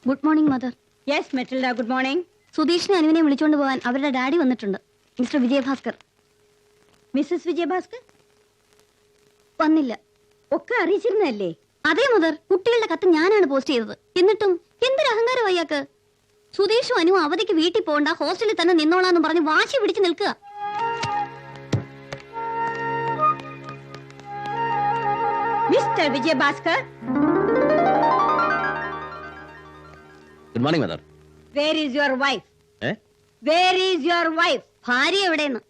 Good morning mother. Yes Matilda, good morning. സുധീഷിനെ അനുവിനെ വിളിച്ചുകൊണ്ട് പോകാൻ അവരുടെ ഡാഡി വന്നിട്ടുണ്ട്. മിസ്റ്റർ വിജയഭാസ്കർ. മിസ്സസ് വിജയഭാസ്കർ വന്നില്ല. ഒക്കെ അറിയിച്ചിരുന്നല്ലേ? അതേ മദർ, കുട്ടികളുടെ കത്ത് ഞാനാണ് പോസ്റ്റ് ചെയ്തത്. എന്നിട്ടും എന്തൊരു അഹങ്കാരം അയാൾക്ക്. സുധീഷും അനുവും അവധിക്ക് വീട്ടിൽ പോകണ്ട, ഹോസ്റ്റലിൽ തന്നെ നിന്നോളാന്ന് പറഞ്ഞ് വാശി പിടിച്ച് നിൽക്കുക. Mister Vijayabhaskar. Good morning mother. Where is your wife? Where is your wife? ഭാര്യ എവിടെയെന്ന്?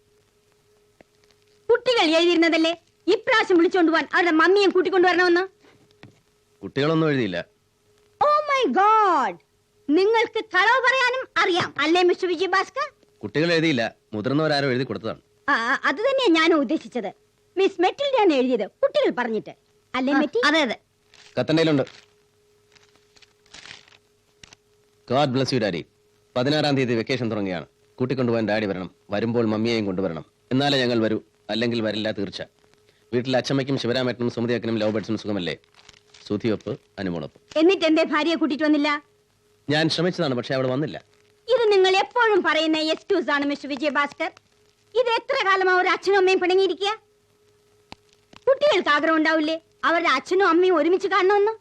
കുട്ടികൾ എഴുതിയിരുന്നതല്ലേ ഇപ്രാവശ്യം വിളിച്ചോണ്ട് പോവാൻ അവരുടെ മമ്മിയും കൂട്ടിക്കൊണ്ടുവരണമെന്ന്? കുട്ടികളൊന്നും എഴുതിയില്ല. ഓ മൈ ഗോഡ്, നിങ്ങൾക്ക് കളവ് പറയാനും അറിയാം അല്ലേ മിസ്റ്റർ വിജയഭാസ്കർ? കുട്ടികൾ എഴുതിയില്ല, മുതിർന്നവരാരോ എഴുതി കൊടുത്തതാണ്. അത് തന്നെയാ ഞാനും ഉദ്ദേശിച്ചത്. മിസ് മെറ്റിൽഡയാണ് എഴുതിയത്, കുട്ടികൾ പറഞ്ഞിട്ട് അല്ലേ മെറ്റി? അതെ അതെ. കത്തണ്ടയിലുണ്ട്. God bless you daddy. 16-ാം തീയതി വെക്കേഷൻ തുടങ്ങിയാണ്. കൂട്ടിക്കൊണ്ടുപോകാൻ ഡാഡി വരണം. വരുമ്പോൾ മമ്മിയെയും കൊണ്ടുവരണം. എന്നാലേ ഞങ്ങൾ വരൂ, അല്ലെങ്കിൽ വരില്ല തീർച്ച. വീട്ടിൽ അച്ഛമ്മയ്ക്കും ശിവരാമേട്ടനും സുമതിയക്കനും ലവ് ബേഡ്സിനും സുഖമല്ലേ? സുധിയൊപ്പ്, അനുമോളൊപ്പ്. എന്നിട്ട് എന്റെ ഭാര്യയെ കൂട്ടിട്ട് വന്നില്ല? ഞാൻ ശ്രമിച്ചതാണ്, പക്ഷെ അവിടെ വന്നില്ല. ഇത് നിങ്ങൾ എപ്പോഴും പറയുന്ന എക്സ്ക്യൂസ് ആണ് മിസ്റ്റർ വിജയഭാസ്കർ. ഇത് എത്ര കാലമാ ഒരു അച്ഛനും അമ്മയും പിണങ്ങിയിരിക്കുക? കുട്ടികൾക്ക് ആഗ്രഹം ഉണ്ടാവില്ലേ അവരുടെ അച്ഛനും അമ്മയും ഒരുമിച്ച് കാണണമെന്ന്?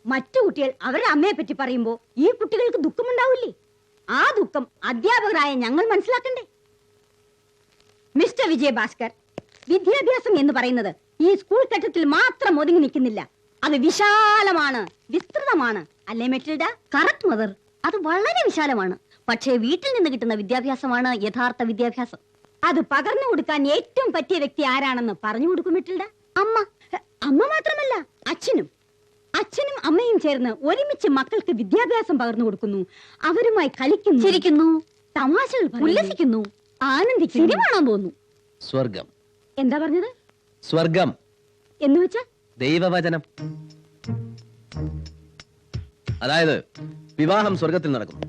മറ്റു കുട്ടികൾ അവരുടെ അമ്മയെ പറ്റി പറയുമ്പോ ഈ കുട്ടികൾക്ക് ദുഃഖമുണ്ടാവില്ലേ? ആ ദുഃഖം അധ്യാപകരായ ഞങ്ങൾ മനസ്സിലാക്കണ്ടേ? മിസ്റ്റർ വിജയഭാസ്കർ, വിദ്യാഭ്യാസം എന്ന് പറയുന്നത് ഈ സ്കൂൾ ഘട്ടത്തിൽ മാത്രം ഒതുങ്ങി നിൽക്കുന്നില്ല. അത് വിശാലമാണ്, വിസ്തൃതമാണ് അല്ലേ മെറ്റിൽഡ? കറക്റ്റ് മദർ, അത് വളരെ വിശാലമാണ്. പക്ഷേ വീട്ടിൽ നിന്ന് കിട്ടുന്ന വിദ്യാഭ്യാസമാണ് യഥാർത്ഥ വിദ്യാഭ്യാസം. അത് പകർന്നു കൊടുക്കാൻ ഏറ്റവും പറ്റിയ വ്യക്തി ആരാണെന്ന് പറഞ്ഞു കൊടുക്കും മെറ്റിൽഡ. അമ്മ. അമ്മ മാത്രമല്ല, അച്ഛനും അമ്മയും ചേർന്ന് ഒരുമിച്ച് മക്കൾക്ക് വിദ്യാഭ്യാസം പകർന്നു കൊടുക്കുന്നു. അവരുമായി കളിക്കുന്നു, ചിരിക്കുന്നു, തമാശകൾ പറയുന്നു, ഉല്ലസിക്കുന്നു, ആനന്ദിക്കുന്നു. സിനിമ കാണാൻ പോകുന്നു. സ്വർഗം. എന്താ പറഞ്ഞത്? സ്വർഗം എന്ന് വെച്ചാ ദൈവവചനം. അതായത് വിവാഹം സ്വർഗത്തിൽ നടക്കുന്നു.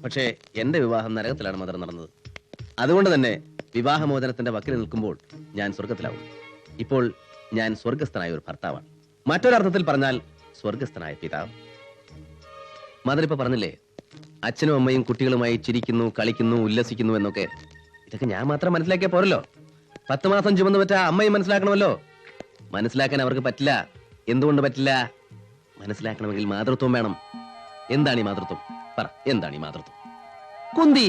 പക്ഷേ എന്റെ വിവാഹം നരകത്തിലാണ് മദർ നടന്നത്. അതുകൊണ്ട് തന്നെ വിവാഹമോചനത്തിന്റെ വക്കിൽ നിൽക്കുമ്പോൾ ഞാൻ സ്വർഗത്തിലാവും. ഇപ്പോൾ ഞാൻ സ്വർഗസ്ഥനായ ഒരു ഭർത്താവാണ്. മറ്റൊരർത്ഥത്തിൽ പറഞ്ഞാൽ സ്വർഗസ്ഥനായ പിതാവ്. മദർ ഇപ്പൊ പറഞ്ഞില്ലേ, അച്ഛനും അമ്മയും കുട്ടികളുമായി ചിരിക്കുന്നു, കളിക്കുന്നു, ഉല്ലസിക്കുന്നു എന്നൊക്കെ. ഇതൊക്കെ ഞാൻ മാത്രം മനസ്സിലാക്കിയാൽ പോരല്ലോ. 10 മാസം ചുമന്നു പറ്റ അമ്മയും മനസ്സിലാക്കണമല്ലോ. മനസ്സിലാക്കാൻ അവർക്ക് പറ്റില്ല. എന്തുകൊണ്ട് പറ്റില്ല? മനസ്സിലാക്കണമെങ്കിൽ മാതൃത്വം വേണം. എന്താണ് ഈ മാതൃത്വം? പറ, എന്താണ് ഈ മാതൃത്വം? കുന്തി.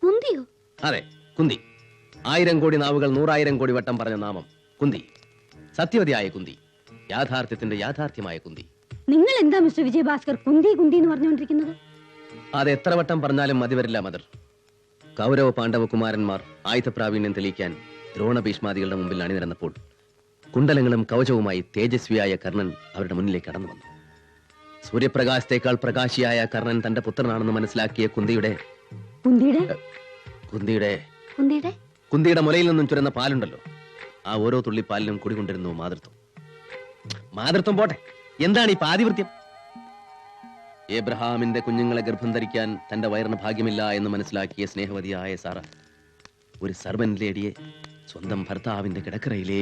കുന്തിയോ? അതെ, കുന്തി. 1000 കോടി നാവുകൾ 100,000 കോടി വട്ടം പറഞ്ഞ നാമം കുന്തി. സത്യവതിയായ കുന്തി, യാഥാർത്ഥ്യത്തിന്റെ യാഥാർത്ഥ്യമായ കുന്തി. നിങ്ങൾ എന്താ മിസ്റ്റർ വിജയഭാസ്കർ കുന്തി കുന്തി എന്ന് പറഞ്ഞുകൊണ്ടിരിക്കുന്നത്? അത് എത്ര വട്ടം പറഞ്ഞാലും മതി വരില്ല മദർ. കൗരവ പാണ്ഡവ കുമാരന്മാർ ആയുധപ്രാവീണ്യം തെളിയിക്കാൻ ദ്രോണ ഭീഷ്മാദികളുടെ മുമ്പിൽ അണിനിരന്നപ്പോൾ കുണ്ടലങ്ങളും കവചവുമായി തേജസ്വിയായ കർണൻ അവരുടെ മുന്നിലേക്ക് കടന്നു വന്നു. സൂര്യപ്രകാശത്തേക്കാൾ പ്രകാശിയായ കർണൻ തന്റെ പുത്രനാണെന്ന് മനസ്സിലാക്കിയ കുന്തിയുടെ മുലയിൽ നിന്നും ചുരന്ന പാലുണ്ടല്ലോ, ആ ഓരോ തുള്ളി പാലിനും കുടികൊണ്ടിരുന്നു മാതൃത്വം. മാതൃത്വം പോട്ടെ, എന്താണ് ഈ പാതിവൃത്യം? ഏബ്രഹാമിന്റെ കുഞ്ഞുങ്ങളെ ഗർഭം ധരിക്കാൻ തന്റെ വയറിന് ഭാഗ്യമില്ല എന്ന് മനസ്സിലാക്കിയ സ്നേഹവതിയായ സാറ ഒരു സർവന്റ് ലേഡിയെ സ്വന്തം ഭർത്താവിന്റെ കിടക്കറയിലേ.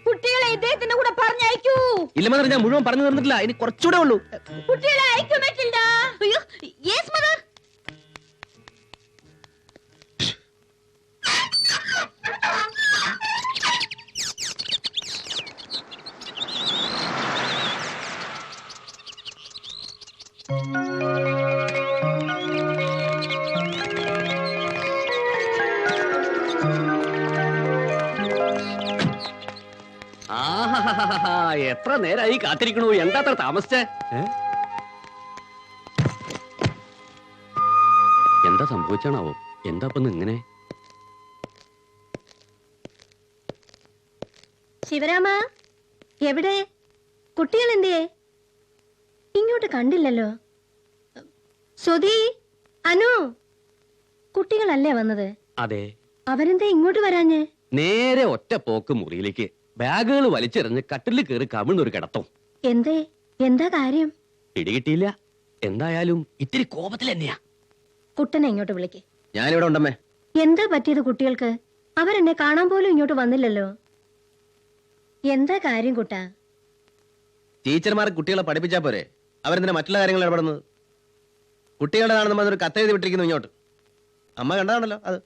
കുട്ടികളെ ഇദ്ദേഹത്തിന്റെ കൂടെ പറഞ്ഞയക്കൂ. ഇല്ല മദർ, ഞാൻ മുഴുവൻ പറഞ്ഞു തീർന്നിട്ടില്ല, ഇനി കുറച്ചുകൂടെ ഉള്ളൂ. കുട്ടികളെ അയക്കൂ മെറ്റിൽഡ. അയ്യോ, യെസ് മദർ. എത്ര നേരായി കാത്തിരിക്കണു, എന്താ അത്ര താമസിച്ചേ? എന്താ സംഭവിച്ചാണാവോ? എന്താ ഇപ്പൊ ഇങ്ങനെ? ശിവരാമ, എവിടെ? കുട്ടികൾ എന്തിയേ? ഇങ്ങോട്ട് കണ്ടില്ലല്ലോ. സുധി, അനു, കുട്ടികളല്ലേ വന്നത്? അതെ. അവരെന്താ ഇങ്ങോട്ട് വരാഞ്ഞേ? നേരെ ഒറ്റ പോക്ക് മുറിയിലേക്ക്. ബാഗുകൾ വലിച്ചെറിഞ്ഞ് കട്ടിലിൽ കയറി കമിഴ്ന്നൊരു കിടത്തം. എന്തേ? എന്താ കാര്യം? പിടികിട്ടിയില്ല. എന്തായാലും ഇത്തിരി കോപത്തിൽ തന്നെയാ. കുട്ടനെ ഇങ്ങോട്ട് വിളിക്ക്. ഞാനിവിടെ ഉണ്ടമ്മേ. എന്താ പറ്റിയത് കുട്ടികൾക്ക്? അവരെന്നെ കാണാൻ പോലും ഇങ്ങോട്ട് വന്നില്ലല്ലോ. എന്താ കാര്യം കുട്ടാ? ടീച്ചർമാർ കുട്ടികളെ പഠിപ്പിച്ചാ പോരെ, അവരെന്തിനാ മറ്റുള്ള കാര്യങ്ങൾ ഇടപെടുന്നത്? കുട്ടികളുടെതാണെന്ന് പറഞ്ഞൊരു കത്തെഴുതി വിട്ടിരിക്കുന്നു ഇങ്ങോട്ട്. അമ്മ കണ്ടതാണല്ലോ അത്.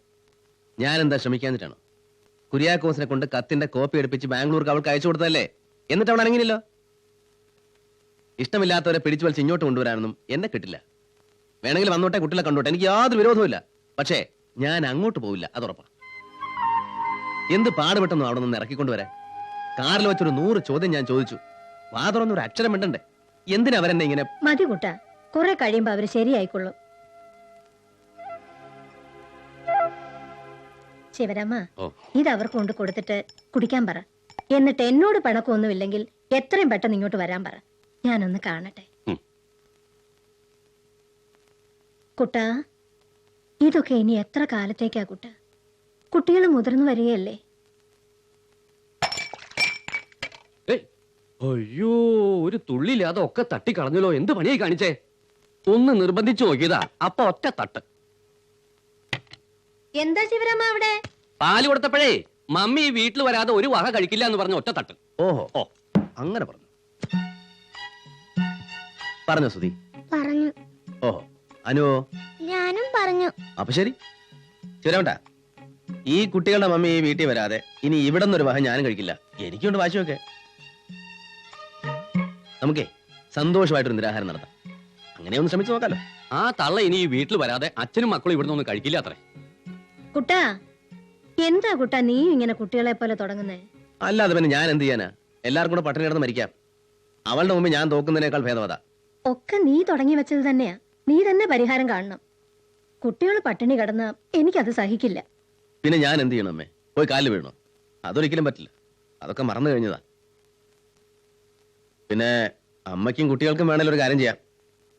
ഞാൻ എന്താ ശ്രമിക്കാഞ്ഞിട്ടാണോ? കുര്യാക്കോസിനെ കൊണ്ട് കത്തിന്റെ കോപ്പി എടുപ്പിച്ച് ബാംഗ്ലൂർക്ക് അവൾക്ക് അയച്ചു കൊടുത്തതല്ലേ? എന്നിട്ട് അവൾ അനങ്ങിയില്ലല്ലോ. ഇഷ്ടമില്ലാത്തവരെ പിടിച്ചു വലിച്ച് ഇങ്ങോട്ട് കൊണ്ടുവരാനൊന്നും എന്നെ കിട്ടില്ല. വേണമെങ്കിൽ വന്നോട്ടെ, കുട്ടികളെ കണ്ടോട്ടെ, എനിക്ക് യാതൊരു വിരോധവുമില്ല. പക്ഷേ ഞാൻ അങ്ങോട്ട് പോവില്ല, അത് ഉറപ്പാണ്. എന്ത് പാടുപെട്ടെന്നോ അവിടെ നിന്ന് ഇറക്കിക്കൊണ്ടുവരാൻ. കാറിൽ വെച്ചൊരു 100 ചോദ്യം ഞാൻ ചോദിച്ചു. വാതുറന്നൊരു അക്ഷരം മിണ്ടണ്ടേ? എന്തിനാ അവരെന്നെ ഇങ്ങനെ? മതി കുട്ട, കുറെ കഴിയുമ്പോ അവര് ശരിയായിക്കൊള്ളും. ശിവരാമ, ഇത് അവർക്ക് കൊണ്ട് കൊടുത്തിട്ട് കുടിക്കാൻ പറ. എന്നിട്ട് എന്നോട് പിണക്കമൊന്നുമില്ലെങ്കിൽ എത്രയും പെട്ടെന്ന് ഇങ്ങോട്ട് വരാൻ പറ. ഞാനൊന്ന് കാണട്ടെ. കുട്ട, ഇതൊക്കെ ഇനി എത്ര കാലത്തേക്കാ കുട്ട? കുട്ടികൾ മുതിർന്നു വരികയല്ലേ? അയ്യോ, ഒരു തുള്ളിയില്ലാതെ ഒക്കെ തട്ടിക്കളഞ്ഞല്ലോ. എന്ത് പണിയായി കാണിച്ചേ? ഒന്ന് നിർബന്ധിച്ചു നോക്കിയതാ, അപ്പൊ ഒറ്റ തട്ട്. എന്താ ശിവരാമ അവിടെ? പാല് കൊടുത്തപ്പോഴേ മമ്മി ഈ വീട്ടിൽ വരാതെ ഒരു വക കഴിക്കില്ല എന്ന് പറഞ്ഞ ഒറ്റ തട്ട്. ഓഹോ, ഓ അങ്ങനെ പറഞ്ഞു. പറഞ്ഞോ സുധി? പറഞ്ഞു. ഓഹോ, അനുവോ? ഞാനും പറഞ്ഞു. അപ്പൊ ശരി. ശരിയാവട്ടെ. ഈ കുട്ടികളുടെ മമ്മി ഈ വീട്ടിൽ വരാതെ ഇനി ഇവിടെ നിന്നൊരു വഹ ഞാനും കഴിക്കില്ല. എനിക്കുണ്ട് വാശിയൊക്കെ. നമുക്കേ സന്തോഷമായിട്ടൊരു നിരാഹാരം നടത്താം. അങ്ങനെ ഒന്ന് ശ്രമിച്ചു നോക്കാലോ. ആ തള്ള ഇനി ഈ വീട്ടിൽ വരാതെ അച്ഛനും മക്കളും ഇവിടുന്ന് ഒന്നും കഴിക്കില്ല അത്രേ. കുട്ടാ, എന്താ കുട്ടാ നീ ഇങ്ങനെ കുട്ടികളെ പോലെ തുടങ്ങുന്നേ? അല്ലാതെ പിന്നെ ഞാൻ എന്ത് ചെയ്യാനാ? എല്ലാവർക്കും കൂടെ പട്ടിണി കിടന്ന് മരിക്കാം. അവളുടെ മുമ്പ് ഞാൻ തോക്കുന്നതിനേക്കാൾ ഭേദവതാ. ഒക്കെ നീ തുടങ്ങി വെച്ചത് തന്നെയാ. നീ തന്നെ പരിഹാരം കാണണം. കുട്ടികൾ പട്ടിണി കിടന്ന എനിക്കത് സഹിക്കില്ല. പിന്നെ ഞാൻ എന്ത് ചെയ്യണം അമ്മേ? പോയി കാലിൽ വീഴണോ? അതൊരിക്കലും പറ്റില്ല. അതൊക്കെ മറന്നു കഴിഞ്ഞതാ. പിന്നെ അമ്മയ്ക്കും കുട്ടികൾക്കും വേണേലും ഒരു കാര്യം ചെയ്യാം.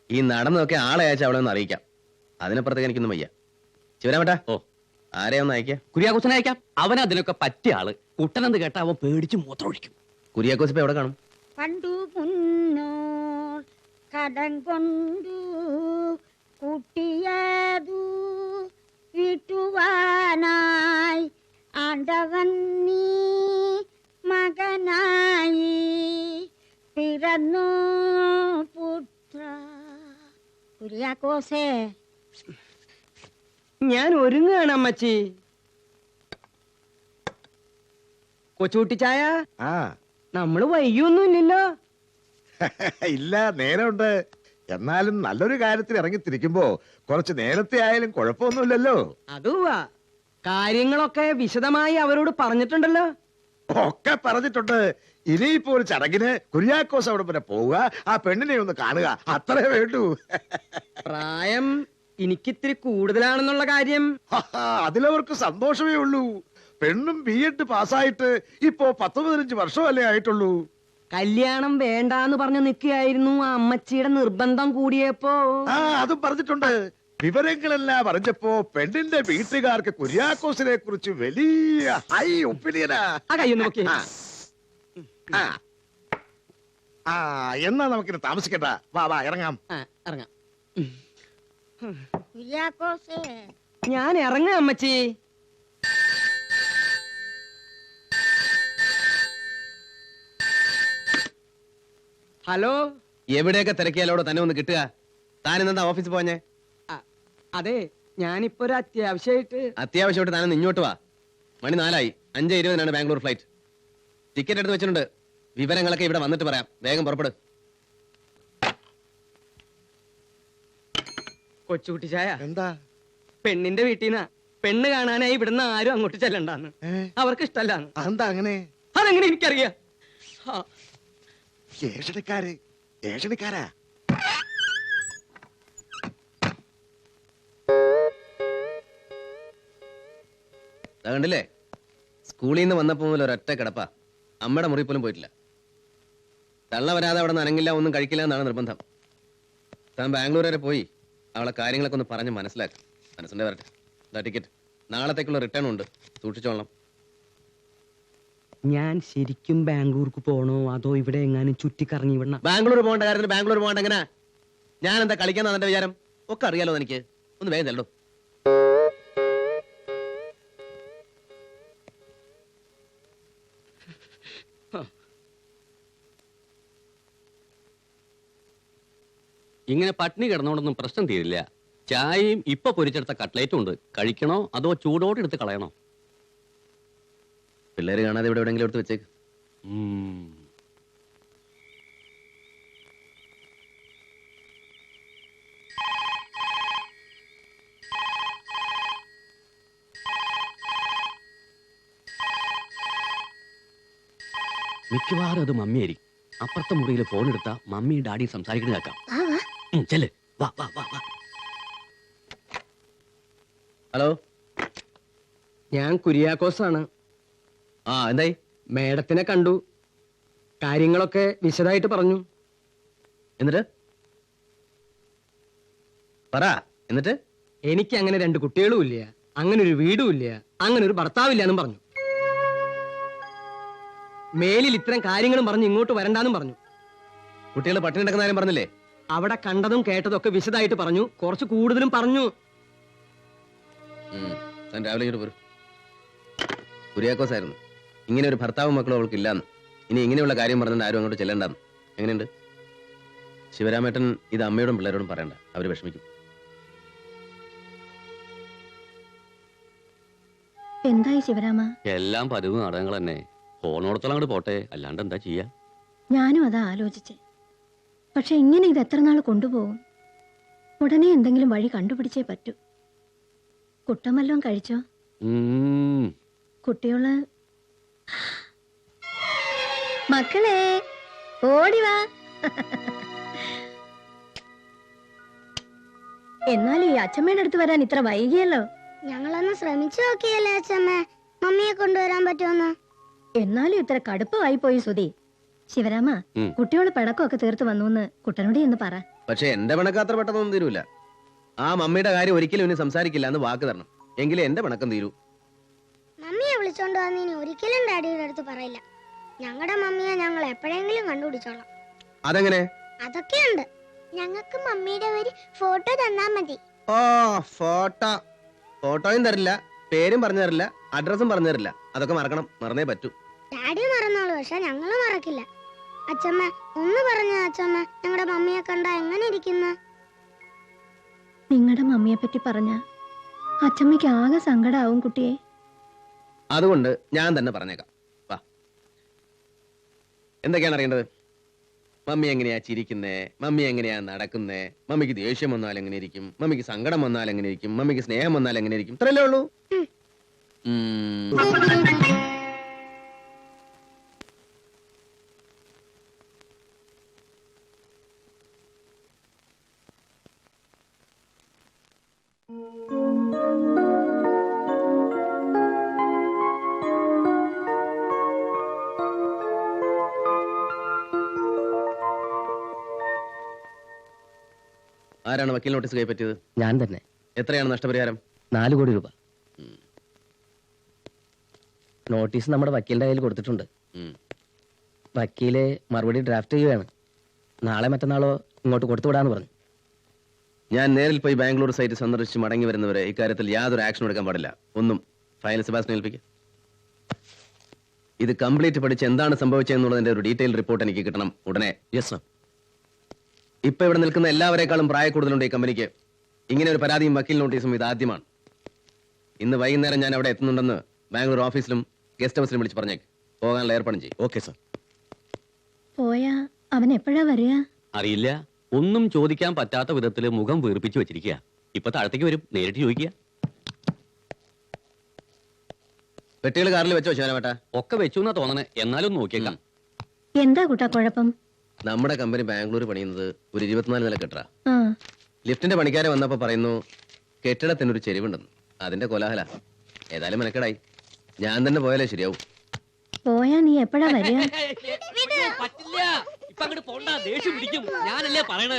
ഈ നടന്നതൊക്കെ ആളെ അയച്ചാൽ അവളെ ഒന്ന് അറിയിക്കാം. അതിനപ്പുറത്തേക്ക് എനിക്കൊന്നും വയ്യ. ശിവരാമേട്ടാ, ഓ ആരെയാ ഒന്ന് അയക്കാം? കുര്യാക്കോസിനെ അയക്കാം. അവൻ അതിനൊക്കെ പറ്റിയ ആള്. കുട്ടനെന്ന് കേട്ടാ അവൻ പേടിച്ച് മൂത്രം ഒഴിക്കും. കുര്യാക്കോസ് ഇപ്പൊ എവിടെ കാണും? കണ്ടു മുന്നോർ കടം കൊണ്ടു കുട്ടിയതു വിട്ടുവാനായി ആണ്ടവൻ നീ മകനായി പിറന്നു പുത്ര. കുര്യാക്കോസേ, ഞാൻ ഒരുങ്ങാണ് അമ്മച്ചി. കൊച്ചുകുട്ടി ചായ, ആ നമ്മള് വൈകിയൊന്നുമില്ലല്ലോ. ഇല്ല, നേരമുണ്ട്. എന്നാലും നല്ലൊരു കാര്യത്തിൽ ഇറങ്ങിത്തിരിക്കുമ്പോ കുറച്ച് നേരത്തെ ആയാലും കുഴപ്പമൊന്നുമില്ലല്ലോ. അതുവാ, കാര്യങ്ങളൊക്കെ വിശദമായി അവരോട് പറഞ്ഞിട്ടുണ്ടല്ലോ. ഒക്കെ പറഞ്ഞിട്ടുണ്ട്. ഇനിയിപ്പോ ഒരു ചടങ്ങിന് കുര്യാക്കോസ് അവിടെ വരെ പോവുക, ആ പെണ്ണിനെ ഒന്ന് കാണുക, അത്രേ വേണ്ടൂ. പ്രായം എനിക്കിത്തിരി കൂടുതലാണെന്നുള്ള കാര്യം അതിലവർക്ക് സന്തോഷമേ ഉള്ളൂ. പെണ്ണും B.Ed പാസ്സായിട്ട് ഇപ്പോ 10-15 വർഷമല്ലേ ആയിട്ടുള്ളൂ. കല്യാണം വേണ്ടാന്ന് പറഞ്ഞു നിൽക്കുകയായിരുന്നു. ആ അമ്മച്ചിയുടെ നിർബന്ധം കൂടിയപ്പോ അതും പറഞ്ഞിട്ടുണ്ട്. വിവരങ്ങളെല്ലാം അറിഞ്ഞപ്പോ പെണ്ണിന്റെ വീട്ടുകാർക്ക് കുര്യാക്കോസിനെ കുറിച്ച് വലിയ ഹൈ ഒപ്പീനിയനാ. ആ കയ്യൊന്ന് നോക്കി. എന്നാ നമുക്കിത് താമസിക്കണ്ട. വാ വാ, ഇറങ്ങാം. ഇറങ്ങാം. കുര്യാക്കോസേ, ഞാൻ ഇറങ്ങാം അമ്മച്ചി. ഹലോ, എവിടെയൊക്കെ തിരക്കിയാലോടെ തന്നെ ഒന്ന് കിട്ടുക? താൻ ഇന്നെന്താ ഓഫീസിൽ പോഞ്ഞേ? അതെ, ഞാനിപ്പോ ഒരു അത്യാവശ്യമായിട്ട്. അത്യാവശ്യമായിട്ട് താനൊന്ന് ഇങ്ങോട്ട് വാ. മണി 4 ആയി. 5:20 ബാംഗ്ലൂർ ഫ്ലൈറ്റ്. ടിക്കറ്റ് എടുത്ത് വെച്ചിട്ടുണ്ട്. വിവരങ്ങളൊക്കെ ഇവിടെ വന്നിട്ട് പറയാം. വേഗം പുറപ്പെടും. കൊച്ചുകുട്ടി ചായ, എന്താ? പെണ്ണിന്റെ വീട്ടിൽ നിന്നാ. പെണ്ണ് കാണാനായി ഇവിടുന്ന് ആരും അങ്ങോട്ട് ചെല്ലണ്ടാന്ന്. അവർക്ക് ഇഷ്ടല്ലാന്ന്. എന്താ അങ്ങനെ? അതെങ്ങനെ എനിക്കറിയാം? ഏഷണിക്കാരാ. കണ്ടില്ലേ, സ്കൂളിൽ നിന്ന് വന്നപ്പോ മുതൽ ഒരൊറ്റ കിടപ്പാ. അമ്മയുടെ മുറി പോലും പോയിട്ടില്ല. തള്ള വരാതെ അവിടെ നിന്ന് അനങ്ങില്ല, ഒന്നും കഴിക്കില്ല എന്നാണ് നിർബന്ധം. താൻ ബാംഗ്ലൂർ വരെ പോയി അവളെ കാര്യങ്ങളൊക്കെ ഒന്ന് പറഞ്ഞ് മനസ്സിലാക്കും. മനസ്സിന്റെ വരട്ടെ. ഇതാ ടിക്കറ്റ്. നാളത്തേക്കുള്ള റിട്ടേൺ ഉണ്ട്, സൂക്ഷിച്ചോളണം. ഞാൻ ശരിക്കും ബാംഗ്ലൂർക്ക് പോണോ അതോ ഇവിടെ എങ്ങാനും ചുറ്റിക്കറങ്ങി വിടണം? ബാംഗ്ലൂർ പോകേണ്ട കാര്യത്തിൽ ബാംഗ്ലൂർ പോകേണ്ട എങ്ങനെ? ഞാൻ എന്താ കളിക്കാന്നാ എന്റെ വിചാരം? ഒക്കെ അറിയാലോ എനിക്ക്. ഒന്ന് വേഗം ചെല്ലു. ഇങ്ങനെ പട്ടിണി കിടന്നോണ്ടൊന്നും പ്രശ്നം തീരില്ല. ചായയും ഇപ്പൊ പൊരിച്ചെടുത്ത കട്ട്ലേറ്റും ഉണ്ട്. കഴിക്കണോ അതോ ചൂടോടെ എടുത്ത് കളയണോ? പിള്ളേര് കാണാതെ ഇവിടെ എവിടെയെങ്കിലും എടുത്ത് വെച്ചേക്ക്. മിക്കവാറും അത് മമ്മിയായിരിക്കും. അപ്പുറത്തെ മുറിയിൽ ഫോൺ എടുത്താ മമ്മി ഡാഡി സംസാരിക്കുന്നത് കേൾക്കാം. ചെല്ല്, വാ വാ വാ വാ. ഹലോ, ഞാൻ കുര്യാക്കോസാണ്. ആ എന്തായി? മേഡത്തിനെ കണ്ടു, കാര്യങ്ങളൊക്കെ വിശദമായിട്ട് പറഞ്ഞു. എന്നിട്ട് പറ. എന്നിട്ട് എനിക്ക് അങ്ങനെ 2 കുട്ടികളും ഇല്ല, അങ്ങനെ ഒരു വീടും ഇല്ല, അങ്ങനെ ഒരു ഭർത്താവില്ല എന്നും പറഞ്ഞു. മേലിൽ ഇത്തരം കാര്യങ്ങളും പറഞ്ഞ് ഇങ്ങോട്ട് വരണ്ടാന്നും പറഞ്ഞു. കുട്ടികൾ പട്ടിണി കിടക്കുന്ന കാര്യം പറഞ്ഞില്ലേ? അവിടെ കണ്ടതും കേട്ടതും ഒക്കെ വിശദമായിട്ട് പറഞ്ഞു, കുറച്ച് കൂടുതലും പറഞ്ഞു. താൻ രാവിലെ ഇങ്ങോട്ട് പോരും. കുര്യാക്കോസായിരുന്നു. ഇങ്ങനെ ഒരു ഭർത്താവും മക്കളും അവൾക്ക് ഇല്ലാന്ന്. ഇനി ഇങ്ങനെയുള്ള കാര്യം പറഞ്ഞിട്ട് ആരും അങ്ങോട്ട് ചെല്ലണ്ടെന്ന്. എങ്ങനെയുണ്ട് ശിവരാമേട്ടൻ? ഇത് അമ്മയോടും പിള്ളേരോടും പറയണ്ട, അവര് വിഷമിക്കും. എന്തായി ശിവരാമ? എല്ലാം പതിവ് നാടകങ്ങൾ തന്നെ. ഫോണോടത്തോളം അങ്ങോട്ട് പോട്ടെ, അല്ലാണ്ട് എന്താ ചെയ്യാ? ഞാനും അതാ ആലോചിച്ചേ. പക്ഷെ ഇങ്ങനെ ഇത് എത്ര നാൾ കൊണ്ടുപോകും? ഉടനെ എന്തെങ്കിലും വഴി കണ്ടുപിടിച്ചേ പറ്റൂ. കുട്ടം വല്ലതും കഴിച്ചോ? കുട്ടികള് മക്കളെ ഓടിവാ. എന്നാലും ഈ അച്ഛമ്മയുടെ അടുത്ത് വരാൻ ഇത്ര വൈകിയല്ലോ. ഞങ്ങളൊന്ന് ശ്രമിച്ചു നോക്കിയല്ലേ അച്ഛമ്മ, മമ്മിയെ കൊണ്ടുവരാൻ പറ്റുമെന്ന്. എന്നാലും ഇത്ര കടുപ്പമായി പോയി സുധി. ശിവരാമ, കുട്ടികള് പിടക്കമൊക്കെ തീർത്ത് വന്നു കുട്ടനോട് എന്ന് പറ. പക്ഷെ എന്റെ പിണക്കം അത്ര പെട്ടെന്നൊന്നും തീരൂല. ആ മമ്മിയുടെ കാര്യം ഒരിക്കലും ഇനി സംസാരിക്കില്ല എന്ന് വാക്ക് തരണം, എങ്കിലേ എന്റെ പിണക്കം തീരൂ. മമ്മിയെ വിളിച്ചോണ്ട് വന്നിനി ഒരിക്കലും ഡാഡിയുടെ അടുത്ത് പറയില്ല. ഞങ്ങളുടെ മമ്മിയെ ഞങ്ങൾ എപ്പോഴെങ്കിലും കണ്ടുപിടിച്ചോളാം. അതെങ്ങനെ? അതൊക്കെയുണ്ട്. ഞങ്ങൾക്ക് മമ്മിയുടെ ഒരു ഫോട്ടോ തന്നാ മതി. ഓ, ഫോട്ടോയും തരില്ല, പേരും പറഞ്ഞു തരില്ല, അഡ്രസ്സും പറഞ്ഞു തരില്ല. അതൊക്കെ മറക്കണം, മറന്നേ പറ്റൂ. ഡാഡി മറന്നോളൂ, പക്ഷെ ഞങ്ങള് മറക്കില്ല. അച്ഛമ്മ ഒന്ന് പറഞ്ഞ അച്ഛമ്മ, ഞങ്ങളുടെ മമ്മിയെ കണ്ട എങ്ങനെ ഇരിക്കുന്ന? നിങ്ങളുടെ മമ്മിയെ പറ്റി പറഞ്ഞ അച്ഛമ്മയ്ക്ക് ആകെ സങ്കടാവും കുട്ടിയെ. അതുകൊണ്ട് ഞാൻ തന്നെ പറഞ്ഞേക്കാം. വാ, എന്തൊക്കെയാണ് അറിയേണ്ടത്? മമ്മി എങ്ങനെയാ ചിരിക്കുന്നേ, മമ്മി എങ്ങനെയാ നടക്കുന്നേ, മമ്മിക്ക് ദേഷ്യം വന്നാൽ എങ്ങനെ ഇരിക്കും, മമ്മിക്ക് സങ്കടം വന്നാൽ എങ്ങനെ ഇരിക്കും, മമ്മിക്ക് സ്നേഹം വന്നാൽ എങ്ങനെ ഇരിക്കും, ഇത്രയല്ലേ ഉള്ളൂ. ആരാണ് വക്കീൽ നോട്ടീസ് കൈപ്പറ്റിയത്? ഞാൻ തന്നെ. എത്രയാണ് നഷ്ടപരിഹാരം? 4 കോടി രൂപ. നോട്ടീസ് നമ്മുടെ വക്കീലിന്റെ കയ്യിൽ കൊടുത്തിട്ടുണ്ട്. വക്കീല് മറുപടി ഡ്രാഫ്റ്റ് ചെയ്യുകയാണ്. നാളെ മറ്റന്നാളോ ഇങ്ങോട്ട് കൊടുത്തുവിടാന്ന് പറഞ്ഞു. ഞാൻ നേരിൽ പോയി ബാംഗ്ലൂർ സൈറ്റ് സന്ദർശിച്ച് മടങ്ങി വരുന്നവരെ ഇക്കാര്യത്തിൽ യാതൊരു ആക്ഷൻ എടുക്കാൻ പാടില്ല. ഒന്നും ഫയൽ സെബാസ്റ്റിനെ ഏൽപ്പിക്കുക. ഇത് കംപ്ലീറ്റ് പഠിച്ച് എന്താണ് സംഭവിച്ചതെന്നുള്ളതിന്റെ ഒരു ഡീറ്റെയിൽ റിപ്പോർട്ട് എനിക്ക് കിട്ടണം ഉടനെ. Yes sir. ഇപ്പൊ ഇവിടെ നിൽക്കുന്ന എല്ലാവരെക്കാളും പ്രായ കൂടുതലുണ്ട് ഈ കമ്പനിക്ക്. ഇങ്ങനെ ഒരു പരാതിയും വക്കീൽ നോട്ടീസും ഇത് ആദ്യമാണ്. ഇന്ന് വൈകുന്നേരം ഞാൻ അവിടെ എത്തുന്നുണ്ടെന്ന് ബാംഗ്ലൂർ ഓഫീസിലും ഗസ്റ്റ് ഹൗസിലും വിളിച്ച് പറഞ്ഞേക്ക്. പോകാനുള്ള ഏർപ്പാടും ചെയ്യും. Okay sir. പോയാ അവൻ എപ്പോഴാ വരിക? അറിയില്ല. ഒന്നും ചോദിക്കാൻ പറ്റാത്ത വിധത്തില് മുഖം വീർപ്പിച്ചു വെച്ചിരിക്കുക. ഇപ്പൊ താഴത്തേക്ക് വരും, നേരിട്ട് ചോദിക്കുക. പെട്ടികൾ കാറിൽ വെച്ചോ ശിവരാമേട്ട? ഒക്കെ വെച്ചു എന്നാ തോന്നണേ, എന്നാലും നോക്കിയേക്കാം. എന്താ കൂട്ടാ കുഴപ്പം? നമ്മുടെ കമ്പനി ബാംഗ്ലൂർ പണിയുന്നത് ഒരു 24 നില കെട്ടറ. ആ, ലിഫ്റ്റിന്റെ പണിക്കാരെ വന്നപ്പോ പറയുന്നു കെട്ടിടത്തിനൊരു ചെരിവുണ്ടെന്ന്. അതിന്റെ കോലാഹല. ഏതായാലും മെനക്കെടായി. ഞാൻ തന്നെ പോയാലേ ശരിയാവും. പോയാ നീ എപ്പോഴാ വരിക? പറ്റില്ല, ഇപ്പൊ അങ്ങോട്ട് പോണ്ട, ദേഷ്യം പിടിക്കും. ഞാനല്ലേ പറയണേ,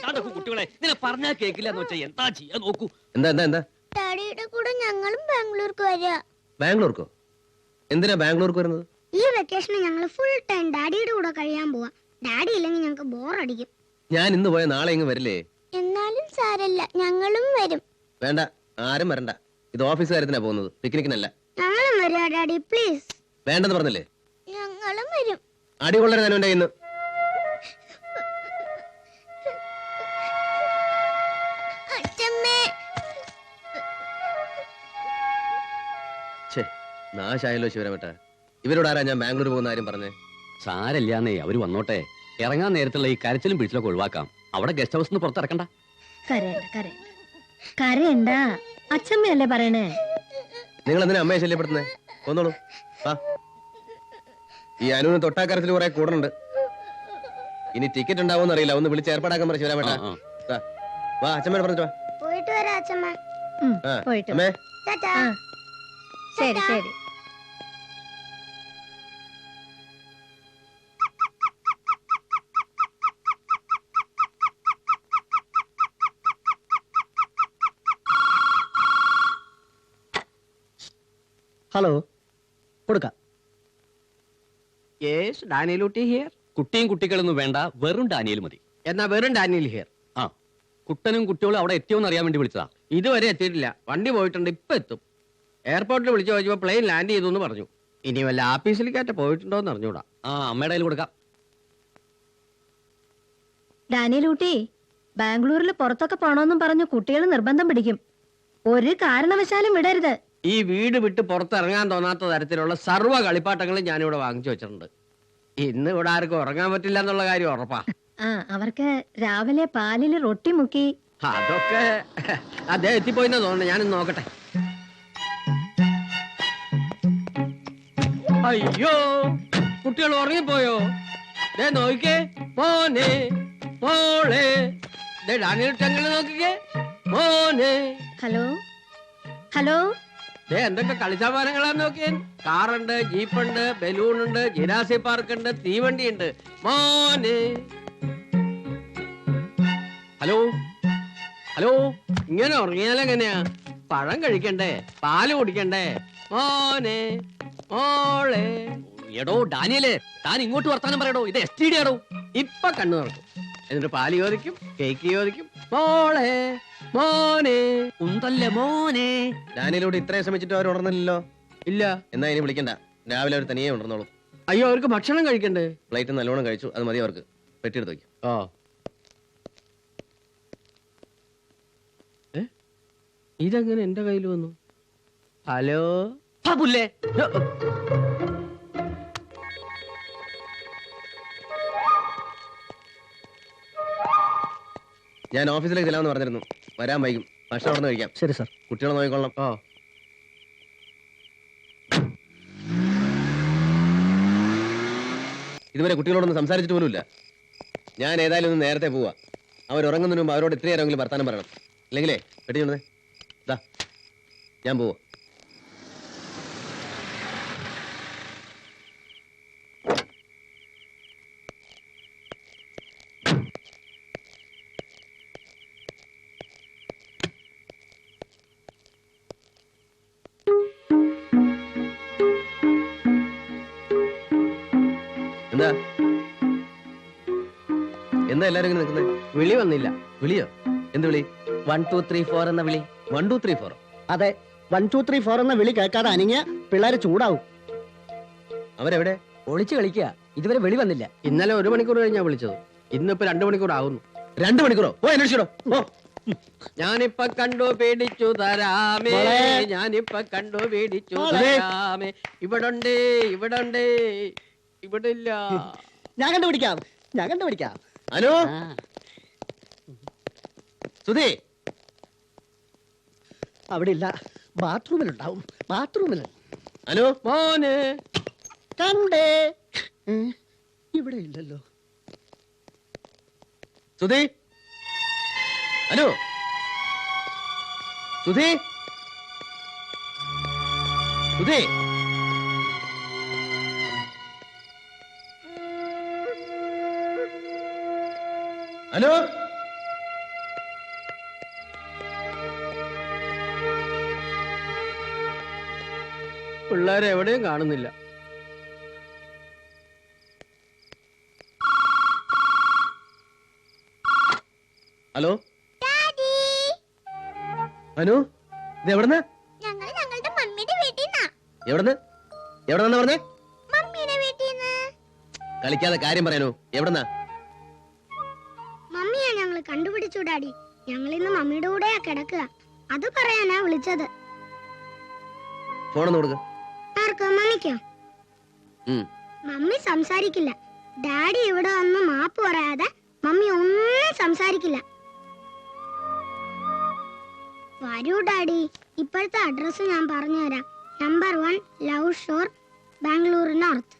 ഒന്നും കുട്ടികളെ ഇങ്ങനെ പറഞ്ഞാൽ കേൾക്കില്ല എന്ന് വെച്ചാൽ എന്താ ചെയ്യാൻ നോക്കൂ. എന്താ എന്താ എന്താ? ഡാഡിയുടെ കൂടെ ഞങ്ങളും ബാംഗ്ലൂർക്ക് വരിക. ബാംഗ്ലൂർക്കോ? എന്തിനാ ബാംഗ്ലൂർക്ക് വരുന്നത്? ഈ വെക്കേഷന് ഞങ്ങൾ ഫുൾ ടൈം ഡാഡിയുടെ കൂടെ കഴിയാൻ പോവാ. ഡാഡി ഇല്ലെങ്കിൽ ഞങ്ങൾക്ക് ബോറടിക്കും. ഞാൻ ഇന്ന് പോയ നാളെ ഇങ്ങ് വരില്ലേ? എന്നാലും സാരല്ല, ഞങ്ങളും വരും. വേണ്ട, ആരും വരണ്ട. ഇത് ഓഫീസ് കാര്യത്തിനാ പോകുന്നത്, പിക്നിക്കിനല്ല. ഞങ്ങളും വരിക ഡാഡി, പ്ലീസ്. വേണ്ടെന്ന് പറഞ്ഞില്ലേ? ഞങ്ങളും വരും. അടി കൊള്ളരുത് അനുവിന്റെ ഇന്ന്. നാശായല്ലോ ശിവരാമേട്ട. ഇവരോടാരാ ഞാൻ ബാംഗ്ലൂർ പോകുന്ന കാര്യം പറഞ്ഞേ? സാരല്ലാന്നേ, അവര് വന്നോട്ടെ. ഇറങ്ങാൻ നേരത്തുള്ള ഈ കരച്ചിലും പിടിച്ചിലൊക്കെ ഒഴിവാക്കാം. അവിടെ ഗസ്റ്റ് ഹൗസിൽ പുറത്തിറക്കണ്ട. കരയണ്ട, അച്ഛമ്മയല്ലേ പറയണേ. നിങ്ങൾ എന്തിനാ അമ്മയെ ശല്യപ്പെടുത്തുന്നേ? കൊന്നോളൂ. ഈ അനുവിന് തൊട്ടാക്കാരത്തിൽ കുറെ കൂടുന്നുണ്ട്. ഇനി ടിക്കറ്റ് ഉണ്ടാവുമെന്ന് അറിയില്ല. ഒന്ന് വിളിച്ച് ഏർപ്പാടാക്കാൻ പറ ശിവരാമേട്ട. വാ, അച്ഛമ്മേടെ പറഞ്ഞിട്ട് വാ. പോയിട്ട് വരാം അച്ഛമ്മ. പോയിട്ട് അമ്മേ. ടാറ്റാ. ശരി ശരി. ഹലോ, കൊടുക്കാം. Yes, Daniel Ooty here. കുട്ടിയും കുട്ടികളൊന്നും വേണ്ട, വെറും ഡാനിയൽ മതി. എന്നാ വെറും ഡാനിയൽ ഹിയർ. ആ, കുട്ടനും കുട്ടികളും അവിടെ എത്തിയോന്ന് അറിയാൻ വേണ്ടി വിളിച്ചതാ. ഇതുവരെ എത്തിയിട്ടില്ല. വണ്ടി പോയിട്ടുണ്ട്, ഇപ്പൊ എത്തും. എയർപോർട്ടിൽ വിളിച്ചു ചോദിച്ചപ്പോൾ പ്ലെയിൻ ലാൻഡ് ചെയ്തു എന്ന് പറഞ്ഞു. ഇനി വല്ല ആഫീസിലേക്കാറ്റ പോയിട്ടുണ്ടോ എന്ന് അറിഞ്ഞൂടാ. ആ, അമ്മയുടെ കയ്യിൽ കൊടുക്കാം. ഡാനിയലൂട്ടി, ബാംഗ്ലൂരിൽ പുറത്തൊക്കെ പോണോന്നും പറഞ്ഞു കുട്ടികൾ നിർബന്ധം പിടിക്കും. ഒരു കാരണവശാലും വിടരുത്. ഈ വീട് വിട്ട് പുറത്തിറങ്ങാൻ തോന്നാത്ത തരത്തിലുള്ള സർവ്വ കളിപ്പാട്ടങ്ങളും ഞാനിവിടെ വാങ്ങിച്ചു വെച്ചിട്ടുണ്ട്. ഇന്ന് ഇവിടെ ആർക്കും ഉറങ്ങാൻ പറ്റില്ല എന്നുള്ള കാര്യം ഉറപ്പാ. അവർക്ക് രാവിലെ പാലിൽ റൊട്ടി മുക്കി. അതൊക്കെ അദ്ദേഹം എത്തിപ്പോയിന്നാ തോന്നുന്നു. ഞാനിന്ന് നോക്കട്ടെ. അയ്യോ, കുട്ടികൾ ഉറങ്ങിപ്പോയോ? ദേ നോക്കിക്കേ, മോനെ മോളെ. ദേ ഡാനിയൽ ചങ്ങളെ നോക്കിക്കേ, മോനെ. Hello hello. ദേ എന്തൊക്കെ കളിസാമാനങ്ങളാന്ന് നോക്കിയേ. കാറുണ്ട്, ജീപ്പുണ്ട്, ബലൂണുണ്ട്, ജിരാസി പാർക്ക് ഉണ്ട്, തീവണ്ടി ഉണ്ട്. മോനെ. ഹലോ ഹലോ, ഇങ്ങനെ ഉറങ്ങിയാലെങ്ങനെയാ? പഴം കഴിക്കണ്ടേ, പാല് കുടിക്കണ്ടേ? മോനെ മോളെ. എടോ ഡാനിയലേ, താൻ ഇങ്ങോട്ട് വർത്താനം പറയടോ. ഇത് STD ആടോ. ഇപ്പൊ കണ്ണു തുറക്കും, എന്നിട്ട് പാല് ചോദിക്കും, കേക്ക് ചോദിക്കും. മോളെ മോനെ. ഉന്തല്ലേ മോനെ. ഡാനിയലോട് ഇത്രയും ശ്രമിച്ചിട്ട് അവർ ഉണർന്നില്ലല്ലോ. ഇല്ല. എന്നാ ഇനി വിളിക്കണ്ട. രാവിലെ അവർ തനിയെ ഉണർന്നോളൂ. അയ്യോ, അവർക്ക് ഭക്ഷണം കഴിക്കണ്ടേ? ഫ്ലൈറ്റ് നല്ലോണം കഴിച്ചു, അത് മതി അവർക്ക്. പെട്ടിയെടുത്ത് വയ്ക്കും. ആ, ഇതെങ്ങനെ എന്റെ കയ്യിൽ വന്നു? ഹലോ. പുല്ലേ. ഞാൻ ഓഫീസിലേക്ക് ചെല്ലാമെന്ന് പറഞ്ഞിരുന്നു. വരാൻ വൈകും. ഭക്ഷണം അവിടെ നിന്ന് കഴിക്കാം. ശരി സാർ. കുട്ടികളെ നോക്കിക്കൊള്ളാം. ഓ, ഇതുവരെ കുട്ടികളോടൊന്നും സംസാരിച്ചിട്ട് പോലുമില്ല. ഞാൻ ഏതായാലും ഒന്ന് നേരത്തെ പോവാ. അവരുറങ്ങുന്നതിന് മുമ്പ് അവരോട് ഇത്രയും നേരമെങ്കിലും വർത്താനം പറയണം. ഇല്ലെങ്കിലേ പെട്ടി കൊണ്ടേ ഇതാ, ഞാൻ പോവാ. എന്താ എന്താ എല്ലാരും ഇങ്ങനെ നിൽക്കുന്നത്? വിളി വന്നില്ല. വിളിയോ? എന്ത് വിളി? 1 2 3 4 എന്ന വിളി. 1 2 3 4. അതെ, 1 2 3 4 എന്ന വിളി കേൾക്കാതെ അനങ്ങിയ പിള്ളേര് ചൂടാവും. അവരെവിടെ? ഒളിച്ചു കളിക്കുക. ഇതുവരെ വിളി വന്നില്ല. ഇന്നലെ 1 മണിക്കൂർ കഴിഞ്ഞാ വിളിച്ചത്. ഇന്നിപ്പോ 2 മണിക്കൂർ ആകുന്നു. 2 മണിക്കൂറോ? ഓ, അന്വേഷിച്ചോ. ഓ, ഞാനിപ്പ കണ്ടു പേടിച്ചു തരാമേ, ഞാനിപ്പ കണ്ടു പേടിച്ചു തരാമേ. ഇവിടുണ്ട്, ഇവിടുണ്ട്, ഇവിടെ ഇല്ല. ഞാൻ കണ്ടുപിടിക്കാം, ഞാൻ കണ്ടുപിടിക്കാം. അനു, സുധി, അവിടെ ഇല്ല. ബാത്റൂമിലുണ്ടാവും, ബാത്റൂമിൽ. അനു, മോനെ. കണ്ടേ, ഇവിടെ ഇല്ലല്ലോ. സുധി, അനു, സുധി, സുധി. അനു, പിള്ളേരെ എവിടെയും കാണുന്നില്ല. ഹലോ അനു, ഇത് എവിടുന്ന്? ഞങ്ങൾ ഞങ്ങളുടെ മമ്മിയുടെ വീട്ടിൽ നിന്നാ. എവിടുന്ന്? എവിടെന്നാ പറഞ്ഞേ? മമ്മിയുടെ വീട്ടിൽ നിന്ന്. കളിക്കാതെ കാര്യം പറയാനോ. എവിടെന്നാ? മമ്മിയാ ഞങ്ങൾ കണ്ടുപിടിച്ചു ഡാഡി. ഞങ്ങൾ ഇന്ന് മമ്മിയുടെ കൂടെയാ കിടക്കുക. അത് പറയാനാ വിളിച്ചത്. ഫോണൊന്ന് കൊടുക്ക. ആ ആർക്കോ മമ്മിക്കോ? ഉം. മമ്മി സംസാരിക്കില്ല. ഡാഡി ഇവിടെ വന്ന് മാപ്പ് പറയാതെ മമ്മി ഒന്നും സംസാരിക്കില്ല. വരൂ ഡാഡി, ഇപ്പോഴത്തെ അഡ്രസ് ഞാൻ പറഞ്ഞുതരാം. Number 1 Love Shore, Bangalore north.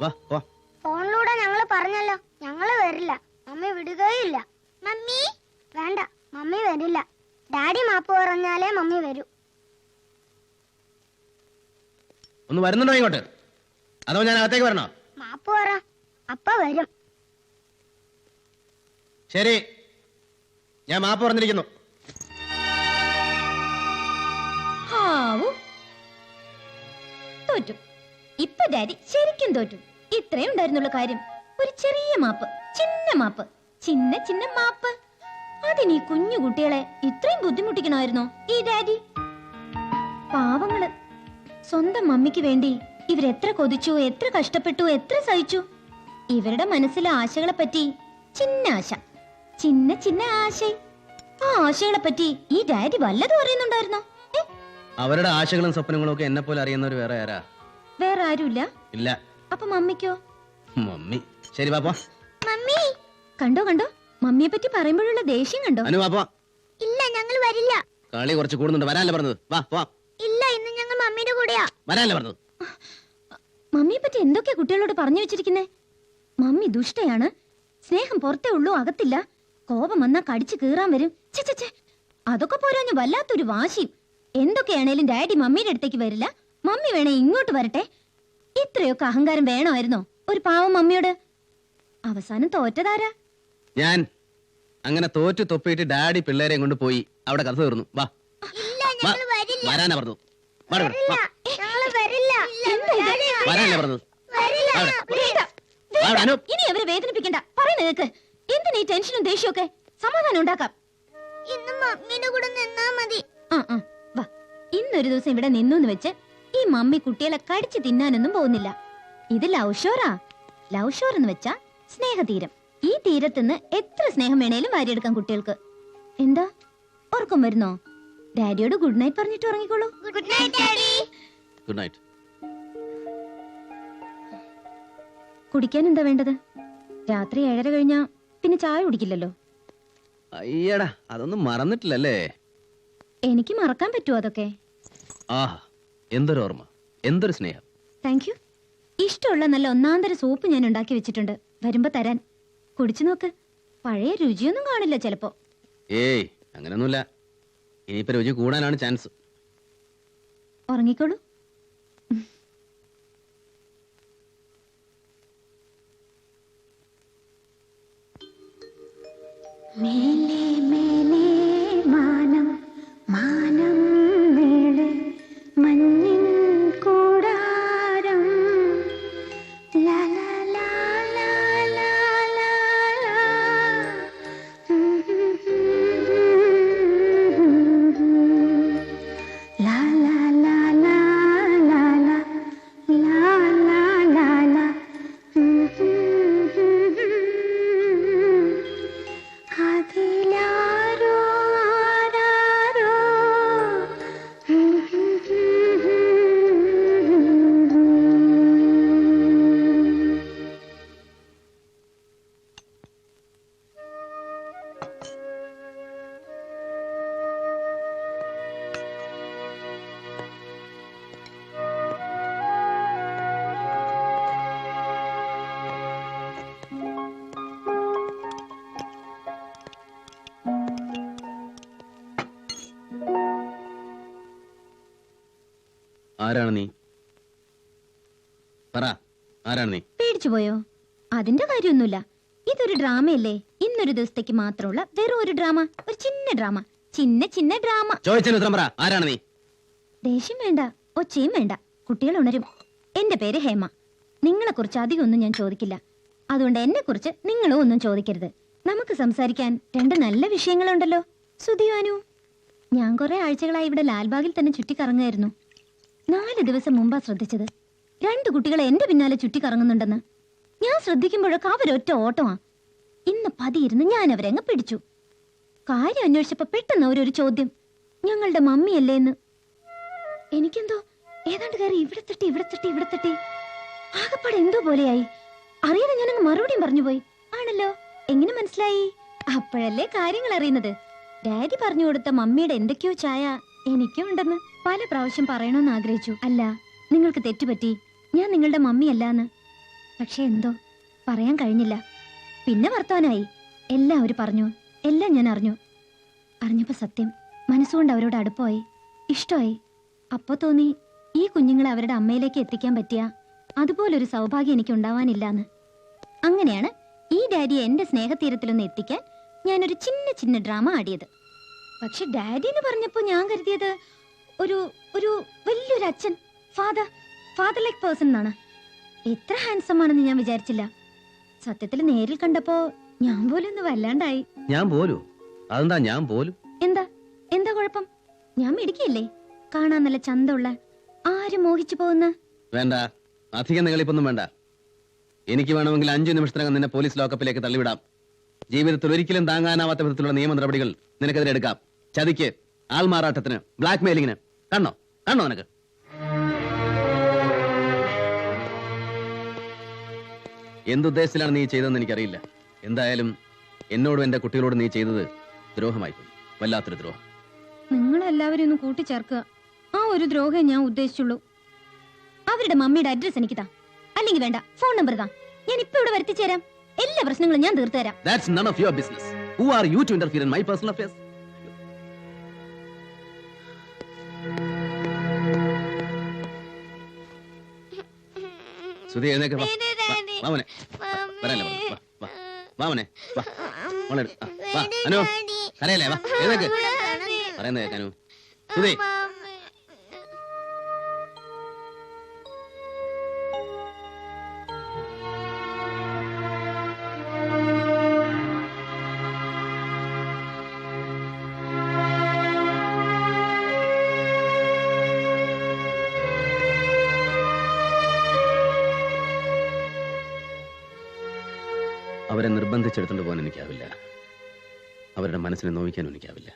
വാ വാ. ഫോണിലൂടെ ഞങ്ങൾ പറഞ്ഞല്ലോ, ഞങ്ങൾ വരില്ല. മമ്മി വിടുകയില്ല. മമ്മി വേണ്ട, മമ്മി വരില്ല. ഡാഡി മാപ്പ് പറഞ്ഞാലേ മമ്മി വരൂ. ഒന്ന് വരുന്നുണ്ടോ ഇങ്ങോട്ട്? അതോ ഞാൻ അകത്തേക്ക് വരണോ? മാപ്പ് പറ, അപ്പ വരും. ശരി, ഞാൻ മാപ്പ് പറഞ്ഞിരിക്കുന്നു. തോറ്റു. ഇപ്പൊ ഡാഡി ശരിക്കും തോറ്റു. ഇത്രേ ഉണ്ടായിരുന്നുള്ള കാര്യം. ഒരു ചെറിയ മാപ്പ്, ചിന്ന മാപ്പ്, ചിന്ന ചിന്ന മാപ്പ്. അതിന് ഈ കുഞ്ഞു കുട്ടികളെ ഇത്രയും ബുദ്ധിമുട്ടിക്കണമായിരുന്നോ ഈ ഡാഡി? പാവങ്ങള്. സ്വന്തം മമ്മിക്ക് വേണ്ടി ഇവരെത്ര കൊതിച്ചു, എത്ര കഷ്ടപ്പെട്ടു, എത്ര സഹിച്ചു. ഇവരുടെ മനസ്സിലെ ആശകളെ പറ്റി ചിന്ന ആശ, ചിന്ന ചിന്ന ആശ. ആ ആശകളെ പറ്റി ഈ ഡാഡി വല്ലതും അറിയുന്നുണ്ടായിരുന്നോ? അവരുടെ ആശകളും സ്വപ്നങ്ങളും ഒക്കെ എന്നെ പോലെ അറിയുന്നവർ വേറെ ആരാ? വേറെ ആരുമില്ല. ഇല്ല. അപ്പൊ മമ്മിക്കോ? മമ്മി. ശരി പാപ്പ. മമ്മി കണ്ടോ കണ്ടോ, മമ്മിയെ പറ്റി പറയുമ്പോഴുള്ള ദേഷ്യം കണ്ടോ? അനു പാപ്പ. ഇല്ല, ഞങ്ങൾ വരില്ല. കളി കുറച്ച് കൂടുന്നുണ്ട്. വരാനല്ലേ പറഞ്ഞത്? വാ വാ. ഇല്ല, ഇന്ന് ഞങ്ങൾ മമ്മിയുടെ കൂടെയാ. വരാനല്ലേ പറഞ്ഞത്? മമ്മിയെ പറ്റി എന്തൊക്കെയാ കുട്ടികളോട് പറഞ്ഞു വെച്ചിരിക്കുന്നേ? മമ്മി ദുഷ്ടയാണ്, സ്നേഹം പുറത്തേ ഉള്ളൂ, അകത്തില്ല, കോപം വന്നാ കടിച്ചു കീറാൻ വരും. ഛെ, അതൊക്കെ പോരാഞ്ഞു വല്ലാത്തൊരു വാശിയും. എന്തൊക്കെയാണേലും ഡാഡി മമ്മിയുടെ അടുത്തേക്ക് വരില്ല, മമ്മി വേണേ ഇങ്ങോട്ട് വരട്ടെ. ഇത്രയൊക്കെ അഹങ്കാരം വേണമായിരുന്നോ ഒരു പാവം മമ്മിയോട്? അവസാനം തോറ്റതാരാ? ഞാൻ. അങ്ങനെ തോറ്റു തൊപ്പിയിട്ട് ഡാഡി പിള്ളേരെ കൊണ്ട് പോയി. അവിടെ കഥ തീർന്നു. വാ. വാ. വരാനാ പറഞ്ഞത്? വരാനല്ലേ പറഞ്ഞത്? ഇനി അവരെ വേദനിപ്പിക്കണ്ട, പറയുന്ന കേക്ക്. എന്തിനാ ഈ ടെൻഷനും ദേഷ്യമൊക്കെ? സമാധാനം ഉണ്ടാക്കാം. ഇന്ന് മമ്മിയുടെ കൂടെ നിന്നാ മതി. വാ, ഇന്നൊരു ദിവസം ഇവിടെ നിന്നു വെച്ച് ഈ മമ്മി കുട്ടികളെ കടിച്ചു തിന്നാനൊന്നും പോകുന്നില്ല. ഇത് ലവ് ഷോറാ. ലവ് ഷോർ എന്ന് വെച്ചാ സ്നേഹതീരം. ഈ തീരത്തുനിന്ന് എത്ര സ്നേഹം വേണേലും വാരിയെടുക്കാം കുട്ടികൾക്ക്. എന്താ ഉറക്കം വരുന്നോ? ഡാഡിയോട് ഗുഡ് നൈറ്റ് പറഞ്ഞിട്ട് ഉറങ്ങിക്കോളൂ. Good night daddy. Good night. കുടിക്കാൻ എന്താ വേണ്ടത്? രാത്രി 7:30 കഴിഞ്ഞാ പിന്നെ ചായ കുടിക്കില്ലല്ലോ. അയ്യടാ, അതൊന്നും മറന്നിട്ടില്ലല്ലേ? എനിക്ക് മറക്കാൻ പറ്റുമോ അതൊക്കെ? ആഹാ, എന്തൊരു ഓർമ്മ, എന്തൊരു സ്നേഹം. Thank you. ഇഷ്ടമുള്ള നല്ല ഒന്നാന്തര സൂപ്പ് ഞാൻ ഉണ്ടാക്കി വെച്ചിട്ടുണ്ട്, വരുമ്പോ തരാൻ. കുടിച്ചു നോക്ക്. പഴയ രുചിയൊന്നും കാണില്ല ചിലപ്പോ. ഏയ്, അങ്ങനൊന്നുമില്ല. ഇനിയിപ്പോ രുചി കൂടാനാണ് ചാൻസ്. ഉറങ്ങിക്കോളൂ. മേലേ മേലേ മാനം, മാനം മേലെ മഞ്ഞിൻ കൂടാരം. ലാ ലാ ലാ ലാ ലാ ലാ ലാ. ലാ ലാ ലാ ലാ ലാ ലാ ലാ ലാ ലാ ലാ. അതിലാരോ ആരാണ് നീ? പറ, ആരാണ് നീ? പേടിച്ചു പോയോ? അതിന്റെ കാര്യമൊന്നുമില്ല. ഇതൊരു ഡ്രാമയല്ലേ, ഇന്നൊരു ദിവസത്തേക്ക് മാത്രമുള്ള വെറും ഒരു ഡ്രാമ, ഒരു ചിന്ന ഡ്രാമ, ചിന്ന ഡ്രാമ. ചോദിച്ചതിന് ഉത്തരം പറ, ആരാണ് നീ? ദേഷ്യം വേണ്ട, ഒച്ചയും വേണ്ട, കുട്ടികൾ ഉണരും. എന്റെ പേര് ഹേമ. നിങ്ങളെ കുറിച്ച് അധികം ഒന്നും ഞാൻ ചോദിക്കില്ല. അതുകൊണ്ട് എന്നെ കുറിച്ച് നിങ്ങളും ഒന്നും ചോദിക്കരുത്. നമുക്ക് സംസാരിക്കാൻ രണ്ട് നല്ല വിഷയങ്ങളുണ്ടല്ലോ. സുധിയാനു, ഞാൻ കുറെ ആഴ്ചകളായി ഇവിടെ ലാൽബാഗിൽ തന്നെ ചുറ്റിക്കറങ്ങായിരുന്നു. 4 ദിവസം മുമ്പാ ശ്രദ്ധിച്ചത് 2 കുട്ടികൾ എന്റെ പിന്നാലെ ചുറ്റിക്കറങ്ങുന്നുണ്ടെന്ന്. ഞാൻ ശ്രദ്ധിക്കുമ്പോഴൊക്കെ അവരൊറ്റ ഓട്ടമാ. ഇന്ന് പതിയിരുന്ന് ഞാൻ അവരങ്ങ് പിടിച്ചു. കാര്യം അന്വേഷിച്ചപ്പോ പെട്ടെന്ന് അവരൊരു ചോദ്യം, ഞങ്ങളുടെ മമ്മിയല്ലേ എന്ന്. എനിക്കെന്തോ ഏതാണ്ട് കയറി ഇവിടെ തട്ടി ആകപ്പാടെ എന്തോ പോലെയായി. അറിയാതെ ഞാനങ്ങ് മറുപടിയും പറഞ്ഞുപോയി. ആണല്ലോ, എങ്ങനെ മനസ്സിലായി? അപ്പോഴല്ലേ കാര്യങ്ങൾ അറിയുന്നത്. ഡാഡി പറഞ്ഞു കൊടുത്ത മമ്മിയുടെ എന്തൊക്കെയോ ചായ എനിക്കും ഉണ്ടെന്ന് പല പ്രാവശ്യം പറയണമെന്ന് ആഗ്രഹിച്ചു. അല്ല, നിങ്ങൾക്ക് തെറ്റുപറ്റി, ഞാൻ നിങ്ങളുടെ മമ്മിയല്ലാന്ന്. പക്ഷെ എന്തോ പറയാൻ കഴിഞ്ഞില്ല. പിന്നെ വർത്താനായി. എല്ലാം അവര് പറഞ്ഞു, എല്ലാം ഞാൻ അറിഞ്ഞപ്പോ സത്യം മനസ്സുകൊണ്ട് അവരോട് അടുപ്പമായി, ഇഷ്ടമായി. അപ്പൊ തോന്നി ഈ കുഞ്ഞുങ്ങളെ അവരുടെ അമ്മയിലേക്ക് എത്തിക്കാൻ പറ്റിയ അതുപോലൊരു സൗഭാഗ്യം എനിക്ക് ഉണ്ടാവാനില്ലാന്ന്. അങ്ങനെയാണ് ഈ ഡാഡിയെ എന്റെ സ്നേഹതീരത്തിലൊന്ന് എത്തിക്കാൻ ഞാനൊരു ചിന്ന ഡ്രാമ ആടിയത്. പക്ഷെ ഡാഡി എന്ന് പറഞ്ഞപ്പോ ഞാൻ കരുതിയത് ഒരു വലിയൊരു അച്ഛൻ, ഫാദർ ലൈക്ക് പേഴ്സൺ എന്നാണ്. എത്ര ഹാൻസം ആണെന്ന് ഞാൻ വിചാരിച്ചില്ല. സത്യത്തിൽ നേരിൽ കണ്ടപ്പോ ഞാൻ പോലും ഒന്ന് വല്ലാണ്ടായി. ഞാൻ പോലും? അതെന്താ ഞാൻ പോലും? എന്താ കുഴപ്പം? ഞാൻ മിടിക്കല്ലേ, കാണാൻ നല്ല ചന്തമുള്ള, ആരും മോഹിച്ചു പോകുന്ന. വേണ്ട, അധികം നിങ്ങളിപ്പൊന്നും വേണ്ട. എനിക്ക് വേണമെങ്കിൽ 5 നിമിഷത്തിനകം നിന്നെ പോലീസ് ലോക്കപ്പിലേക്ക് തള്ളിവിടാം. ജീവിതത്തിൽ ഒരിക്കലും താങ്ങാനാവാത്ത വിധത്തിലുള്ള നിയമ നടപടികൾ നിനക്കെതിരെ എടുക്കാം. ചതിക്ക്, ആൾമാറാട്ടത്തിന്, ബ്ലാക്ക് മെയിലിങ്ങിന്. കണ്ണോ നിനക്ക്? എന്തുദ്ദേശത്തിലാണ് നീ ചെയ്തതെന്ന് എനിക്കറിയില്ല. എന്തായാലും എന്നോടും എന്റെ കുട്ടികളോടും നീ ചെയ്തത് ദ്രോഹമായി പോയി, വല്ലാത്തൊരു ദ്രോഹം. നിങ്ങളെല്ലാവരും ഒന്ന് കൂട്ടിച്ചേർക്കുക. ആ ഒരു ദ്രോഹം ഞാൻ ഉദ്ദേശിച്ചുള്ളൂ. അവരുടെ മമ്മിയുടെ അഡ്രസ് എനിക്ക് താ, അല്ലെങ്കിൽ വേണ്ട ഫോൺ നമ്പർ താ, ഞാൻ ഇപ്പൊ ഇവിടെ വരുത്തിച്ചേരാം. എല്ലാ പ്രശ്നങ്ങളും ഞാൻ തീർത്തുതരാം. That's none of your business. Who are you to interfere in my personal affairs? Sudhi, എഴുന്നേക്ക് വാ. വാ മോനെ, വരാല്ലേ, വാ മോനെ, വാ മോളെ, വാ അനു, കരയല്ലേ, വാ എഴുന്നേക്ക്. പറയുന്നേ അനു. സുധി, അവരെ നിർബന്ധിച്ചെടുത്തോണ്ട് പോകാൻ എനിക്കാവില്ല. അവരുടെ മനസ്സിനെ നോവിക്കാനും എനിക്കാവില്ല.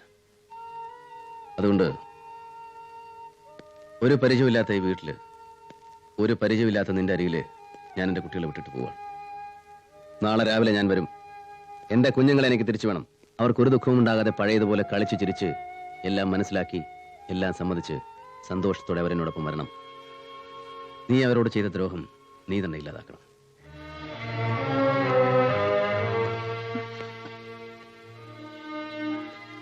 അതുകൊണ്ട് ഒരു പരിചയമില്ലാത്ത ഈ വീട്ടില്, ഒരു പരിചയമില്ലാത്ത നിന്റെ അരികില് ഞാൻ എന്റെ കുട്ടികളെ വിട്ടിട്ട് പോവാണ്. നാളെ രാവിലെ ഞാൻ വരും. എന്റെ കുഞ്ഞുങ്ങളെ എനിക്ക് തിരിച്ചു വേണം. അവർക്കൊരു ദുഃഖവും ഉണ്ടാകാതെ പഴയതുപോലെ കളിച്ചു ചിരിച്ച് എല്ലാം മനസ്സിലാക്കി എല്ലാം സമ്മതിച്ച് സന്തോഷത്തോടെ അവരെന്നോടൊപ്പം വരണം. നീ അവരോട് ചെയ്ത ദ്രോഹം നീ തന്നെ ഇല്ലാതാക്കണം.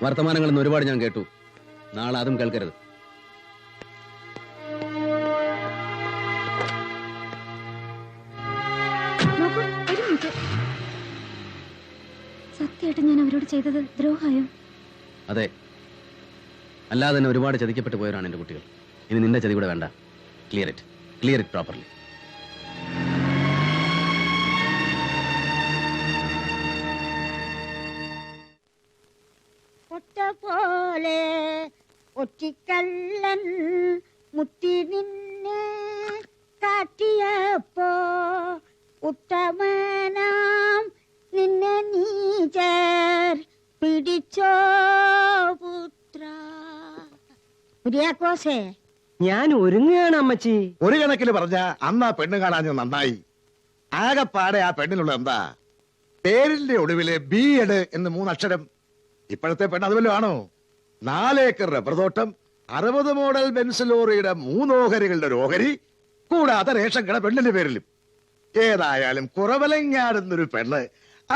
വർത്തമാനങ്ങളിൽ നിന്ന് ഒരുപാട് ഞാൻ കേട്ടു. നാളെ അതും കേൾക്കരുത്. സത്യമായിട്ട് ഞാൻ അവരോട് ചെയ്തത് ദ്രോഹായോ? അതെ, അല്ലാതെ തന്നെ ഒരുപാട് ചതിക്കപ്പെട്ടു പോയവരാണ് എന്റെ കുട്ടികൾ. ഇനി നിന്റെ ചതി കൂടെ വേണ്ട. Clear it properly. പോലെ ഒറ്റിക്കള്ളൻ മുത്തി നിന്നെ കാട്ടിയപ്പോ ഉത്തമനാം നിന്നെ നീചർ പിടിച്ചോ പുത്ര. കുര്യാക്കോസേ, ഞാൻ ഒരുങ്ങുകയാണ് അമ്മച്ചി. ഒരു കണക്കിന് പറഞ്ഞ അന്ന് ആ പെണ്ണ് കാണാൻ നന്നായി. ആകെപ്പാടെ ആ പെണ്ണിനുള്ള എന്താ? പേരിന്റെ ഒടുവിലെ B.Ed എന്ന് 3 അക്ഷരം. ഇപ്പോഴത്തെ പെണ്ണ് അതുവല്ലോ ആണോ? 4 ഏക്കർ റബ്ബർ തോട്ടം, 60 മോഡൽ ബെൻസ് ലോറിയുടെ 3 ഓഹരികളുടെ ഒരു ഓഹരി, കൂടാതെ റേഷൻ കട പെണ്ണിന്റെ പേരിലും. ഏതായാലും കുറവലങ്ങാടുന്നൊരു പെണ്ണ്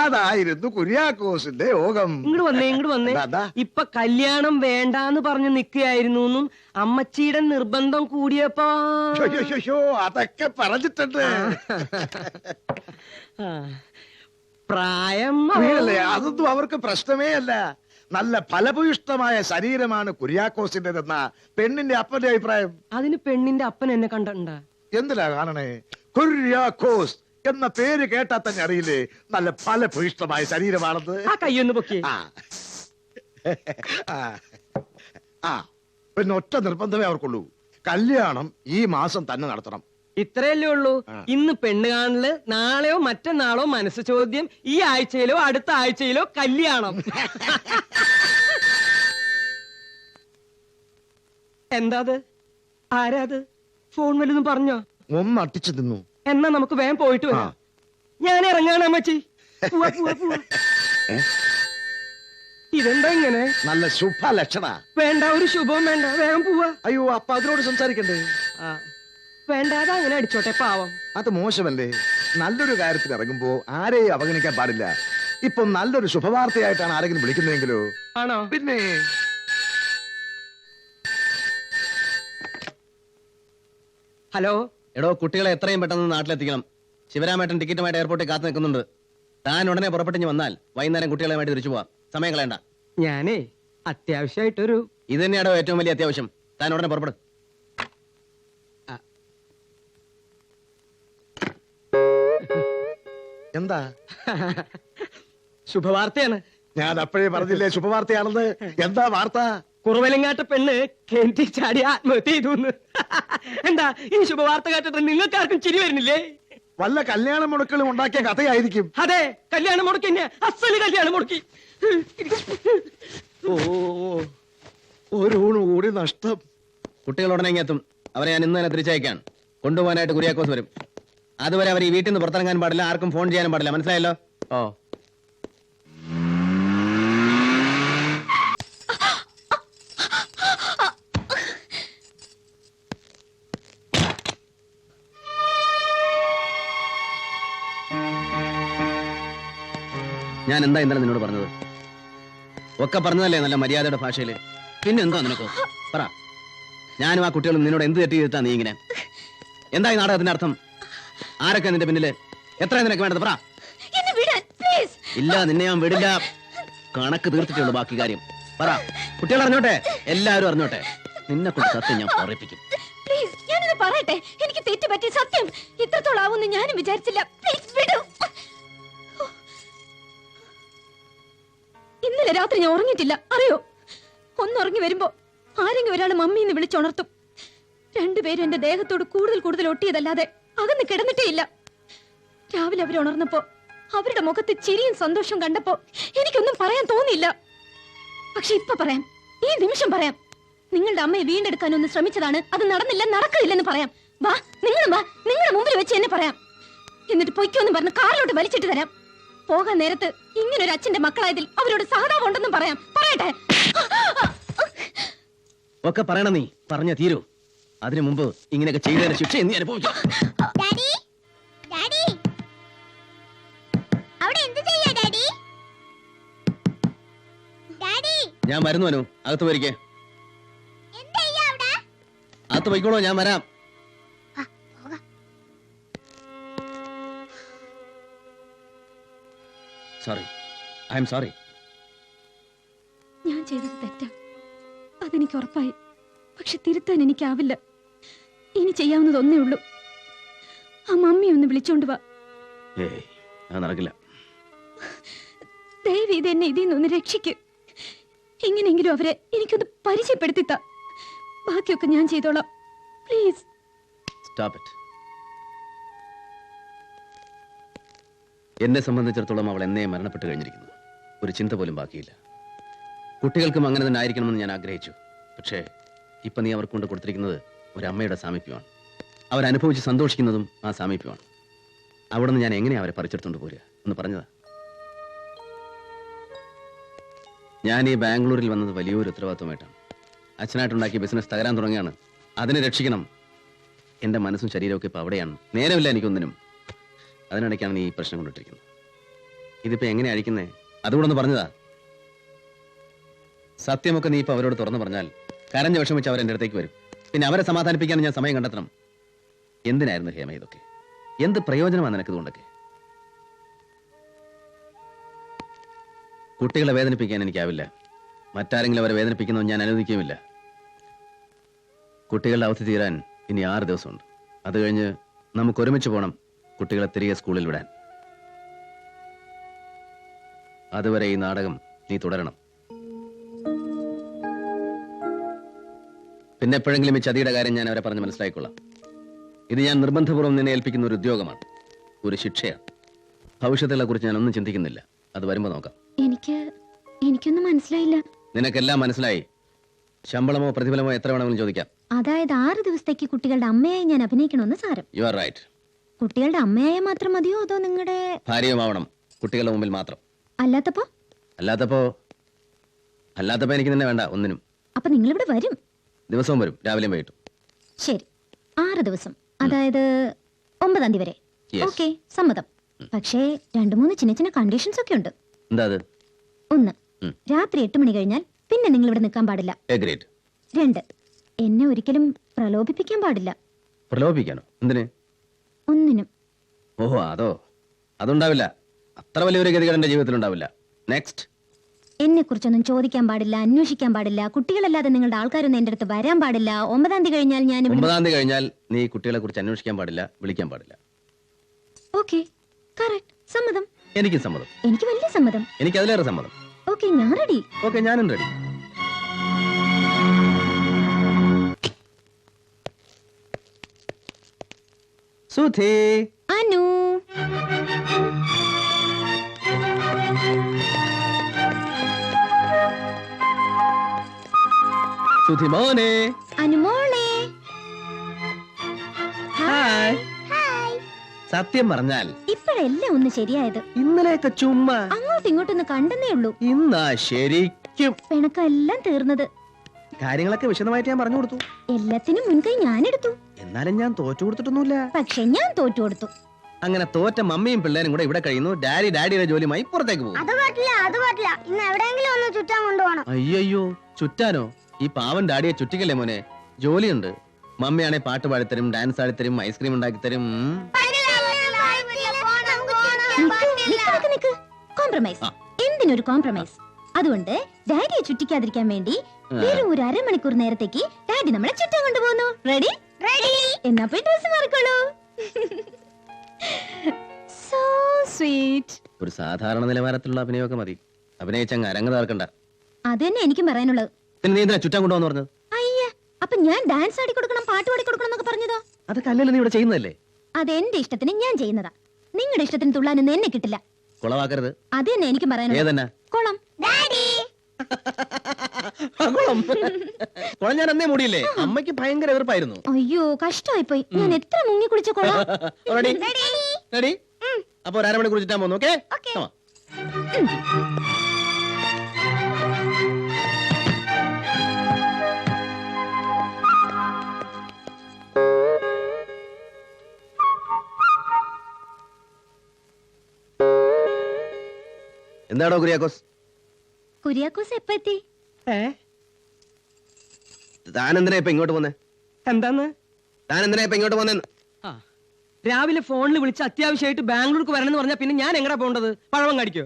അതായിരുന്നു കുര്യാക്കോസിന്റെ യോഗം. ഇങ്ങോട്ട് വന്നേ എന്താ? ഇപ്പൊ കല്യാണം വേണ്ടാന്ന് പറഞ്ഞു നിൽക്കുകയായിരുന്നു എന്നും അമ്മച്ചിയുടെ നിർബന്ധം കൂടിയപ്പോ ശോ, അതൊക്കെ പറഞ്ഞിട്ടുണ്ട്. ആ, പ്രായം അറിയില്ലേ, അതൊന്നും അവർക്ക് പ്രശ്നമേ അല്ല. നല്ല ഫലഭൂയിഷ്ടമായ ശരീരമാണ് കുര്യാക്കോസിന്റെതെന്ന പെണ്ണിന്റെ അപ്പന്റെ അഭിപ്രായം. അതിന് പെണ്ണിന്റെ അപ്പൻ എന്നെ കണ്ടിട്ടുണ്ടാ? എന്തിനാ കാണണേ? കുര്യാക്കോസ് എന്ന പേര് കേട്ടാ തന്നെ അറിയില്ലേ നല്ല ഫലഭൂയിഷ്ടമായ ശരീരമാണെന്ന്. ആ കയ്യൊന്ന് പൊക്കി. ആ. ആ. ആ പിന്നെ ഒറ്റ നിർബന്ധമേ അവർക്കുള്ളൂ, കല്യാണം ഈ മാസം തന്നെ നടത്തണം. ഇത്രയല്ലേ ഉള്ളൂ. ഇന്ന് പെണ്ണ് കാണല്, നാളെയോ മറ്റന്നാളോ മനസ്സ് ചോദ്യം, ഈ ആഴ്ചയിലോ അടുത്ത ആഴ്ചയിലോ കല്യാണം. എന്താത്? ആരാത്? ഫോൺ വല്ലതും പറഞ്ഞോ? ഒന്ന് അട്ടിച്ചു തിന്നു. എന്നാ നമുക്ക് വേഗം പോയിട്ട് വരാം. ഞാൻ ഇറങ്ങാണ് അമ്മച്ചി. പോവാ, പോവാ, പോവാ. ഇതെന്താ ഇങ്ങനെ? നല്ല ശുഭ ലക്ഷണ. വേണ്ട, ഒരു ശുഭവും വേണ്ട, വേഗം പോവാ. അയ്യോ, അപ്പൊ അതിനോട് സംസാരിക്കണ്ടേ? ആ, വേണ്ട, അതങ്ങനെ അടിച്ചോട്ടെ, പാവം. അത് മോശമല്ലേ? നല്ലൊരു കാര്യത്തിന് ഇറങ്ങുമ്പോ ആരെയും അവഗണിക്കാൻ പാടില്ല. ഇപ്പൊ നല്ലൊരു ശുഭവാർത്തയായിട്ടാണ് ആരെങ്കിലും വിളിക്കുന്നതെങ്കിലോ? ആണോ? പിന്നെ ഹലോ. എടോ, കുട്ടികളെ എത്രയും പെട്ടെന്ന് നാട്ടിലെത്തിക്കണം. ശിവരാമേട്ടൻ ടിക്കറ്റുമായിട്ട് എയർപോർട്ടിൽ കാത്തു നിൽക്കുന്നുണ്ട്. താൻ ഉടനെ പുറപ്പെട്ടിഞ്ഞ് വന്നാൽ വൈകുന്നേരം കുട്ടികളുമായിട്ട് തിരിച്ചു പോവാം. സമയം കളയണ്ട. ഞാനേ അത്യാവശ്യമായിട്ടൊരു ഇത് തന്നെയാണോ ഏറ്റവും വലിയ അത്യാവശ്യം? താൻ ഉടനെ പുറപ്പെടും. എന്താ? ശുഭവാർത്തയാണ്. ഞാൻ അപ്പോഴേ പറഞ്ഞില്ലേ ശുഭവാർത്തയാണെന്ന്. എന്താ വാർത്ത? കുറവലങ്ങാട്ട പെണ്ണ് കിണറ്റിൽ ചാടി ആത്മഹത്യ ചെയ്തു. എന്താ ഈ ശുഭവാർത്ത കേട്ടിട്ട് നിങ്ങൾക്കാർക്കും ചിരി വരുന്നില്ലേ? വല്ല കല്യാണ മുടക്കളും ഉണ്ടാക്കിയ കഥയായിരിക്കും. അതെ, കല്യാണം മുടക്കി തന്നെ, അസല് കല്യാണം മുടക്കി. ഓ, ഒരു ഊണ് കൂടി നഷ്ടം. കുട്ടികൾ ഉടനെ ഇങ്ങെത്തും. അവരെ ഞാൻ ഇന്ന് തന്നെ തിരിച്ചയക്കാൻ. കൊണ്ടുപോകാനായിട്ട് കുര്യാക്കോസ് വരും. അതുവരെ അവർ ഈ വീട്ടിൽ നിന്ന് പുറത്തിറങ്ങാൻ പാടില്ല, ആർക്കും ഫോൺ ചെയ്യാനും പാടില്ല. മനസ്സിലായല്ലോ? ഓ. ഞാൻ എന്താ ഇന്നലെ നിന്നോട് പറഞ്ഞത്? ഒക്കെ പറഞ്ഞതല്ലേ നല്ല മര്യാദയുടെ ഭാഷയില്. പിന്നെ എന്താ നിനക്കോ? പറ. ഞാനും ആ കുട്ടികളും നിന്നോട് എന്ത് തെറ്റ് ചെയ്തിട്ടാ നീ ഇങ്ങനെ? എന്താ ഈ നാടകത്തിന്റെ അർത്ഥം? ആരൊക്കെ നിന്റെ പിന്നില്? എത്ര നിനക്ക് വേണ്ടത്? പറ. ഇല്ല, നിന്നെ ഞാൻ വിടില്ല. കണക്ക് തീർത്തിട്ടുള്ളൂ ബാക്കി കാര്യം. പറ. കുട്ടികൾ അറിഞ്ഞോട്ടെ, എല്ലാവരും അറിഞ്ഞോട്ടെ. നിന്നെ കൊണ്ട് സത്യം ഞാൻ പറയിപ്പിക്കും. ഞാനത് പറയട്ടെ, എനിക്ക് തെറ്റ് പറ്റി. സത്യം ഇത്രത്തോളം ആവുമെന്ന് ഞാനും വിചാരിച്ചില്ല. ഇന്നലെ രാത്രി ഞാൻ ഉറങ്ങിയിട്ടില്ല, അറിയോ? ഒന്നുറങ്ങി വരുമ്പോ ആരെങ്കിലും ഒരാൾ മമ്മി എന്ന് വിളിച്ചുണർത്തും. രണ്ടുപേരും എന്റെ ദേഹത്തോട് കൂടുതൽ ഒട്ടിയതല്ലാതെ അകന്ന് കിടന്നിട്ടേ ഇല്ല. രാവിലെ അവർ ഉണർന്നപ്പോ അവരുടെ മുഖത്ത് ചിരിയും സന്തോഷവും കണ്ടപ്പോ എനിക്കൊന്നും പറയാൻ തോന്നിയില്ല. പക്ഷെ ഇപ്പൊ പറയാം, ഈ നിമിഷം പറയാം. നിങ്ങളുടെ അമ്മയെ വീണ്ടെടുക്കാൻ ഒന്ന് ശ്രമിച്ചതാണ്, അത് നടന്നില്ല, നടക്കില്ലെന്ന് പറയാം. വാ, നിങ്ങളുടെ മുമ്പിൽ വെച്ച് എന്നെ പറയാം. എന്നിട്ട് പൊയ്ക്കോന്ന് പറഞ്ഞ് കാറിലോട്ട് വലിച്ചിട്ട് തരാം. പോകാൻ നേരത്ത് ഇങ്ങനൊരു അച്ഛന്റെ മക്കളായതിൽ അവരോട് സഹതാപം ഉണ്ടെന്നും പറയാം. പറയട്ടെ? ഒക്കെ പറയണം. നീ പറഞ്ഞ തീരൂ. അതിനു മുമ്പ് ഇങ്ങനെയൊക്കെ ചെയ്തതിന്റെ ശിക്ഷ നീ അനുഭവിക്കാം. ഞാൻ വരുന്നു അനു, അകത്ത് പോയിരിക്കേ. അകത്ത് പോയിക്കോളൂ, ഞാൻ വരാം. Sorry, I am sorry. ഞാൻ ചെയ്തത് തെറ്റാ, അതെനിക്ക് ഉറപ്പായി. പക്ഷെ തിരുത്താൻ എനിക്കാവില്ല. ഇനി ചെയ്യാവുന്നത് ഒന്നേ ഉള്ളൂ. ആ മമ്മി ഒന്ന് വിളിച്ചോണ്ട് വാ. അത് നടക്കില്ല. ദയവ് ഇത് എന്നെ ഇതിൽ നിന്നൊന്ന് രക്ഷിക്ക്. എങ്ങനെയെങ്കിലും അവരെ എനിക്കൊന്ന് പരിചയപ്പെടുത്തിത്താ. ബാക്കിയൊക്കെ ഞാൻ ചെയ്തോളാം. Please stop it. എന്നെ സംബന്ധിച്ചിടത്തോളം അവൾ എന്നേ മരണപ്പെട്ട് കഴിഞ്ഞിരിക്കുന്നു. ഒരു ചിന്ത പോലും ബാക്കിയില്ല. കുട്ടികൾക്കും അങ്ങനെ തന്നെ ആയിരിക്കണമെന്ന് ഞാൻ ആഗ്രഹിച്ചു. പക്ഷേ ഇപ്പൊ നീ അവർക്ക് കൊണ്ട് കൊടുത്തിരിക്കുന്നത് ഒരു അമ്മയുടെ സാമീപ്യമാണ്. അവരനുഭവിച്ച് സന്തോഷിക്കുന്നതും ആ സാമീപ്യമാണ്. അവിടെ നിന്ന് ഞാൻ എങ്ങനെയാ അവരെ പറിച്ചെടുത്തോണ്ട് പോരുക എന്ന് പറഞ്ഞതാ. ഞാൻ ഈ ബാംഗ്ലൂരിൽ വന്നത് വലിയൊരു ഉത്തരവാദിത്വമായിട്ടാണ്. അച്ഛനായിട്ടുണ്ടാക്കിയ ബിസിനസ് തകരാൻ തുടങ്ങിയാണ്. അതിനെ രക്ഷിക്കണം. എന്റെ മനസ്സും ശരീരമൊക്കെ ഇപ്പൊ അവിടെയാണ്. നേരമില്ല എനിക്കൊന്നിനും. അതിനിടയ്ക്കാണ് നീ ഈ പ്രശ്നം കൊണ്ടിട്ടിരിക്കുന്നത്. ഇതിപ്പോ എങ്ങനെ അഴിക്കുന്നേ? അതുകൂടെ ഒന്ന് പറഞ്ഞതാ. സത്യമൊക്കെ നീ ഇപ്പൊ അവരോട് തുറന്നു പറഞ്ഞാൽ കരഞ്ഞ വിഷമിച്ച് അവർ എന്റെ അടുത്തേക്ക് വരും. പിന്നെ അവരെ സമാധാനിപ്പിക്കാൻ ഞാൻ സമയം കണ്ടെത്തണം. എന്തിനായിരുന്നു ഹേമ ഇതൊക്കെ? എന്ത് പ്രയോജനമാണ് നിനക്ക് ഇതുകൊണ്ടൊക്കെ? കുട്ടികളെ വേദനിപ്പിക്കാൻ എനിക്കാവില്ല. മറ്റാരെങ്കിലും അവരെ വേദനിപ്പിക്കുന്നത് ഞാൻ അനുവദിക്കുകയുമില്ല. കുട്ടികളുടെ അവധി തീരാൻ ഇനി 6 ദിവസമുണ്ട്. അത് കഴിഞ്ഞ് നമുക്ക് ഒരുമിച്ച് പോകണം കുട്ടികളെ തിരികെ സ്കൂളിൽ വിടാൻ. അതുവരെ ഈ നാടകം നീ തുടരണം. പിന്നെ എപ്പോഴെങ്കിലും ഈ ചതിയുടെ കാര്യം ഞാൻ അവരെ പറഞ്ഞ് മനസ്സിലാക്കിക്കൊള്ളാം. ഇത് ഞാൻ നിർബന്ധപൂർവ്വം നിന്നെ ഏൽപ്പിക്കുന്ന ഒരു ഉദ്യോഗമാണ്, ഒരു ശിക്ഷയാണ്. ഭവിഷ്യത്തുകളെ കുറിച്ച് ഞാൻ ഒന്നും ചിന്തിക്കുന്നില്ല. അത് വരുമ്പോ നോക്കാം. എനിക്കൊന്നും മനസ്സിലായില്ല. നിനക്കെല്ലാം മനസ്സിലായി. ശമ്പളമോ പ്രതിഫലമോ എത്ര വേണമെങ്കിലും ചോദിക്കാം. അതായത് 6 ദിവസത്തേക്ക് കുട്ടികളുടെ അമ്മയായി ഞാൻ അഭിനയിക്കണമെന്ന് സാരം. You are right. കുട്ടികളുടെ അമ്മയായ മാത്രം മതിയോ അതോ നിങ്ങളുടെ ഭാര്യയുമാവണം, കുട്ടികളുടെ മുമ്പിൽ മാത്രം. അല്ലാത്തപ്പോ എനിക്ക് നിന്നെ വേണ്ട ഒന്നിനും. അപ്പൊ നിങ്ങളിവിടെ വരും? ദിവസവും വരും, രാവിലെയും വൈകിട്ടും. ശരി, 6 ദിവസം, അതായത് 9-ാം തീയതി വരെ. Yes. ഓക്കെ, സമ്മതം. പക്ഷേ 2-3 ചിന്ന കണ്ടീഷൻസ് ഒക്കെ ഉണ്ട്. എന്താ അത്? 1, രാത്രി 8 മണി കഴിഞ്ഞാൽ പിന്നെ നിങ്ങൾ ഇവിടെ നിൽക്കാൻ പാടില്ല. 2, എന്നെ ഒരിക്കലും പ്രലോഭിപ്പിക്കാൻ പാടില്ല. പ്രലോഭിപ്പിക്കാനോ? എന്തിന്? ഒന്നിനും. ഓഹോ, അതുണ്ടാവില്ല. അത്ര വലിയൊരു ഗതികേട് എന്റെ ജീവിതത്തിൽ ഉണ്ടാവില്ല. നെക്സ്റ്റ്. എന്നെ കുറിച്ചൊന്നും ചോദിക്കാൻ പാടില്ല, അന്വേഷിക്കാൻ പാടില്ല. കുട്ടികളല്ലാതെ നിങ്ങളുടെ ആൾക്കാരൊന്നും എന്റെ അടുത്ത് വരാൻ പാടില്ല. 9-ാം തീയതി കഴിഞ്ഞാൽ ഞാൻ 9-ാം തീയതി കഴിഞ്ഞാൽ നീ കുട്ടികളെ കുറിച്ച് അന്വേഷിക്കാൻ പാടില്ല, വിളിക്കാൻ പാടില്ല. Okay, correct. സമ്മതം. എനിക്ക് സമ്മതം. എനിക്ക് വലിയ സമ്മതം. എനിക്ക് അതിലേറെ സമ്മതം. ഓക്കെ, ഞാൻ റെഡി. ഓക്കെ, ഞാനും റെഡി. സുധി. അനു. സുധി മോനെ. അനുമോളെ. ഹായ്. സത്യം പറഞ്ഞാൽ ഇപ്പോഴെല്ലാം ഒന്ന് ശരിയായത്. ഇന്നലെയൊക്കെ ചുമ്മാ അങ്ങോട്ടും ഇങ്ങോട്ടൊന്ന് കണ്ടെന്നേ ഉള്ളൂ. ഇന്നാ ശരിക്കും പിണക്കെല്ലാം തീർന്നത്. കാര്യങ്ങളൊക്കെ വിശദമായിട്ട് ഞാൻ പറഞ്ഞു കൊടുത്തു. എല്ലാത്തിനും മുൻകൈ ഞാനെടുത്തു. എന്നാലും ഞാൻ തോറ്റു കൊടുത്തിട്ടൊന്നുമില്ല. പക്ഷെ ഞാൻ തോറ്റു കൊടുത്തു. അങ്ങനെ തോറ്റ മമ്മിയും പിള്ളേരും കൂടെ ഇവിടെ കഴിയുന്നു. ഡാഡിയുടെ ജോലിയുമായി പുറത്തേക്ക് പോകും. അത് പറ്റില്ല. ഇന്ന് എവിടെയെങ്കിലും ഒന്ന് ചുറ്റാൻ കൊണ്ടുപോകണം. അയ്യോ, ചുറ്റാനോ? ഈ പാവൻ ഡാഡിയെ ചുറ്റിക്കല്ലേ മോനെ. ജോലിയുണ്ട്. മമ്മിയാണെ പാട്ട് പാടിത്തരും, ഡാൻസ് ആടിത്തരും, ഐസ്ക്രീം ഉണ്ടാക്കിത്തരും. കോംപ്രമൈസ്. എന്തിനൊരു കോംപ്രമൈസ്? അതുകൊണ്ട് ഡാഡിയെ ചുറ്റിക്കാതിരിക്കാൻ വേണ്ടി വെറും ഒരു 1/2 മണിക്കൂർ നേരത്തേക്ക് ഡാഡി നമ്മളെ ചുറ്റാൻ കൊണ്ടുപോകുന്നു. റെഡി? എന്നാ പോയി ഡ്രസ് മാറിക്കോളൂ. So sweet. ഒരു സാധാരണ നിലവാരത്തിലുള്ള അഭിനയമൊക്കെ മതി. അഭിനയിച്ചങ്ങ് അരങ്ങ് തകർക്കണ്ട. അത് തന്നെ എനിക്കും പറയാനുള്ളത്. പിന്നെ നീ എന്തിനാ ചുറ്റാൻ കൊണ്ടുപോകുന്നു പറഞ്ഞത്? അയ്യ, അപ്പൊ ഞാൻ ഡാൻസ് ആടി കൊടുക്കണം, പാട്ട് പാടി കൊടുക്കണം എന്നൊക്കെ പറഞ്ഞതോ? അതൊക്കെ അല്ലല്ലോ നീ ഇവിടെ ചെയ്യുന്നതല്ലേ. അതെന്റെ ഇഷ്ടത്തിന് ഞാൻ ചെയ്യുന്നതാ. നിങ്ങളുടെ ഇഷ്ടത്തിന് തുള്ളാനൊന്നും എന്നെ കിട്ടില്ല. കുളവാക്കരുത്. അത് തന്നെ എനിക്കും പറയാനുള്ളത്. ഏതെന്നാ? കുളം. കുളം ഞാൻ അന്നേ മൂടിയില്ലേ. അമ്മയ്ക്ക് ഭയങ്കര എതിർപ്പായിരുന്നു. അയ്യോ, കഷ്ടമായി പോയി. ഞാൻ എത്ര മുങ്ങി കുളിച്ച കുളം. റെഡി? അപ്പൊ ഒരു 1/2 മണിക്കൂർ ചുറ്റാൻ പോകുന്നു. ഓക്കെ. എന്താടോ കുര്യാക്കോസ്? കുര്യാക്കോസ് എപ്പ എത്തി? താനെന്തിനാ ഇപ്പൊ ഇങ്ങോട്ട് പോന്നെ? എന്താന്ന്? താനെന്തിനാ ഇപ്പൊ ഇങ്ങോട്ട് പോന്നെ? രാവിലെ ഫോണിൽ വിളിച്ച് അത്യാവശ്യമായിട്ട് ബാംഗ്ലൂർക്ക് വരണമെന്ന് പറഞ്ഞാൽ പിന്നെ ഞാൻ എങ്ങടാ പോണ്ടത്? പഴവം കാണിക്കോ?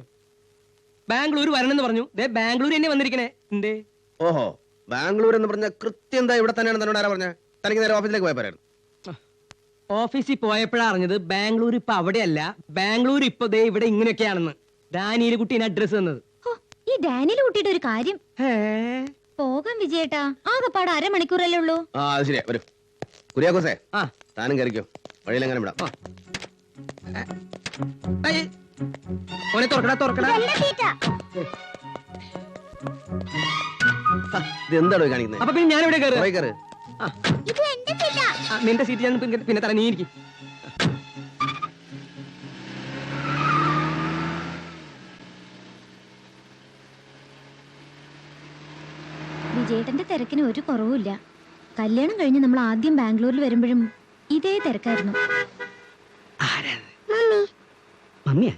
ബാംഗ്ലൂർ വരണമെന്ന് പറഞ്ഞു. ബാംഗ്ലൂർ തന്നെ വന്നിരിക്കണേ. എന്തേ? ഓഹോ, ബാംഗ്ലൂർ എന്ന് പറഞ്ഞ കൃത്യം എന്താ ഇവിടെ തന്നെയാണ് തന്നോട് ആരാ പറഞ്ഞ? തനിക്ക് നേരെ ഓഫീസിലേക്ക് പോയ പറയായിരുന്നു. ഓഫീസിൽ പോയപ്പോഴാ അറിഞ്ഞത് ബാംഗ്ലൂർ ഇപ്പൊ അവിടെയല്ല, ബാംഗ്ലൂർ ഇപ്പൊ ദേ ഇവിടെ ഇങ്ങനെയൊക്കെയാണെന്ന്. ഡാനിയിലെ കുട്ടീനെ അഡ്രസ് തന്നത്. ഈ ഡാനിയിൽ കുട്ടിയുടെ ഒരു കാര്യം. പോകാം വിജയേട്ടാ, ആകെപ്പാട് 1/2 മണിക്കൂറല്ലേ ഉള്ളൂ. ആ, അത് ശരിയാ. വരൂ കുര്യാക്കോസേ. താനും കയറിക്കോ, വഴിയിലെങ്ങനെ വിടാം. തുറക്കടാ. ഇത് എന്താണോ കാണിക്കുന്നത്? അപ്പൊ പിന്നെ ഞാനിവിടെ കയറി. നിന്റെ സീറ്റ് ഞാൻ പിന്നെ തല നീയിരിക്കും. വിജയേട്ടന്റെ തിരക്കിന് ഒരു കുറവുമില്ല. കല്യാണം കഴിഞ്ഞ് നമ്മൾ ആദ്യം ബാംഗ്ലൂരിൽ വരുമ്പോഴും ഇതേ തിരക്കായിരുന്നു. മമ്മിയാ?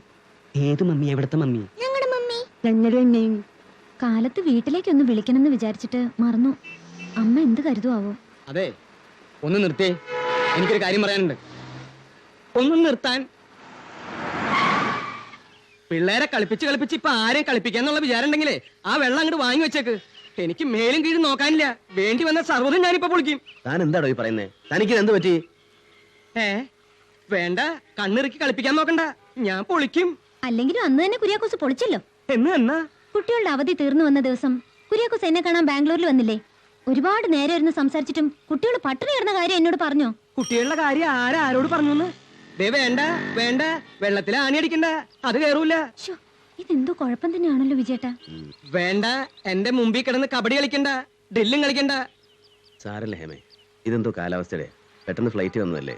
ഏത് മമ്മി? എവിടത്തെ മമ്മി? ഞങ്ങളുടെ മമ്മി. ഞങ്ങളുടെ അമ്മയും. കാലത്ത് വീട്ടിലേക്കൊന്ന് വിളിക്കണമെന്ന് വിചാരിച്ചിട്ട് മറന്നു. അമ്മ എന്ത് കരുതുവോ? അതെ, ഒന്ന് നിർത്തേ, എനിക്കൊരു കാര്യം പറയാനുണ്ട്. ഒന്ന് നിർത്താൻ. പിള്ളേരെ കളിപ്പിച്ച് ഇപ്പൊ ആരെയും കളിപ്പിക്കാന്നുള്ള വിചാരം ഉണ്ടെങ്കിലേ ആ വെള്ളം അങ്ങോട്ട് വാങ്ങി വെച്ചേക്ക്. എനിക്ക് മേലും കീഴും നോക്കാനില്ല. വേണ്ടി വന്ന സർവ്വതും ഞാനിപ്പോ പൊളിക്കും. താൻ എന്താടോ ഈ പറയുന്നേ? തനിക്ക് എന്ത് പറ്റി? വേണ്ട, കണ്ണിറുക്കി കളിപ്പിക്കാൻ നോക്കണ്ട, ഞാൻ പൊളിക്കും. അല്ലെങ്കിലും അന്ന് തന്നെ കുര്യാക്കോസ് പൊളിച്ചല്ലോ. എന്നാ കുട്ടികളുടെ അവധി തീർന്നു വന്ന ദിവസം കുര്യാക്കോസ് എന്നെ കാണാൻ ബാംഗ്ലൂരിൽ വന്നില്ലേ? ഒരുപാട് നേരം ഇരുന്ന് സംസാരിച്ചിട്ടും കുട്ടികൾ പട്ടിണി കിടന്ന കാര്യം എന്നോട് പറഞ്ഞോ? കുട്ടികളുടെ കാര്യം ആരോട് പറഞ്ഞു? വേണ്ട വേണ്ട, വെള്ളത്തിൽ ആണി അടിക്കണ്ട, അത് കയറൂല. ഇതെന്തോ കുഴപ്പം തന്നെയാണല്ലോ വിജയേട്ടാ. വേണ്ട, എന്റെ മുമ്പിൽ കിടന്ന് കബഡി കളിക്കണ്ട, ഡ്രില്ലും കളിക്കണ്ട. സാരല്ലേ ഹേമേ, ഇതെന്തോ കാലാവസ്ഥയുടെ. പെട്ടെന്ന് ഫ്ലൈറ്റ് വന്നതല്ലേ.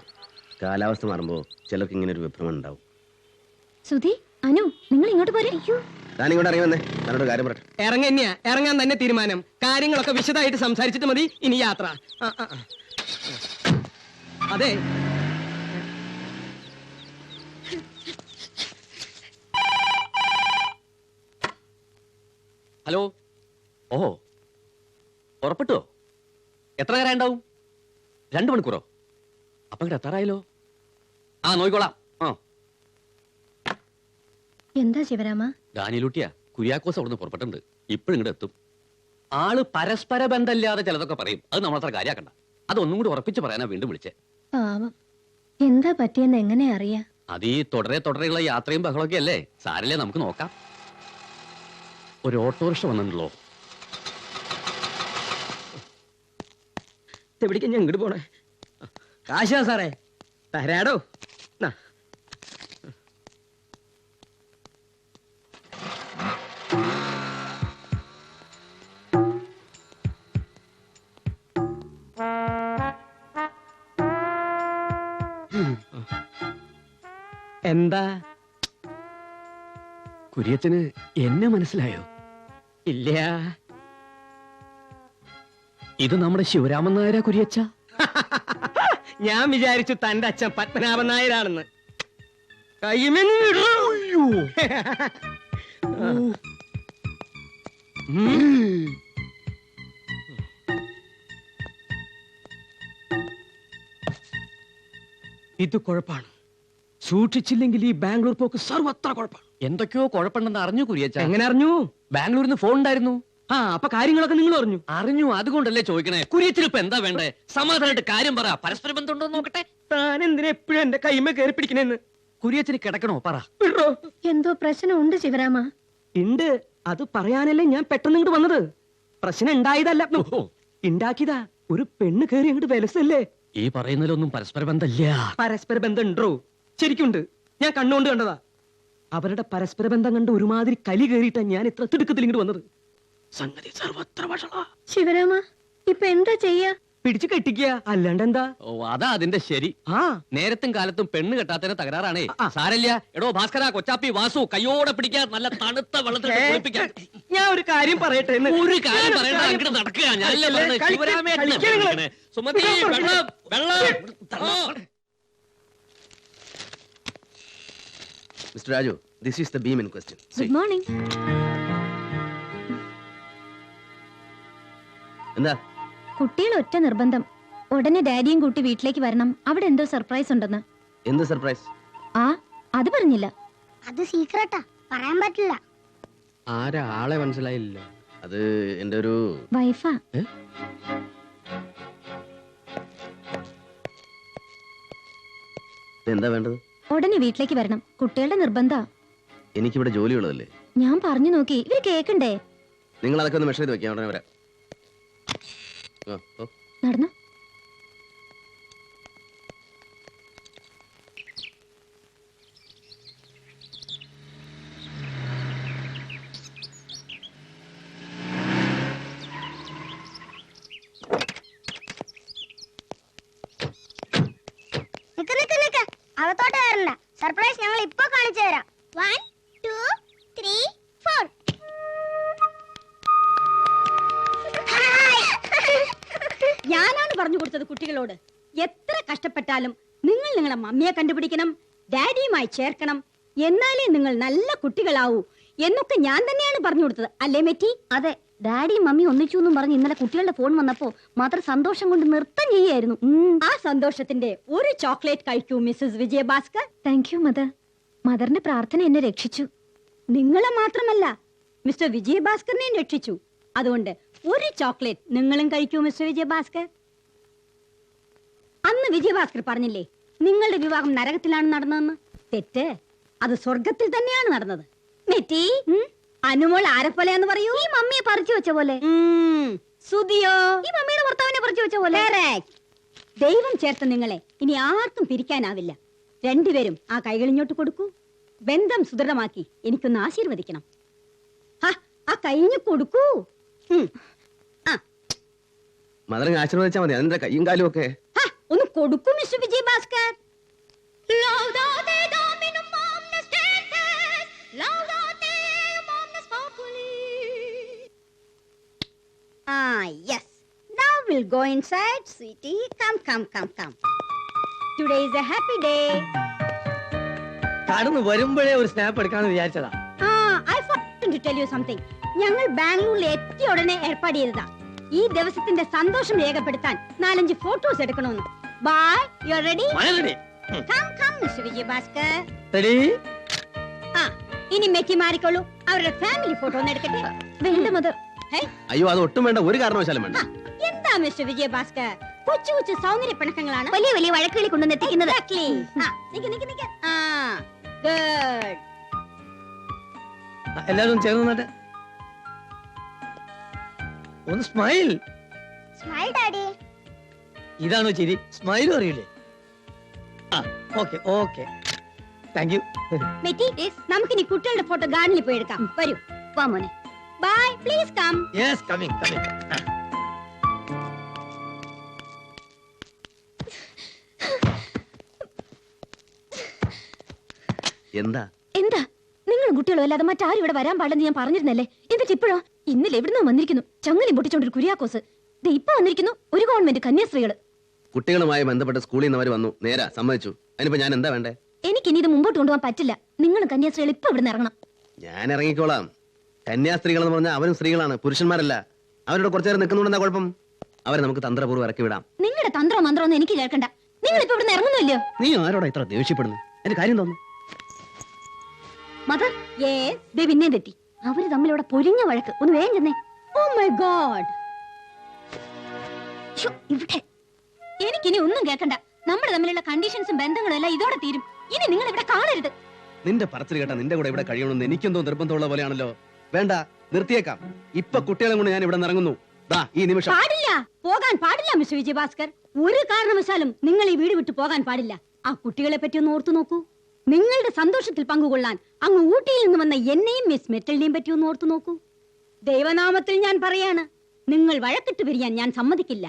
കാലാവസ്ഥ മാറുമ്പോ ചിലർക്ക് ഇങ്ങനെ ഒരു വിഭ്രമം ഉണ്ടാവും. സുധി, അനു, നിങ്ങൾ ഇങ്ങോട്ട് പോരെ. താൻ ഇങ്ങോട്ട് ഇറങ്ങി വന്നേ, തന്നോട് കാര്യം പറയട്ടെ. ഇറങ്ങാൻ തന്നെ തീരുമാനം. കാര്യങ്ങളൊക്കെ വിശദമായിട്ട് സംസാരിച്ചിട്ട് മതി ഇനി യാത്ര. അതെ, ഹലോ. ഓഹോ, പുറപ്പെട്ടോ? എത്ര നേരം ഉണ്ടാവും? 2 മണിക്കൂറോ? അപ്പൊ ഇങ്ങോട്ട് എത്താറായല്ലോ. ആ, നോക്കിക്കോളാം. എന്താ ശിവരാമ? ഡാനിയലൂട്ടിയാ, കുര്യാക്കോസ് അവിടുന്ന് പുറപ്പെട്ടുണ്ട്. ഇപ്പോഴും ഇങ്ങോട്ട് എത്തും. ആള് പരസ്പര ബന്ധമില്ലാതെ ചിലതൊക്കെ പറയും. അത് നമ്മളത്ര കാര്യാക്കണ്ട. അതൊന്നും കൂടി ഉറപ്പിച്ച് പറയാനാ വീണ്ടും വിളിച്ചേ. പാവം, എന്താ പറ്റിയെന്ന് എങ്ങനെ അറിയാ? അത് ഈ തുടരെയുള്ള യാത്രയും ബഹളമൊക്കെ അല്ലേ. സാരല്ലേ, നമുക്ക് നോക്കാം. ഒരു ഓട്ടോറിക്ഷ വന്നിട്ടുണ്ടല്ലോ. എവിടേക്ക് ഞാൻ ഇങ്ങോട്ട് പോണേ? കാശാ സാറേ, തരാടോ. എന്താ കുര്യച്ചന് എന്നെ മനസ്സിലായോ? ഇല്ല. ഇത് നമ്മുടെ ശിവരാമൻ നായരാ കുര്യച്ച. ഞാൻ വിചാരിച്ചു തന്റെ അച്ഛൻ പത്മനാഭൻ നായരാണെന്ന്. ഇത് കുഴപ്പാണ്. സൂക്ഷിച്ചില്ലെങ്കിൽ ഈ ബാംഗ്ലൂർ പോക്ക് സർവത്ര കുഴപ്പമാണ്. എന്തൊക്കെയോ കുഴപ്പമുണ്ടെന്ന് അറിഞ്ഞു കുര്യച്ച. എങ്ങനെ അറിഞ്ഞു? ബാംഗ്ലൂരിൽ നിന്ന് ഫോൺ ഉണ്ടായിരുന്നു. അപ്പൊ കാര്യങ്ങളൊക്കെ നിങ്ങൾ അറിഞ്ഞു. അതുകൊണ്ടല്ലേ ചോദിക്കണേ. കുര്യച്ചന് ഇപ്പൊ എന്താ വേണ്ടേ? സമാധാനമായിട്ട് കാര്യം പറ. പരസ്പര ബന്ധമുണ്ടോ നോക്കട്ടെ. താൻ എന്തിനാ എപ്പോഴും എന്റെ കൈമ കയറി പിടിക്കണേന്ന്? കുര്യച്ചന് കിടക്കണോ? പറ. എന്തോ പ്രശ്നമുണ്ട് ശിവരാമ. ഉണ്ട്, അത് പറയാനല്ലേ ഞാൻ പെട്ടെന്ന് ഇങ്ങോട്ട് വന്നത്. പ്രശ്നം ഉണ്ടായതല്ല, ഉണ്ടാക്കിയതാ. ഒരു പെണ്ണ് കയറി അങ്ങോട്ട് വിലസല്ലേ. ഈ പറയുന്നതിലൊന്നും പരസ്പര ബന്ധമില്ല. പരസ്പര ബന്ധം ഉണ്ടോ? ശരിക്കുണ്ട്. ഞാൻ കണ്ണുകൊണ്ട് കണ്ടതാ. അവരുടെ പരസ്പര ബന്ധം കണ്ട് ഒരുമാതിരി കലി കയറിയിട്ടാ ഞാൻ ഇത്ര തിടുക്കത്തിൽ ഇങ്ങോട്ട് വന്നത്. സംഗതി സർവത്ര വഷളാ. ശിവരാമ, ഇപ്പൊ എന്താ ചെയ്യാ? പിടിച്ചു കെട്ടിക്കുക, അല്ലാണ്ട് എന്താ? ഓ, അതാ അതിന്റെ ശരി. നേരത്തും കാലത്തും പെണ്ണ് കെട്ടാത്തതിന് തകരാറാണേ. സാരല്ല. എടോ ഭാസ്കര, കൊച്ചാപ്പി, വാസു, കയ്യോടെ പിടിക്കാൻ നല്ല തണുത്ത വെള്ളത്തിൽ കുളിപ്പിക്കാൻ. ഞാൻ ഒരു കാര്യം പറയട്ടെ. ഒരു കാര്യം പറയണ്ട, അങ്ങോട്ട് നടക്കുക. ഞാനല്ലേ പറഞ്ഞത് ശിവരാമേ. സുമതി, വെള്ളം വെള്ളം. Mister Raju, this is the beam in question. Good morning. എന്താ? കുട്ടികൾ ഒറ്റ നിർബന്ധം, ഉടനെ ഡാഡിയും കൂട്ടി വീട്ടിലേക്ക് വരണം. അവിടെ എന്തോ സർപ്രൈസ് ഉണ്ടെന്ന്. എന്ത് സർപ്രൈസ്? അത് പറഞ്ഞില്ല. അത് സീക്രട്ടാ, പറയാൻ പറ്റില്ല. ആരാ? ആളെ മനസ്സിലായില്ല. അത് എന്റെ ഒരു വൈഫാ. എന്താ വേണ്ടത്? ഉടനെ വീട്ടിലേക്ക് വരണം. കുട്ടികളുടെ നിർബന്ധ. എനിക്കിവിടെ ജോലിയുള്ളതല്ലേ. ഞാൻ പറഞ്ഞു നോക്കി, ഇവര് കേക്കണ്ടേ? നിങ്ങൾ അതൊക്കെ ഒന്ന് മെഷർ ചെയ്ത് വെക്കാം. ഉടനെ വരാം. നടന്നു. അകത്തോട്ട് വരണ്ട. സർപ്രൈസ് ഞങ്ങൾ ഇപ്പൊ കാണിച്ചു തരാം. 1 2 3 4. ഞാനാണ് പറഞ്ഞു കൊടുത്തത് കുട്ടികളോട്. എത്ര കഷ്ടപ്പെട്ടാലും നിങ്ങൾ നിങ്ങളെ മമ്മിയെ കണ്ടുപിടിക്കണം, ഡാഡിയുമായി ചേർക്കണം. എന്നാലേ നിങ്ങൾ നല്ല കുട്ടികളാവൂ എന്നൊക്കെ ഞാൻ തന്നെയാണ് പറഞ്ഞു കൊടുത്തത്, അല്ലേ മെറ്റി? അതെ, ഡാഡിയും മമ്മിയും ഒന്നിച്ചു എന്നും പറഞ്ഞ് ഇന്നലെ കുട്ടികളുടെ ഫോൺ വന്നപ്പോ മാത്രം സന്തോഷം കൊണ്ട് നൃത്തം ചെയ്യായിരുന്നു. ആ സന്തോഷത്തിന്റെ ഒരു ചോക്ലേറ്റ് കഴിക്കൂ Mrs Vijayabhaskar. Thank you mother. മദറിന്റെ പ്രാർത്ഥന എന്നെ രക്ഷിച്ചു. നിങ്ങളെ മാത്രമല്ല മിസ്റ്റർ വിജയഭാസ്കറിനെയും രക്ഷിച്ചു. അതുകൊണ്ട് ഒരു ചോക്ലേറ്റ് നിങ്ങളും കഴിക്കൂ മിസ്റ്റർ വിജയഭാസ്കർ. അന്ന് വിജയഭാസ്കർ പറഞ്ഞില്ലേ നിങ്ങളുടെ വിവാഹം നരകത്തിലാണ് നടന്നതെന്ന്? തെറ്റ്, അത് സ്വർഗത്തിൽ തന്നെയാണ് നടന്നത്. മെറ്റി, അനുമോൾ ആരെപ്പോലെയാന്ന് പറയൂ? ഈ മമ്മിയെ പറിച്ചു വെച്ച പോലെ. സുധിയോ ഈ മമ്മിയുടെ ഭർത്താവിനെ പറിച്ചു വെച്ച പോലെ. ദൈവം ചേർത്ത നിങ്ങളെ ഇനി ആർക്കും പിരിക്കാനാവില്ല. രണ്ടുപേരും ആ കൈകളിഞ്ഞോട്ട് കൊടുക്കൂ. ബന്ധം സുദൃഢമാക്കി എനിക്കൊന്ന് ആശീർവദിക്കണം. ആ കൈഞ്ഞു കൊടുക്കൂ. മദറിനെ ആശീർവദിച്ചാൽ മതി, അതിന്റെ കയ്യും കാലും ഒക്കെ. ഒന്ന് കൊടുക്കൂ mister Vijayabhaskar. Yes. Now we'll go inside, sweetie. Come. Today is a happy day. കടന്നു വരുമ്പോഴേ ഒരു സ്നാപ്പ് എടുക്കാന്ന് വിചാരിച്ചതാ. I forgot to tell you something. ഞങ്ങൾ ബാംഗ്ലൂരിൽ എത്തിയ ഉടനെ ഏർപ്പാട് ചെയ്തതാ. ഈ ദിവസത്തിന്റെ സന്തോഷം രേഖപ്പെടുത്താൻ 4-5 ഫോട്ടോസ് എടുക്കണമെന്ന്. Bye. You are ready? Come, Mr. Vijayabhaskar. Ready? ഇനി മെറ്റി മാറിക്കോളൂ. അവരുടെ ഫാമിലി ഫോട്ടോ ഒന്ന് എടുക്കട്ടെ. വേണ്ട മദർ. അയ്യോ, അത് ഒട്ടും വേണ്ട, ഒരു കാരണവശാലും വേണ്ട. എന്താ മിസ്റ്റർ വിജയഭാസ്കർ, കൊച്ചു സൗന്ദര്യ പിണക്കങ്ങളാണ് വലിയ വലിയ വഴക്കുകളിൽ കൊണ്ടുവന്ന് എത്തിക്കുന്നത്. നിക്ക്. Good. എല്ലാരും ചേർന്ന് നിന്നിട്ട് ഒന്ന് സ്മൈൽ. Smile daddy. ഇതാണോ ചിരി? സ്മൈലും അറിയില്ലേ? Okay thank you. മെറ്റി, നമുക്കിനി കുട്ടികളുടെ ഫോട്ടോ ഗാർഡനിൽ പോയി എടുക്കാം. വരൂ. വാ മോനെ. Bye, please come. Yes, coming. എന്താ നിങ്ങളും കുട്ടികളും അല്ലാതെ മറ്റാരും ഇവിടെ വരാൻ പാടില്ലെന്ന് ഞാൻ പറഞ്ഞിരുന്നല്ലേ? എന്നിട്ട് ഇപ്പോഴോ? ഇന്നലെ എവിടുന്നോ വന്നിരിക്കുന്നു ചങ്ങലയും പൊട്ടിച്ചോണ്ടൊരു കുര്യാക്കോസ്. ഇപ്പൊ വന്നിരിക്കുന്നു ഒരു ഗവൺമെന്റ് കന്യാസ്ത്രീകള്. കുട്ടികളുമായി ബന്ധപ്പെട്ട് സ്കൂളിൽ നിന്ന് അവർ വന്നു, നേരാ, സമ്മതിച്ചു. അതിനിപ്പോ ഞാൻ എന്താ വേണ്ടേ? എനിക്കിനി ഇത് മുമ്പോട്ട് കൊണ്ടുപോകാൻ പറ്റില്ല. നിങ്ങൾ കന്യാസ്ത്രീകൾ ഇപ്പൊ ഇവിടെ ഇറങ്ങണം. ഞാൻ ഇറങ്ങിക്കോളാം. കന്യാസ്ത്രീകൾ എന്ന് പറഞ്ഞാൽ അവരും സ്ത്രീകളാണ്, പുരുഷന്മാരല്ല. അവരോട് കുറച്ചു നേരം നിൽക്കുന്നുണ്ടെന്നാ കുഴപ്പം? അവരെ നമുക്ക് തന്ത്രപൂർവ്വം ഇറക്കി വിടാം. നിങ്ങളുടെ തന്ത്രോ മന്ത്രോ ഒന്നും എനിക്ക് കേൾക്കണ്ട. നിങ്ങൾ ഇപ്പൊ ഇവിടെ ഇറങ്ങുന്നില്ലയോ? നീ ആരോടാ ഇത്ര ദേഷ്യപ്പെടുന്നു? എന്റെ കാര്യം തോന്നുന്നു. Mother, yes. പിന്നെ തെറ്റി. അവര് തമ്മിലവിടെ പൊരിഞ്ഞ വഴക്ക്. ഒന്ന് വേഗം ചെന്നേ. Oh my God. ഇവിടെ എനിക്കിനി ഒന്നും കേൾക്കണ്ട. നമ്മുടെ തമ്മിലുള്ള കണ്ടീഷൻസും ബന്ധങ്ങളും എല്ലാം ഇതോടെ തീരും. ഇനി നിങ്ങൾ ഇവിടെ കാണരുത്. നിന്റെ പറച്ചിൽ കേട്ടാ നിന്റെ കൂടെ ഇവിടെ കഴിയണമെന്ന് എനിക്കെന്തോ നിർബന്ധമുള്ള പോലെയാണല്ലോ. വേണ്ട, നിർത്തിയേക്കാം. ഇപ്പൊ കുട്ടികളെ കൊണ്ട് ഞാൻ ഇവിടെ ഇറങ്ങുന്നു. ഈ നിമിഷം. പാടില്ല, പോകാൻ പാടില്ല മിസ്റ്റർ വിജയഭാസ്കർ. ഒരു കാരണവശാലും നിങ്ങൾ ഈ വീട് വിട്ടു പോകാൻ പാടില്ല. ആ കുട്ടികളെ പറ്റി ഒന്ന് ഓർത്തു നോക്കൂ. നിങ്ങളുടെ സന്തോഷത്തിൽ പങ്കുകൊള്ളാൻ അങ്ങ് ഊട്ടിയിൽ നിന്ന് വന്ന എന്നെയും മിസ് മെറ്റലിനെയും പറ്റി ഒന്ന് ഓർത്തു നോക്കൂ. ദൈവനാമത്തിൽ ഞാൻ പറയാണ്, നിങ്ങൾ വഴക്കിട്ട് പിരിയാൻ ഞാൻ സമ്മതിക്കില്ല.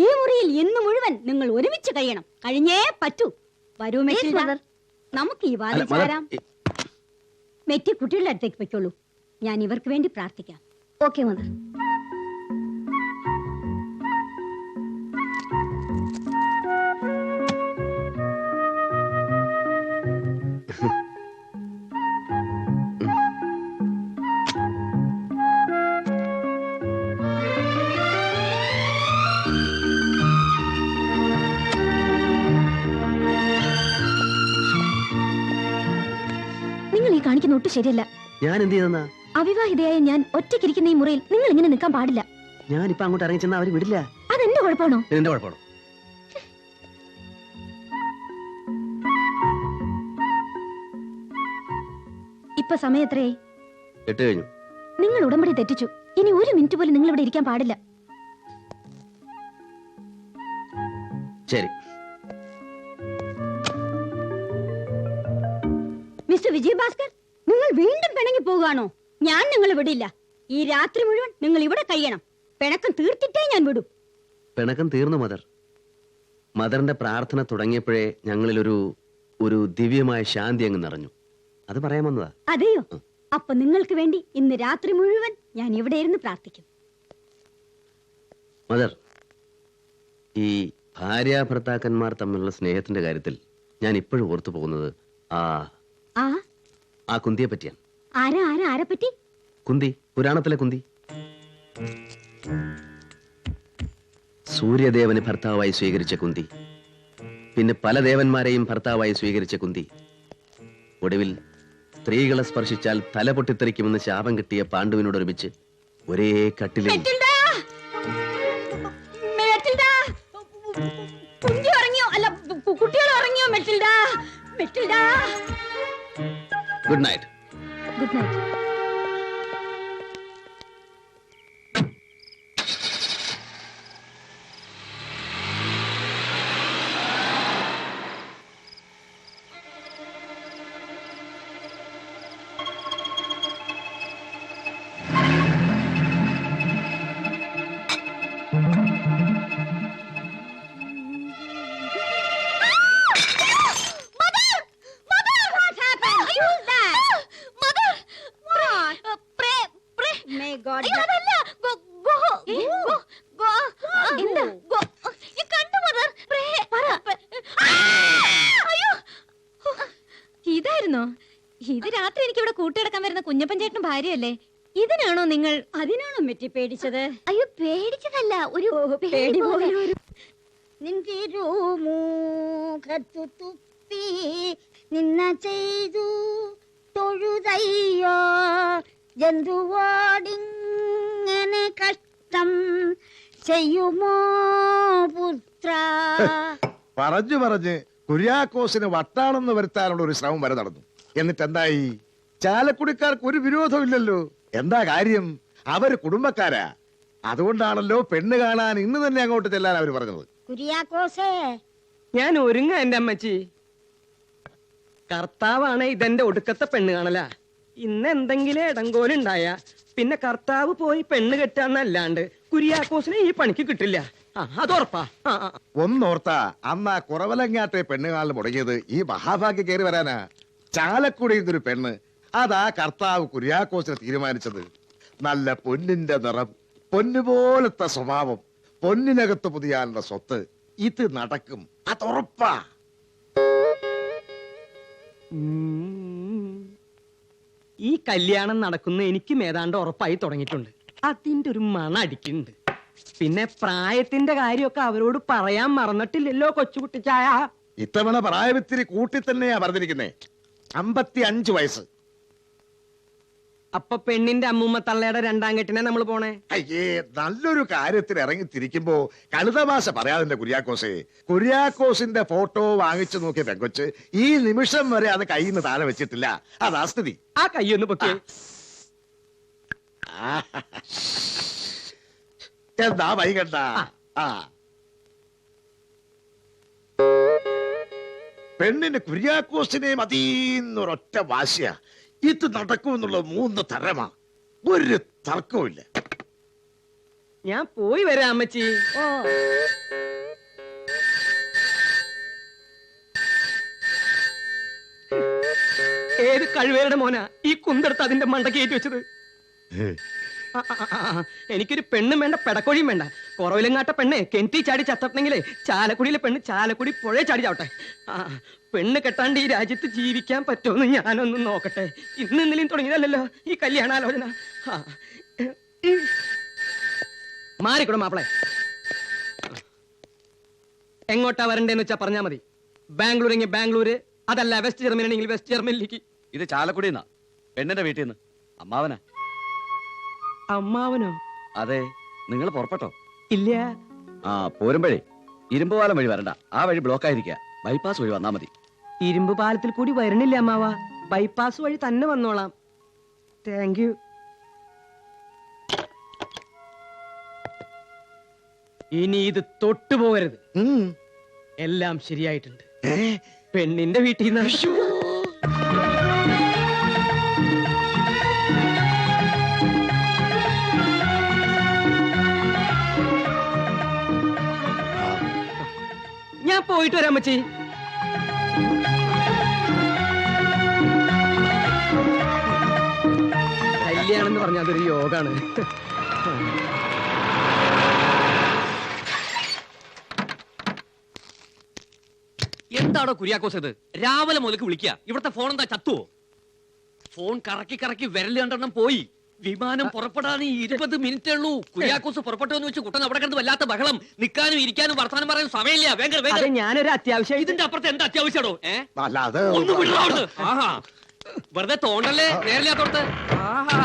ഈ മുറിയിൽ ഇന്ന് മുഴുവൻ നിങ്ങൾ ഒരുമിച്ച് കഴിയണം. കഴിഞ്ഞേ പറ്റൂ. വരൂ മെറ്റിൽഡ, നമുക്ക് ഈ വാതിൽ ചാരാം. മെറ്റി കുട്ടികളുടെ അടുത്തേക്ക് പൊയ്ക്കോളൂ. ഞാൻ ഇവർക്ക് വേണ്ടി പ്രാർത്ഥിക്കാം. Okay mother. കാണിക്കുന്ന ഒട്ടും ശരിയല്ല. ഞാൻ എന്ത് ചെയ്തെന്നാ? അവിവാഹിതയായ ഞാൻ ഒറ്റയ്ക്കിരിക്കുന്ന ഈ മുറിയിൽ നിങ്ങൾ ഇങ്ങനെ നിൽക്കാൻ പാടില്ല. ഞാൻ ഇപ്പൊ അങ്ങോട്ട് ഇറങ്ങി ചെന്നാ അവര് വിടില്ല. അതെന്റെ കുഴപ്പമാണോ? എന്റെ കുഴപ്പമാണോ? ഇപ്പൊ സമയം എത്രയായി? 8 കഴിഞ്ഞു. നിങ്ങൾ ഉടമ്പടി തെറ്റിച്ചു. ഇനി ഒരു മിനിറ്റ് പോലും നിങ്ങൾ ഇവിടെ ഇരിക്കാൻ പാടില്ല. ശരി. മിസ്റ്റർ വിജയഭാസ്കർ, നിങ്ങൾ വീണ്ടും പിണങ്ങി പോകുകയാണോ? ഞാൻ നിങ്ങളെ വിടില്ല. ഈ രാത്രി മുഴുവൻ നിങ്ങൾ ഇവിടെ കഴിയണം. പിണക്കം തീർത്തിട്ടേ ഞാൻ വിടും. പിണക്കം തീർന്നു മദർ. മദറിന്റെ പ്രാർത്ഥന തുടങ്ങിയപ്പോഴേ ഞങ്ങളിൽ ഒരു ദിവ്യമായ ശാന്തി അങ്ങ് നിറഞ്ഞു. അത് പറയാൻ വന്നതാ. അതെയോ? അപ്പൊ നിങ്ങൾക്ക് വേണ്ടി ഇന്ന് രാത്രി മുഴുവൻ ഞാൻ ഇവിടെ ഇരുന്ന് പ്രാർത്ഥിക്കും. മദർ, ഈ ഭാര്യ ഭർത്താക്കന്മാർ തമ്മിലുള്ള സ്നേഹത്തിന്റെ കാര്യത്തിൽ ഞാൻ ഇപ്പോഴും ഓർത്തു പോകുന്നത് ആ കുന്തിയെ പറ്റിയാണ്. ആരെ പറ്റി? കുന്തി, പുരാണത്തിലെ കുന്തി. സൂര്യദേവന് ഭർത്താവായി സ്വീകരിച്ച കുന്തി, പിന്നെ പല ദേവന്മാരെയും ഭർത്താവായി സ്വീകരിച്ച കുന്തി, ഒടുവിൽ സ്ത്രീകളെ സ്പർശിച്ചാൽ തല പൊട്ടിത്തെറിക്കുമെന്ന് ശാപം കിട്ടിയ പാണ്ഡുവിനോടൊരുമിച്ച് ഒരേ കട്ടിലിൽ. Good night. Good night. ഇതായിരുന്നോ? ഇത് രാത്രി എനിക്ക് ഇവിടെ കൂട്ടിടക്കാൻ വരുന്ന കുഞ്ഞപ്പൻ ചേട്ടനും ഭാര്യയല്ലേ? ഇതിനാണോ നിങ്ങൾ? അതിനാണോ മെറ്റി പേടിച്ചത്? അയ്യോ പേടിച്ചതല്ല, ഒരു പേടി പോലെ. നിന്തിരുമൂഖത്തു തുപ്പി നിന്ന ചെയ്തു തൊഴുതയ്യോ ജന്തുവോടിങ്ങനെ കഷ്ടം ചെയ്യുമോ പുത്ര? പറഞ്ഞു പറഞ്ഞ് കുര്യാക്കോസിന് വട്ടാണെന്ന് വരുത്താനുള്ള ഒരു ശ്രമം വരെ നടന്നു. എന്നിട്ട് എന്തായി? ചാലക്കുടിക്കാർക്ക് ഒരു വിരോധമില്ലല്ലോ. എന്താ കാര്യം? അവര് കുടുംബക്കാരാ. അതുകൊണ്ടാണല്ലോ പെണ്ണ് കാണാൻ ഇന്ന് തന്നെ അങ്ങോട്ട് ചെല്ലാൻ അവര് പറഞ്ഞത്. കുര്യാക്കോസേ, ഞാൻ ഒരുങ്ങ എന്റെ അമ്മച്ചി. കർത്താവാണ് ഇതെന്റെ ഒടുക്കത്തെ പെണ്ണ് കാണല. ഇന്ന് എന്തെങ്കിലും ഇടങ്കോലുണ്ടായ പിന്നെ കർത്താവ് പോയി പെണ്ണ് കെട്ടാന്നല്ലാണ്ട് കുര്യാക്കോസിനെ ഈ പണിക്ക് കിട്ടില്ല. അതുറപ്പാ. ഒന്നോർത്താ, അന്ന് ആ കുറവലങ്ങാട്ടെ പെണ്ണ് കാണൽ മുടങ്ങിയത് ഈ മഹാഭാഗ്യം കയറി വരാനാ. ചാലക്കുടിയിൽ നിന്നൊരു പെണ്ണ്, അതാ കർത്താവ് കുര്യാക്കോസിനെ തീരുമാനിച്ചത്. നല്ല പൊന്നിന്റെ നിറം, പൊന്നുപോലത്തെ സ്വഭാവം, പൊന്നിനകത്ത് പുതിയാനുള്ള സ്വത്ത്. ഇത് നടക്കും, അതുറപ്പാ. ഈ കല്യാണം നടക്കുന്ന എനിക്കും ഏതാണ്ട് ഉറപ്പായി തുടങ്ങിയിട്ടുണ്ട്. അതിന്റെ ഒരു മണ അടിക്കുന്നുണ്ട്. പിന്നെ പ്രായത്തിന്റെ കാര്യമൊക്കെ അവരോട് പറയാൻ മറന്നിട്ടില്ലല്ലോ കൊച്ചുകുട്ടിച്ചായ. ഇത്തവണ പ്രായവിത്തിരി കൂട്ടി തന്നെയാ പറഞ്ഞിരിക്കുന്നേ. 55 വയസ്സ്. അപ്പൊ പെണ്ണിന്റെ അമ്മൂമ്മ തള്ളയുടെ രണ്ടാം കെട്ടിനെ നമ്മൾ പോണേ? അയ്യേ, നല്ലൊരു കാര്യത്തിൽ ഇറങ്ങി തിരിക്കുമ്പോ കഴുതഭാഷ പറയാതിന്റെ കുര്യാക്കോസെ. കുര്യാക്കോസിന്റെ ഫോട്ടോ വാങ്ങിച്ചു നോക്കിയ പെങ്കൊച്ച് ഈ നിമിഷം വരെ അത് കയ്യിൽ നിന്ന് താഴെ വെച്ചിട്ടില്ല. അതാ സ്ഥിതി. ആ കയ്യൊന്ന് പൊക്കി. എന്താ വൈകണ്ട? പെണ്ണിന് കുര്യാക്കോസിനെ മതിന്നൊരൊറ്റ വാശിയ. ഇത് നടക്കുമെന്നുള്ള 3 തരമാ. ഒരു തർക്കവുമില്ല. ഞാൻ പോയി വരാം അമ്മച്ചി. ഏത് കഴിവേരുടെ മോനാ ഈ കുന്തെടുത്ത് അതിന്റെ മണ്ടക്ക് കയറ്റി വെച്ചത്? എനിക്കൊരു പെണ്ണും വേണ്ട, പെടക്കോഴിയും വേണ്ട. കുറവിലങ്ങാട്ട പെണ്ണ് കെണ്ടി ചാടി ചത്തണമെങ്കിലേ ചാലക്കുടിയിലെ പെണ്ണ് ചാലക്കുടി പുഴ ചാടി ചാവട്ടെ. പെണ്ണ് കെട്ടാണ്ട് ഈ രാജ്യത്ത് ജീവിക്കാൻ പറ്റുമെന്ന് ഞാനൊന്നും നോക്കട്ടെ. ഇന്നലെയും തുടങ്ങിയതല്ലോ ഈ കല്യാണാലോചന. മാറിക്കൂടെ മാപ്പിളെ. എങ്ങോട്ടാ വരണ്ടേന്ന് വെച്ചാ പറഞ്ഞാ മതി. ബാംഗ്ലൂരെങ്കിൽ ബാംഗ്ലൂര്, അതല്ല വെസ്റ്റ് ജർമ്മനിയാണെങ്കിൽ വെസ്റ്റ് ജർമ്മനിലേക്ക്. ഇത് ചാലക്കുടിന്നാ, പെണ്ണിന്റെ വീട്ടിൽ നിന്ന്. അമ്മാവനാ. അമ്മാവനോ? അതെ. നിങ്ങൾ പുറപ്പെട്ടോ? ഇല്ല. പോരുമ്പഴേ ഇരുമ്പുപാലം വഴി വരണ്ട. ആ വഴി ബ്ലോക്ക് ആയിരിക്കുക. ബൈപ്പാസ് വഴി വന്നാ മതി. ഇരുമ്പ് പാലത്തിൽ കൂടി വരണില്ല അമ്മാവ. ബൈപ്പാസ് വഴി തന്നെ വന്നോളാം. Thank you. ഇനി ഇത് തൊട്ടുപോകരുത്. എല്ലാം ശരിയായിട്ടുണ്ട്. പെണ്ണിന്റെ വീട്ടിൽ നിന്ന് ഞാൻ പോയിട്ട് വരാം അമ്മച്ചി. കല്യാണം എന്ന് പറഞ്ഞാൽ അതൊരു യോഗാണ്. എന്താണോ കുര്യാക്കോസ് ഇത്? രാവിലെ മുതൽക്ക് വിളിക്കുക. ഇവിടുത്തെ ഫോൺ എന്താ ചത്തുവോ? ഫോൺ കറക്കി കറക്കി വിരൽ രണ്ടെണ്ണം പോയി. വിമാനം പുറപ്പെടാൻ 20 മിനിറ്റേ ഉള്ളൂ. കുര്യാക്കോസ് പുറപ്പെട്ടോന്ന് വെച്ച് കുട്ടൻ അവിടെ കിടന്ന് വല്ലാത്ത ബഹളം. നിൽക്കാനും ഇരിക്കാനും വർത്താനം പറയാനും സമയമില്ല. അതെ, ഞാനൊരു അത്യാവശ്യം. ഇതിന്റെ അപ്പുറത്ത് എന്താ അത്യാവശ്യമാണോ? അല്ല അത് ഒന്ന് വിടോ അവിടുന്ന്. ആഹാ, വെറുതെ തോണ്ടല്ലേ, നേരില്ലാത്തോടത്ത്. ആഹാ,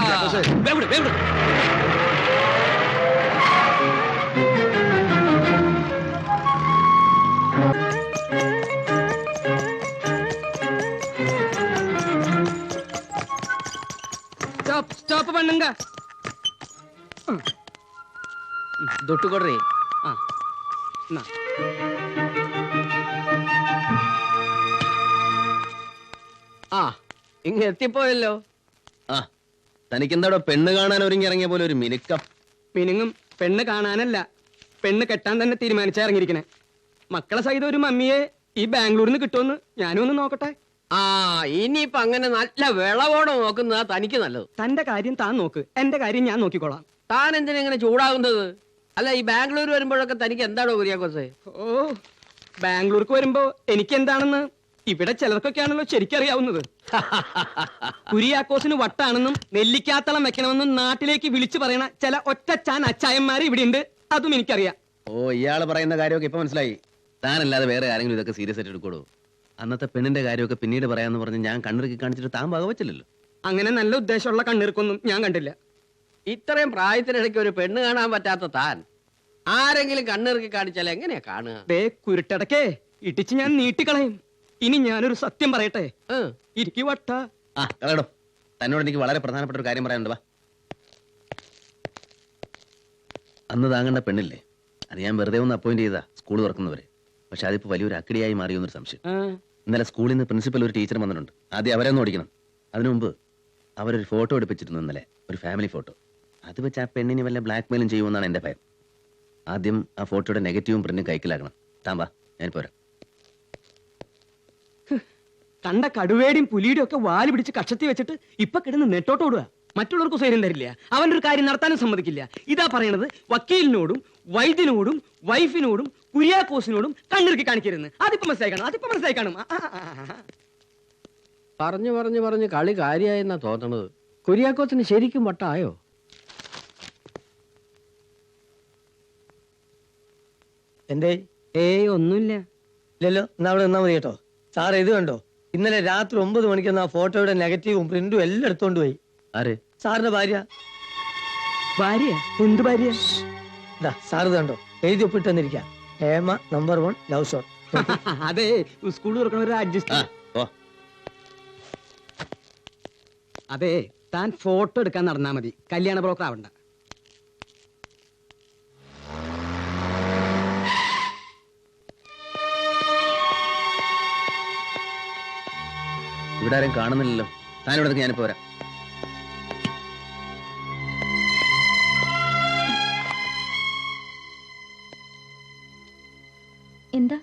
വേവിട് വേവിട്. സ്റ്റോപ്പ് பண்ணுங்க. തൊട്ട് കൊടുറേ. ആ, എന്നാ. ആ, ഇങ്ങ എത്തിപ്പോയല്ലോ. ആ, തനിക്കെന്താടോ പെണ്ണ് കാണാൻ ഒരുങ്ങി ഇറങ്ങിയ പോലെ ഒരു മിനുക്കം? മിനിങ്ങും പെണ്ണ് കാണാനല്ല, പെണ്ണ് കെട്ടാൻ തന്നെ തീരുമാനിച്ചിറങ്ങിയിരിക്കണേ. മക്കളെ സഹിതം ഒരു മമ്മിയെ ഈ ബാംഗ്ലൂരിൽ നിന്ന് കിട്ടുമെന്ന് ഞാനും ഒന്ന് നോക്കട്ടെ. ആ, ഇനിയിപ്പൊ അങ്ങനെ നല്ല വിളവോടെ നോക്കുന്നതാ തനിക്ക് നല്ലത്. തന്റെ കാര്യം താൻ നോക്ക്, എന്റെ കാര്യം ഞാൻ നോക്കിക്കോളാം. താൻ എന്തിനാ ഇങ്ങനെ ചൂടാകുന്നത്? അല്ല, ഈ ബാംഗ്ലൂർ വരുമ്പോഴൊക്കെ തനിക്ക് എന്താണോ കുര്യാക്കോസേ? ഓ, ബാംഗ്ലൂർക്ക് വരുമ്പോ എനിക്ക് എന്താണെന്ന് ഇവിടെ ചിലർക്കൊക്കെയാണല്ലോ ശരിക്കറിയാവുന്നത്. കുര്യാക്കോസിന് വട്ടാണെന്നും നെല്ലിക്കാത്തളം വെക്കണമെന്നും നാട്ടിലേക്ക് വിളിച്ചു പറയണ ചില ഒറ്റച്ചാൻ അച്ചായന്മാര് ഇവിടെ ഉണ്ട്. അതും എനിക്കറിയാം. ഓ, ഇയാള് പറയുന്ന കാര്യമൊക്കെ ഇപ്പൊ മനസ്സിലായി. താനല്ലാതെ വേറെ ആരെങ്കിലും ഇതൊക്കെ സീരിയസ് ആയിട്ട് എടുക്കോളൂ? അന്നത്തെ പെണ്ണിന്റെ കാര്യമൊക്കെ പിന്നീട് പറയാന്ന് പറഞ്ഞ് ഞാൻ കണ്ണിറുക്കി കാണിച്ചിട്ട് താൻ വകവച്ചില്ലല്ലോ. അങ്ങനെ നല്ല ഉദ്ദേശമുള്ള കണ്ണിറുക്കൊന്നും ഞാൻ കണ്ടില്ല. ഇത്രയും പ്രായത്തിനിടയ്ക്ക് ഒരു പെണ്ണ് കാണാൻ പറ്റാത്ത താൻ ആരെങ്കിലും കണ്ണിറുക്കി കാണിച്ചാൽ എങ്ങനെയാ കാണുക? ദേ കുരുട്ടടക്കേ, ഇടിച്ച് ഞാൻ നീട്ടിക്കളയും. ഇനി ഞാനൊരു സത്യം പറയട്ടെ. ഇരിക്കു വട്ട. ആ, കളയടോ. തന്നോട് എനിക്ക് വളരെ പ്രധാനപ്പെട്ട ഒരു കാര്യം പറയാനുണ്ട്. വാ. അന്ന് താങ്ങേണ്ട പെണ്ണില്ലേ, അത് ഞാൻ വെറുതെ ഒന്ന് അപ്പോയിന്റ് ചെയ്താ സ്കൂൾ തുറക്കുന്നവരെ. പക്ഷെ അതിപ്പോ വലിയൊരു അക്കിടിയായി മാറിയെന്നൊരു സംശയം. ഇന്നലെ സ്കൂളിൽ നിന്ന് പ്രിൻസിപ്പൽ ഒരു ടീച്ചർ വന്നിട്ടുണ്ട്. ആദ്യം അവരെ ഒന്ന് ഓടിക്കണം. അതിനു മുമ്പ് അവരൊരു ഫോട്ടോ എടുപ്പിച്ചിരുന്നു ഇന്നലെ, ഒരു ഫാമിലി ഫോട്ടോ. അത് വെച്ച് ആ പെണ്ണിനെ വല്ല ബ്ലാക്ക് മെയിലും ചെയ്യുമെന്നാണ് എന്റെ ഭയം. ആദ്യം ആ ഫോട്ടോയുടെ നെഗറ്റീവും പ്രിന്റും കൈക്കലാക്കണം. താമ്പാ, ഞാൻ പോരാ. കണ്ട കടുവേടിയും പുലിയുടെയും ഒക്കെ വാല് പിടിച്ച് കക്ഷത്തി വെച്ചിട്ട് ഇപ്പൊ കിടന്ന് നെട്ടോട്ടോടുക. മറ്റുള്ളവർക്ക് സ്വയം തരില്ല, അവൻ്റെ ഒരു കാര്യം നടത്താനും സമ്മതിക്കില്ല. ഇതാ പറയണത്, വക്കീലിനോടും വൈദ്യനോടും വൈഫിനോടും കുര്യാക്കോസിനോടും കണ്ണിറുക്കി കാണിക്കരുന്ന്. അതിപ്പോ മനസ്സിലായി കാണും. പറഞ്ഞു പറഞ്ഞു പറഞ്ഞു കളി കാര്യായെന്നാ തോന്നണത്. കുര്യാക്കോസിന് ശരിക്കും വട്ടായോ? എന്തേ? ഒന്നുമില്ല. ഇല്ലല്ലോ, എന്നാ അവിടെ നിന്നാ മതി കേട്ടോ. സാർ ഇത് കണ്ടോ, ഇന്നലെ രാത്രി 9 മണിക്ക് ആ ഫോട്ടോയുടെ നെഗറ്റീവും പ്രിന്റും എല്ലാം എടുത്തോണ്ട് പോയി. ആര്? സാറിന്റെ ഭാര്യ. ഭാര്യ? എന്ത് ഭാര്യ? സാർ ഇത് കണ്ടോ, എഴുതി ഒപ്പിട്ടെന്നിരിക്കാം. Hema number 1 love shot. അതെ, സ്കൂൾ തുറക്കണ ഒരു അഡ്ജസ്റ്റ്. അതെ, താൻ ഫോട്ടോ എടുക്കാൻ നടന്നാ മതി, കല്യാണ ബ്രോക്കർ ആവണ്ട. ഇവിടെ ആരും കാണുന്നില്ലല്ലോ. താനിവിടെ ഞാനിപ്പോ വരാം. എന്താ?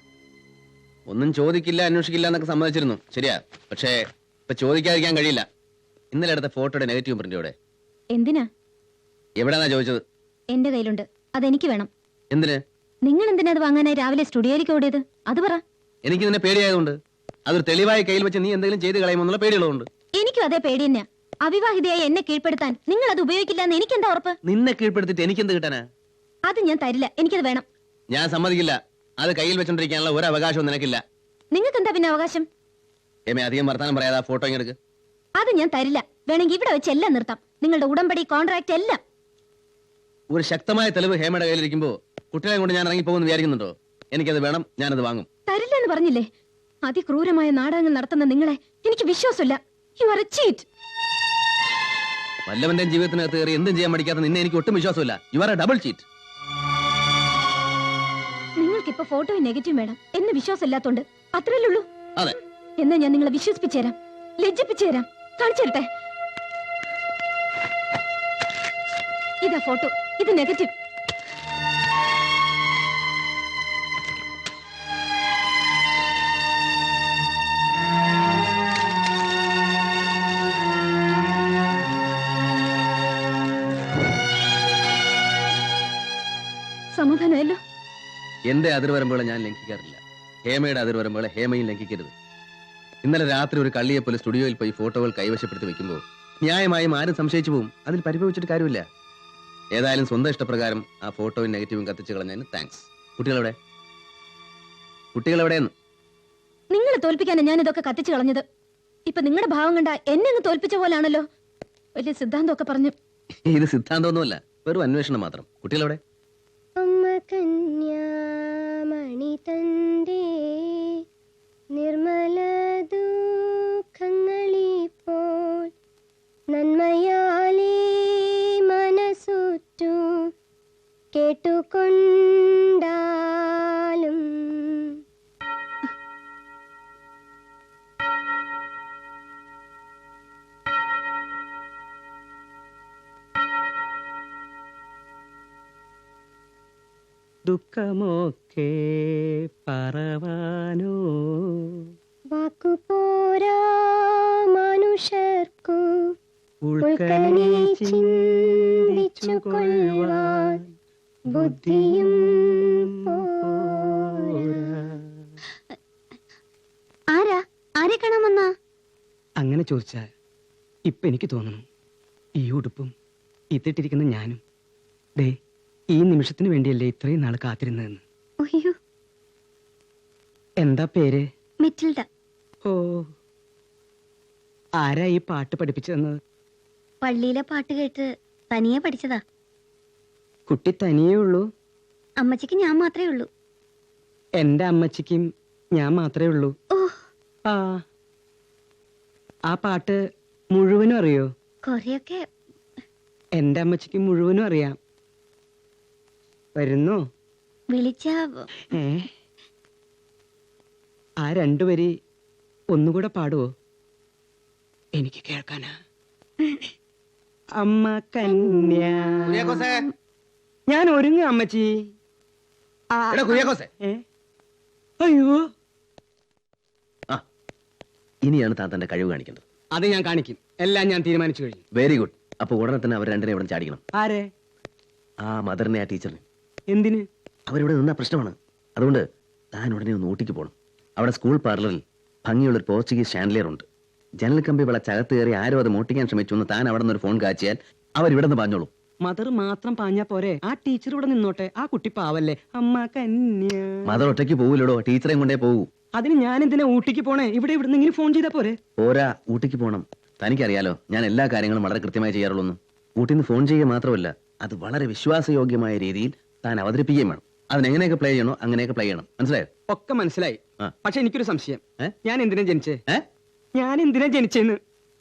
ഒന്നും ചോദിക്കില്ല, അന്വേഷിക്കില്ല എന്നൊക്കെ സമ്മതിച്ചിരുന്നു, ശരിയാ. പക്ഷേ ഇപ്പൊ ചോദിക്കാതിരിക്കാൻ കഴിയില്ല. ഇന്നലെ എടുത്ത ഫോട്ടോയുടെ നെഗറ്റീവ് പ്രിന്റ് എവിടെ? എന്തിനാ? എവിടെന്നാ ചോദിച്ചത്? എന്റെ കയ്യിലുണ്ട്, അതെനിക്ക് വേണം. എന്തിന്? നിങ്ങൾ എന്തിനാ അത് വാങ്ങാനായി രാവിലെ സ്റ്റുഡിയോയിലേക്ക് ഓടിയത്? അത് പറ. എനിക്ക് നിന്നെ പേടിയായതുകൊണ്ട്. അതൊരു തെളിവായ കയ്യിൽ വെച്ച് നീ എന്തെങ്കിലും ചെയ്ത് കളയുമെന്നുള്ള പേടിയുള്ളതുകൊണ്ട്. എനിക്കും അതേ പേടി തന്നെയാ. അവിവാഹിതയായി എന്നെ കീഴ്പ്പെടുത്താൻ നിങ്ങൾ അത് ഉപയോഗിക്കില്ല എന്ന് എനിക്ക് എന്താ ഉറപ്പ്? നിന്നെ കീഴ്പ്പെടുത്തിട്ട് എനിക്കെന്ത് കിട്ടാനാ? അത് ഞാൻ തരില്ല, എനിക്കത് വേണം. ഞാൻ സമ്മതിക്കില്ല. അത് കയ്യിൽ വെച്ചോണ്ടിരിക്കാനുള്ള ഒരു അവകാശവും നിനക്കില്ല. നിങ്ങൾക്ക് എന്താ പിന്നെ അവകാശം? അധികം വർത്താനം പറയാതെ ആ ഫോട്ടോ ഇങ്ങെടുക്ക്. അത് ഞാൻ തരില്ല. വേണമെങ്കിൽ ഇവിടെ വെച്ച് എല്ലാം നിർത്താം, നിങ്ങളുടെ ഉടമ്പടി, കോൺട്രാക്ട് എല്ലാം. ഒരു ശക്തമായ തെളിവ് ഹേമയുടെ കയ്യിലിരിക്കുമ്പോ കുട്ടികളെ കൊണ്ട് ഞാൻ ഇറങ്ങിപ്പോകുമെന്ന് വിചാരിക്കുന്നുണ്ടോ? എനിക്കത് വേണം, ഞാനത് വാങ്ങും. തരില്ല എന്ന് പറഞ്ഞില്ലേ? അതിക്രൂരമായ നാടകങ്ങൾ നടത്തുന്ന നിങ്ങളെ എനിക്ക് വിശ്വാസമില്ല. You are a cheat. വല്ലവന്റെയും ജീവിതത്തിനകത്ത് കയറി എന്തും ചെയ്യാൻ പഠിക്കാത്ത നിന്നെ എനിക്ക് ഒട്ടും വിശ്വാസമില്ല. You are a double cheat. നിങ്ങൾക്ക് ഇപ്പൊ ഫോട്ടോയും നെഗറ്റീവ് വേണം എന്ന് വിശ്വാസമില്ലാത്തോണ്ട് അത്രയല്ലേ ഉള്ളൂ? അതെ. എന്നാ ഞാൻ നിങ്ങളെ വിശ്വസിപ്പിച്ചേരാം, ലജ്ജിപ്പിച്ചേരാം, കാണിച്ചു തരട്ടെ. ഇതാ ഫോട്ടോ, ഇത് നെഗറ്റീവ്. സമാധാനമല്ലോ? എന്റെ അതിർവരമ്പുകളെ ഞാൻ ലംഘിക്കാറില്ല. ഹേമയുടെ അതിർവരമ്പുകളെ ഹേമയും ലംഘിക്കരുത്. ഇന്നലെ രാത്രി ഒരു കള്ളിയെ പോലെ സ്റ്റുഡിയോയിൽ പോയി ഫോട്ടോകൾ കൈവശപ്പെടുത്തി വെക്കുമ്പോൾ ന്യായമായും ആരും സംശയിച്ചു പോകും. അതിൽ പരിഭവിച്ചിട്ട് കാര്യമില്ല. ഏതായാലും സ്വന്തം ഇഷ്ടപ്രകാരം ആ ഫോട്ടോയും നെഗറ്റീവും കത്തിച്ചു കളഞ്ഞതിന് താങ്ക്സ്. കുട്ടികളെവിടെ? കുട്ടികളെവിടെയെന്ന്? നിങ്ങളെ തോൽപ്പിക്കാനാണ് ഞാൻ ഇതൊക്കെ കത്തിച്ചു കളഞ്ഞത്. ഇപ്പൊ നിങ്ങളുടെ ഭാവം കണ്ട എന്നെ അങ്ങ് തോൽപ്പിച്ച പോലാണല്ലോ. വലിയ സിദ്ധാന്തമൊക്കെ പറഞ്ഞു. ഇത് സിദ്ധാന്തമൊന്നുമല്ല, വെറും അന്വേഷണം മാത്രം. കുട്ടികളെവിടെ? അമ്മ കന്യാമണി തന്റെ നിർമ്മല ദുഃഖങ്ങളിപ്പോൾ നന്മയാലേ മനസ്സുറ്റു കേട്ടുകൊണ്ടാലും ദുഃഖമൊക്കെ പറവാനോ വാക്കുപോരാ മനുഷ്യർക്കു ഉൾക്കനെ ചിന്തിച്ചു കൊള്ളുവാൻ ബുദ്ധിയും ആരാ ആരെ കാണാൻ വന്നാ? അങ്ങനെ ചോദിച്ചാൽ ഇപ്പൊ എനിക്ക് തോന്നുന്നു ഈ ഉടുപ്പും ഇതിട്ടിരിക്കുന്ന ഞാനും ദേ ഈ നിമിഷത്തിന് വേണ്ടിയല്ലേ ഇത്രയും നാൾ കാത്തിരുന്നതെന്ന്. അയ്യോ, എന്താ പേര്? മെറ്റിൽഡ. ഓ, ആരാ ഈ പാട്ട് പഠിപ്പിച്ചു തന്നത്? പള്ളിയിലെ പാട്ട് കേട്ട് തനിയെ പഠിച്ചതാ. കുട്ടി തനിയേ ഉള്ളൂ? അമ്മച്ചിക്ക് ഞാൻ മാത്രമേ ഉള്ളൂ. എന്റെ അമ്മച്ചിക്കും ഞാൻ മാത്രമേ ഉള്ളൂ. ഓ, ആ ആ പാട്ട് മുഴുവനും അറിയോ? കൊറേയൊക്കെ. എന്റെ അമ്മച്ചിക്ക് മുഴുവനും അറിയാം. വരുന്നോ? വിളിച്ചാ ഏ ആ രണ്ടുപേരി ഒന്നുകൂടെ പാടുവോ? എനിക്ക് കേൾക്കാനാ. അമ്മ കന്യാ. ഞാൻ ഒരുങ്ങ അമ്മച്ചി. ഏ? അയ്യോ, ഇനിയാണ് താൻ തന്റെ കഴിവ് കാണിക്കേണ്ടത്. അത് ഞാൻ കാണിക്കും. എല്ലാം ഞാൻ തീരുമാനിച്ചു കഴിഞ്ഞു. Very good. അപ്പൊ ഉടനെ തന്നെ അവർ രണ്ടിനെ ഇവിടെ ചാടിക്കണം. ആരെ? ആ മദറിനെ, ആ ടീച്ചറിനെ. എന്തിന്? അവരിവിടെ നിന്ന പ്രശ്നമാണ്. അതുകൊണ്ട് താൻ ഉടനെ ഒന്ന് ഊട്ടിക്ക് പോകണം. അവിടെ സ്കൂൾ പാർലറിൽ ഭംഗിയുള്ള ഒരു പോർച്ചുഗീസ് ഷാൻഡലിയർ ഉണ്ട്. ജനൽ കമ്പി വിളച്ചകത്ത് കയറി ആരോ അത് മോട്ടിക്കാൻ ശ്രമിച്ചു എന്ന് താൻ അവിടെ നിന്ന് ഒരു ഫോൺ കാച്ചിയാൽ അവരിവിടെ നിന്ന് പാഞ്ഞോളും. മദർ മാത്രം പാഞ്ഞാ പോരെ? ആ ടീച്ചർ ഇവിടെ നിന്നോട്ടെ. ആ കുട്ടി പാവല്ലേ. അമ്മ കന്യാ. മദർ ഒറ്റയ്ക്ക് പോവില്ലടോ, ടീച്ചറെയും കൊണ്ടേ പോകൂ. അതിന് ഞാൻ എന്തിനാ ഊട്ടിക്ക് പോണേ? ഇവിടെ ഇവിടുന്നെങ്കിലും ഫോൺ ചെയ്താ പോരെ? പോരാ, ഊട്ടിക്ക് പോകണം. തനിക്കറിയാലോ ഞാൻ എല്ലാ കാര്യങ്ങളും വളരെ കൃത്യമായി ചെയ്യാറുള്ളൂ. ഊട്ടിന്ന് ഫോൺ ചെയ്യുക മാത്രമല്ല, അത് വളരെ വിശ്വാസയോഗ്യമായ രീതിയിൽ താൻ അവതരിപ്പിക്കുകയും വേണം. അതിനെങ്ങനെയൊക്കെ പ്ലേ ചെയ്യണോ അങ്ങനെയൊക്കെ പ്ലേ ചെയ്യണം. മനസ്സിലായോ? ഒക്കെ മനസ്സിലായി. ആ. പക്ഷെ എനിക്കൊരു സംശയം. ഏ? ഞാൻ എന്തിനാ ജനിച്ചേ? ഏ? ഞാൻ എന്തിനാ ജനിച്ചെന്ന്?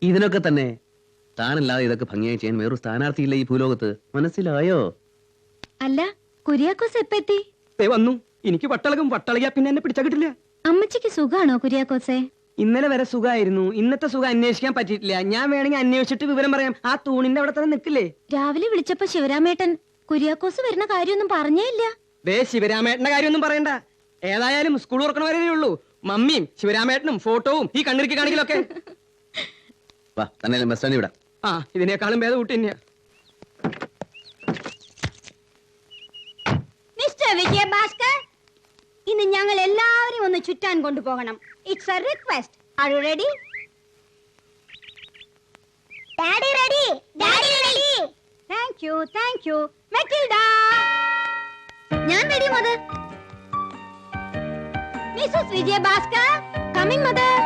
ഇതിനൊക്കെ തന്നെ. താനല്ലാതെ ഇതൊക്കെ ഭംഗിയായി ചെയ്യാൻ വേറൊരു സ്ഥാനാർത്ഥിയില്ല ഈ ഭൂലോകത്ത്. മനസ്സിലായോ? അല്ല, കുര്യാക്കോസ് എപ്പ എത്തി? ദേ വന്നു. എനിക്ക് വട്ടളകും. വട്ടളകിയാ പിന്നെ എന്നെ പിടിച്ചാ കിട്ടില്ല. അമ്മച്ചിക്ക് സുഖാണോ കുര്യാക്കോസെ? ഇന്നലെ വരെ സുഖമായിരുന്നു. ഇന്നത്തെ സുഖം അന്വേഷിക്കാൻ പറ്റിയിട്ടില്ല. ഞാൻ വേണമെങ്കിൽ അന്വേഷിച്ചിട്ട് വിവരം പറയാം. ആ തൂണിന്റെ അവിടെ തന്നെ നിൽക്കില്ലേ? രാവിലെ വിളിച്ചപ്പോ ശിവരാമേട്ടൻ കുര്യാക്കോസ് വരുന്ന കാര്യമൊന്നും പറഞ്ഞേ ഇല്ല. ദേ ശിവരാമേട്ടന്റെ കാര്യമൊന്നും പറയണ്ട. ഏതായാലും സ്കൂൾ തുറക്കണ വരെ ഉള്ളൂ. മമ്മിയും ശിവരാമേട്ടനും ഫോട്ടോവും ഈ കണ്ണിറുക്കി കാണിക്കലൊക്കെ. വാ, തന്നെ ബസ് സ്റ്റാൻഡിൽ വിടാം. ആ, ഇതിനേക്കാളും ഭേദം ഊട്ടി തന്നെയാ. മിസ്റ്റർ വിജയഭാസ്കർ, ഇന്ന് ഞങ്ങൾ എല്ലാവരും ഒന്ന് ചുറ്റാൻ കൊണ്ടുപോകണം. It's a request. Are you ready? Daddy ready, daddy ready. Thank you, thank you. Matilda, ഞാൻ ready mother. Mrs Vijayabhaskar, coming mother.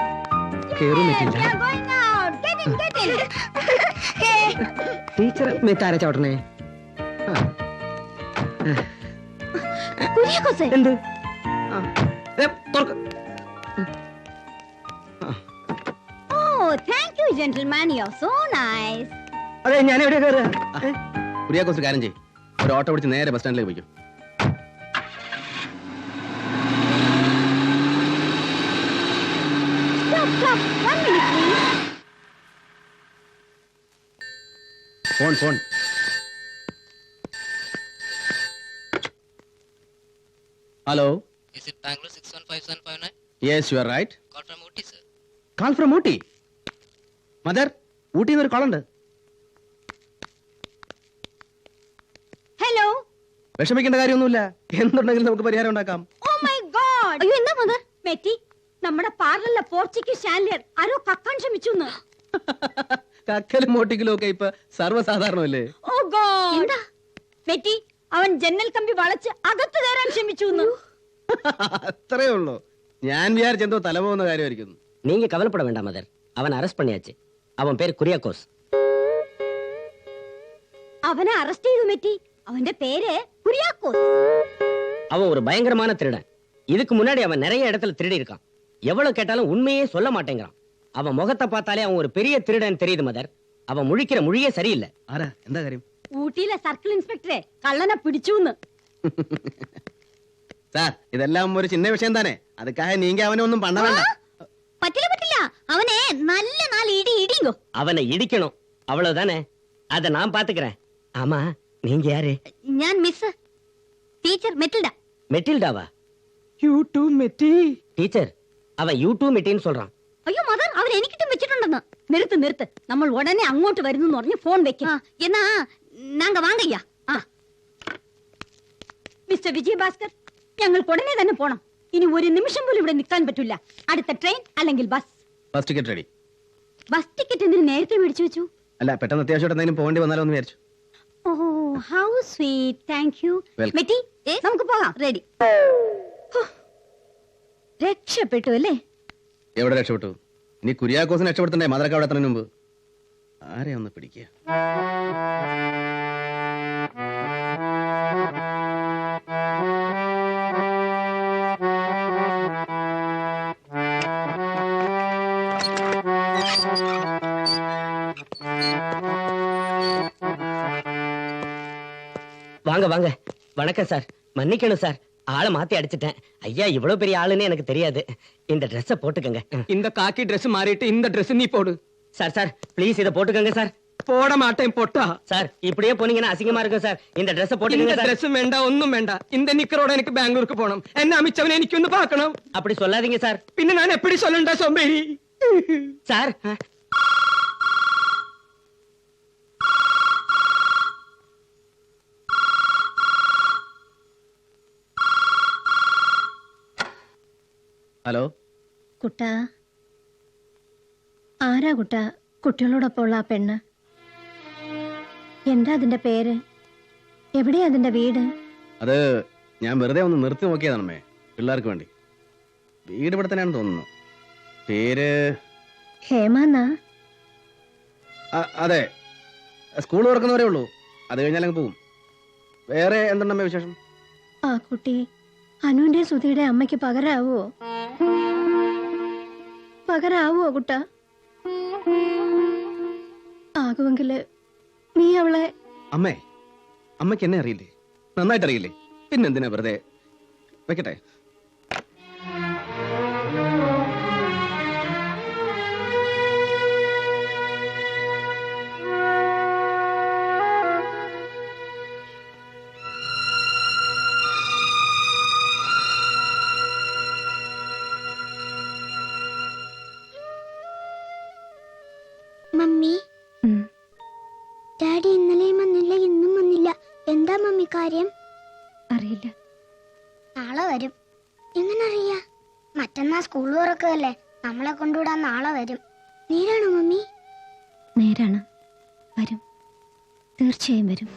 കേറും we Matilda. are going out. Get in, get in. Teacher മെത്താര ചവിട്ടണേ. ആ. കുര്യാക്കോസെ, എന്ത്? ആ. ദേ, തുറക്ക്. Oh, thank you, gentlemen. You're so nice. അതെ, ഞാൻ എവിടെയാ കയറുക? കുര്യാക്കോസ് കാര്യം ചെയ്യും. ഒരു ഓട്ടോ പിടിച്ച് നേരെ ബസ് സ്റ്റാൻഡിലേക്ക് പോയിക്കും. Stop, stop. 1 minute, please. Phone phone. Hello. Is it Bangalore 615759? Yes, you are right. Call from Ooty, sir. Call from Ooty. Mother, ഊട്ടിയിൽ നിന്ന് ഒരു കോളുണ്ട്. Hello. വിഷമിക്കേണ്ട കാര്യമൊന്നുമില്ല. എന്തുണ്ടെങ്കിലും നമുക്ക് പരിഹാരം ഉണ്ടാക്കാം. Oh my God. അയ്യോ, എന്താ മദർ? മെറ്റി, നമ്മുടെ പാർലറിലെ പോർച്ചുഗീസ് ചാൻഡലർ ആരോ കക്കാൻ ശ്രമിച്ചു. കക്കലും മോട്ടിക്കലും ഒക്കെ ഇപ്പൊ സർവ്വസാധാരണമല്ലേ? ഓ ഗോഡ്, മെറ്റി അവൻ ജന്നൽ കമ്പി വളച്ച് അകത്ത് കയറാൻ ശ്രമിച്ചു. അത്രേ ഉള്ളൂ. ഞാൻ വിചാരിച്ചെന്തോ തലപോകുന്ന കാര്യമായിരിക്കുന്നു. நீங்க கவலைப்பட வேண்டாம் மதர், அவன் அரெஸ்ட் பண்ணியாச்சு. அவன் பேர் குரியாக்கோஸ். അവനെ അറസ്റ്റ് ചെയ്തു മെറ്റി. അവന്റെ പേര് കുര്യാക്കോസ്. அவன் ஒரு பயங்கரமான திருடன். இதுக்கு முன்னாடி அவன் நிறைய இடத்துல திருடி இருக்கான். எவ்வளவு கேட்டாலும் உண்மையே சொல்ல மாட்டேங்கிறான். அவன் முகத்தை பார்த்தாலே அவன் ஒரு பெரிய திருடன் தெரியுது மதர். அவன் முழிக்கிற மொழியே சரியில்லை. ആരാ? എന്താ കാര്യം? ഊട്ടിയിലെ സർക്കിൾ ഇൻസ്പെക്ടറെ കള്ളനെ പിടിച്ചു. സാർ, ഇതെല്ലാം ഒരു ചിന്ന വിഷയം തന്നെ. അതുക്കായ നീങ്ക അവനെ ഒന്നും പണ വേണ്ട. പറ്റില്ല പറ്റില്ല, അവനെ നല്ല നാല് ഇടി ഇടിങ്ങോ. அவனை இடிக்கணும், அவ்வளவுதானே. அதை நான் பாத்துக்கிறேன். ஆமா, நீங்க யாரு? ഞാൻ മിസ് ടീച്ചർ മെറ്റിൽഡ. மெட்டில்டாவா? You too Metty. டீச்சர், அவன் யூடியூப் மெட்டின்னு சொல்றான். അയ്യോ മദർ, അവൻ എനിക്കിട്ടും വെച്ചിട്ടുണ്ടെന്ന്. നിർത്ത് നിർത്ത്, നമ്മൾ ഉടനെ അങ്ങോട്ട് വരുന്നു പറഞ്ഞ് ഫോൺ വെക്കാം. എന്നാ നാങ്ക വാങ്കയ്യാ. മിസ്റ്റർ വിജയഭാസ്കർ, ഞങ്ങൾക്ക് ഉടനെ തന്നെ പോണം. ഇനി ഒരു നിമിഷം പോലും ഇവിടെ നിൽക്കാൻ പറ്റില്ല. അടുത്ത ട്രെയിൻ അല്ലെങ്കിൽ bus. Bus ticket ready. Bus ticket എന്തിനു നേരത്തെ മേടിച്ചു വെച്ചു? അല്ല, പെട്ടെന്ന് അത്യാവശ്യമായിട്ട് എന്തെങ്കിലും പോകേണ്ടി വന്നാലോ എന്ന് വിചാരിച്ചു. ഓ, how sweet, thank you. Welcome. Metty, നമുക്ക് പോകാം. റെഡി. രക്ഷപ്പെട്ടു അല്ലേ? എവിടെ രക്ഷപ്പെട്ടു? ഇനി കുര്യാക്കോസിനെ രക്ഷപ്പെടുത്തണ്ടേ? മദറക്ക അവിടെ എത്തുന്നതിന് മുമ്പ് ആരെയാ ഒന്ന് പിടിക്കുക. வாங்க வாங்க. வணக்கம் சார், மன்னிக்கணும் சார், ஆளை மாத்தி அடிச்சிட்டேன். ஐயா இவ்வளவு பெரிய ஆளுன்னு எனக்கு தெரியாது. இந்த ட்ரெஸ்ஸை போட்டுக்கங்க. இந்த காக்கி ட்ரெஸ் மாறிட்டு இந்த ட்ரெஸ் நீ போடு. சார் சார் ப்ளீஸ் இதை போட்டுக்கங்க சார். போட மாட்டேன் பொட்டா. சார் இப்படியே போனீங்கன்னா அசிங்கமா இருக்கும் சார். இந்த ட்ரெஸ்ஸை இந்த போட்டுக்கங்க சார். ட்ரெஸ் வேണ്ട, ഒന്നും വേണ്ട. இந்த നിക്കറോടെ എനിക്ക് ബാംഗ്ലൂർക്ക് പോണം. എന്നെ അമിച്ചവനെ എനിക്കൊന്ന് பார்க்கணும். அப்படி சொல்லாதீங்க சார். പിന്നെ ഞാൻ എപ്പടി சொல்லണ്ട സോമ്പേരി? சார் ഹലോ കുട്ടാ, ആരാ കുട്ടാ കുട്ടികളോടൊപ്പം ഉള്ള ആ പെണ്ണ്? എന്താ അതിന്റെ പേര്? എവിടെയാ അതിന്റെ വീട്? അത് ഞാൻ വെറുതെ ഒന്ന് നിർത്തി നോക്കിയതാണമ്മേ, പിള്ളേർക്ക് വേണ്ടി. വീട് ഇവിടെ തന്നെയാണെന്ന് തോന്നുന്നു. പേര് ഹേമാന്നാ? അതെ, സ്കൂൾ തുറക്കുന്നവരേ ഉള്ളൂ. അത് കഴിഞ്ഞാൽ അങ്ങ് പോവും. വേറെ എന്തുണ്ടമ്മേ വിശേഷം? ആ കുട്ടി അനുവിന്റെ സുധിയുടെ അമ്മയ്ക്ക് പകരാവോ? പകരാവോ കുട്ടാ? ആകുമെങ്കില് നീ അവളെ... അമ്മേ, അമ്മയ്ക്ക് എന്നെ അറിയില്ലേ? നന്നായിട്ട് അറിയില്ലേ? പിന്നെന്തിനാ വെറുതെ? വെക്കട്ടെ. മമ്മി, ഡാഡി ഇന്നലെയും വന്നില്ല, ഇന്നും വന്നില്ല. എന്താ മമ്മി കാര്യം? അറിയില്ല. നാളെ വരും. എങ്ങനെ അറിയാ? മറ്റന്നാ സ്കൂൾ തുറക്കല്ലേ, നമ്മളെ കൊണ്ടുവിടാൻ നാളെ വരും. നേരാണോ മമ്മി? നേരാണ്, വരും, തീർച്ചയായും വരും.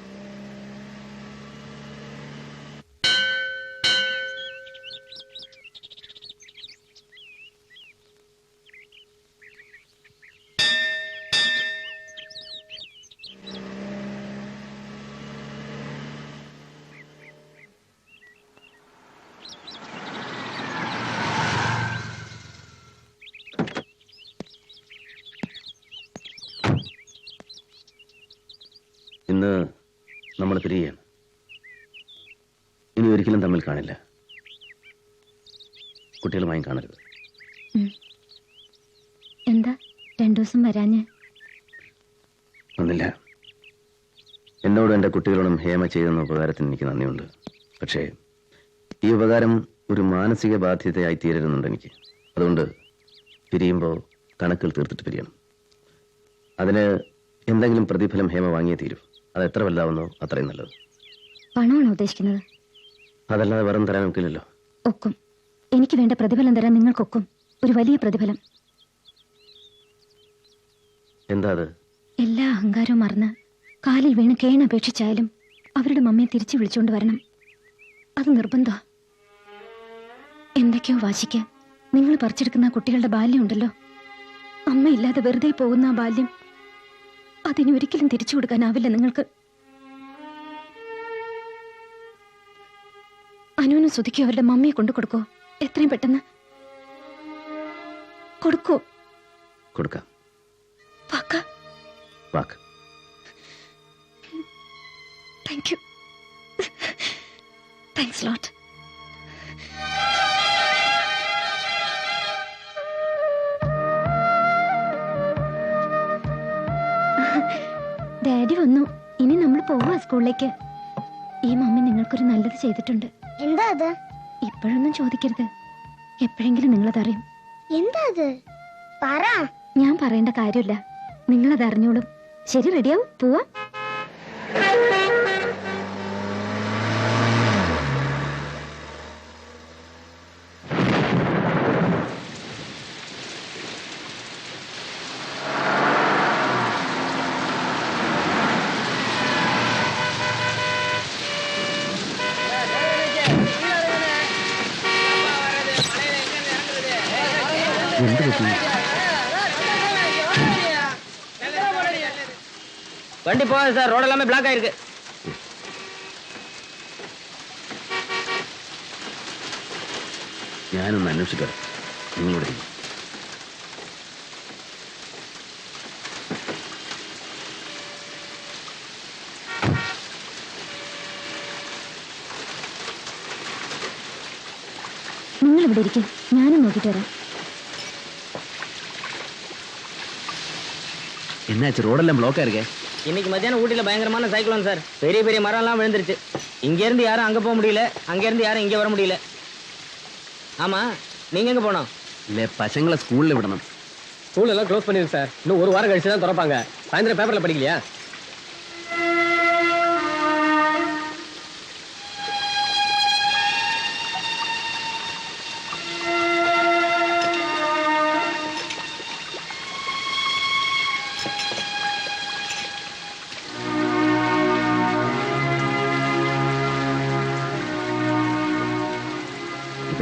ഇന്ന് നമ്മൾ പിരിയാണ്. ഇനി ഒരിക്കലും തമ്മിൽ കാണില്ല. കുട്ടികളുമായി കാണരുത്. എന്താ 2 ദിവസം വരാഞ്ഞ്? ഒന്നില്ല, എന്നോടും എൻ്റെ കുട്ടികളോടും ഹേമ ചെയ്യുന്ന ഉപകാരത്തിന് എനിക്ക് നന്ദിയുണ്ട്. പക്ഷേ ഈ ഉപകാരം ഒരു മാനസിക ബാധ്യതയായി തീരരുന്നുണ്ട് എനിക്ക്. അതുകൊണ്ട് പിരിയുമ്പോൾ കണക്കുകൾ തീർത്തിട്ട് പിരിയണം. അതിന് എന്തെങ്കിലും പ്രതിഫലം ഹേമ വാങ്ങിയേ തീരൂ. അത് എത്ര വലുതാവുന്നോ അത്രയും നല്ലത്. പണമാണോ ഉദ്ദേശിക്കുന്നത്? അതല്ലാതെ വെറും തരാൻ ഒക്കില്ലല്ലോ. ഒക്കും. എനിക്ക് വേണ്ട പ്രതിഫലം തരാൻ നിങ്ങൾക്കൊക്കും. ഒരു വലിയ പ്രതിഫലം. എന്താ അത്? എല്ലാ അഹങ്കാരവും മറന്ന് കാലിൽ വീണ് കേണപേക്ഷിച്ചായാലും അവരുടെ മമ്മിയെ തിരിച്ചു വിളിച്ചുകൊണ്ട് വരണം. അത് നിർബന്ധമാ. എന്തൊക്കെയോ വാശിക്ക് നിങ്ങൾ പറിച്ചെടുക്കുന്ന കുട്ടികളുടെ ബാല്യം ഉണ്ടല്ലോ, അമ്മയില്ലാതെ വെറുതെ പോകുന്ന ആ ബാല്യം, അതിനി ഒരിക്കലും തിരിച്ചു കൊടുക്കാനാവില്ല നിങ്ങൾക്ക്. അനുവിനും സുധിക്കോ അവരുടെ മമ്മിയെ കൊണ്ടു കൊടുക്കോ, എത്രയും പെട്ടെന്ന് കൊടുക്കോ. കൊടുക്കാം. വാക്കാ? വാക്ക്. Thank you. Thanks lot. Daddy വന്നു. ഇനി നമ്മൾ പോവാ സ്കൂളിലേക്ക്. ഈ മമ്മി നിങ്ങൾക്കൊരു നല്ലത് ചെയ്തിട്ടുണ്ട്. എന്താ അത്? ഇപ്പോഴൊന്നും ചോദിക്കരുത്, എപ്പോഴെങ്കിലും നിങ്ങളതറിയും. എന്താ അത്? പറ. ഞാൻ പറയേണ്ട കാര്യമില്ല, നിങ്ങളത് അറിഞ്ഞോളും. ശരി, റെഡിയാവും, പോവാ. എന്ത് പറ്റി? வண்டி போகாது சார், ரோடு எல்லாமே பிளாக் ஆயிருக்கு. ഞാനൊന്ന് അന്വേഷിക്കാം. നിങ്ങളുടെ നിങ്ങൾ ഇവിടെ ഇരിക്കും, ഞാനും നോക്കിട്ട് വരാം. என்னாச்சு? ரோடெல்லாம் பிளாக்கா இருக்கே. இன்னைக்கு மத்தியானம் ஊட்டியில பயங்கரமான சைக்ளோன் சார். பெரிய பெரிய மரம் எல்லாம் விழுந்துருச்சு. இங்க இருந்து யாரும் அங்க போக முடியல, அங்க இருந்து யாரும் இங்க வர முடியல. ஆமா, நீங்க எங்க போனோம்? இல்ல, பசங்களை ஸ்கூல்ல விடணும். ஸ்கூல் எல்லாம் க்ளோஸ் பண்ணிருக்கு சார். இன்னும் ஒரு வாரம் கழிச்சு தான் திறப்பாங்க. சாயந்தரம் பேப்பர்ல படிக்கலையா?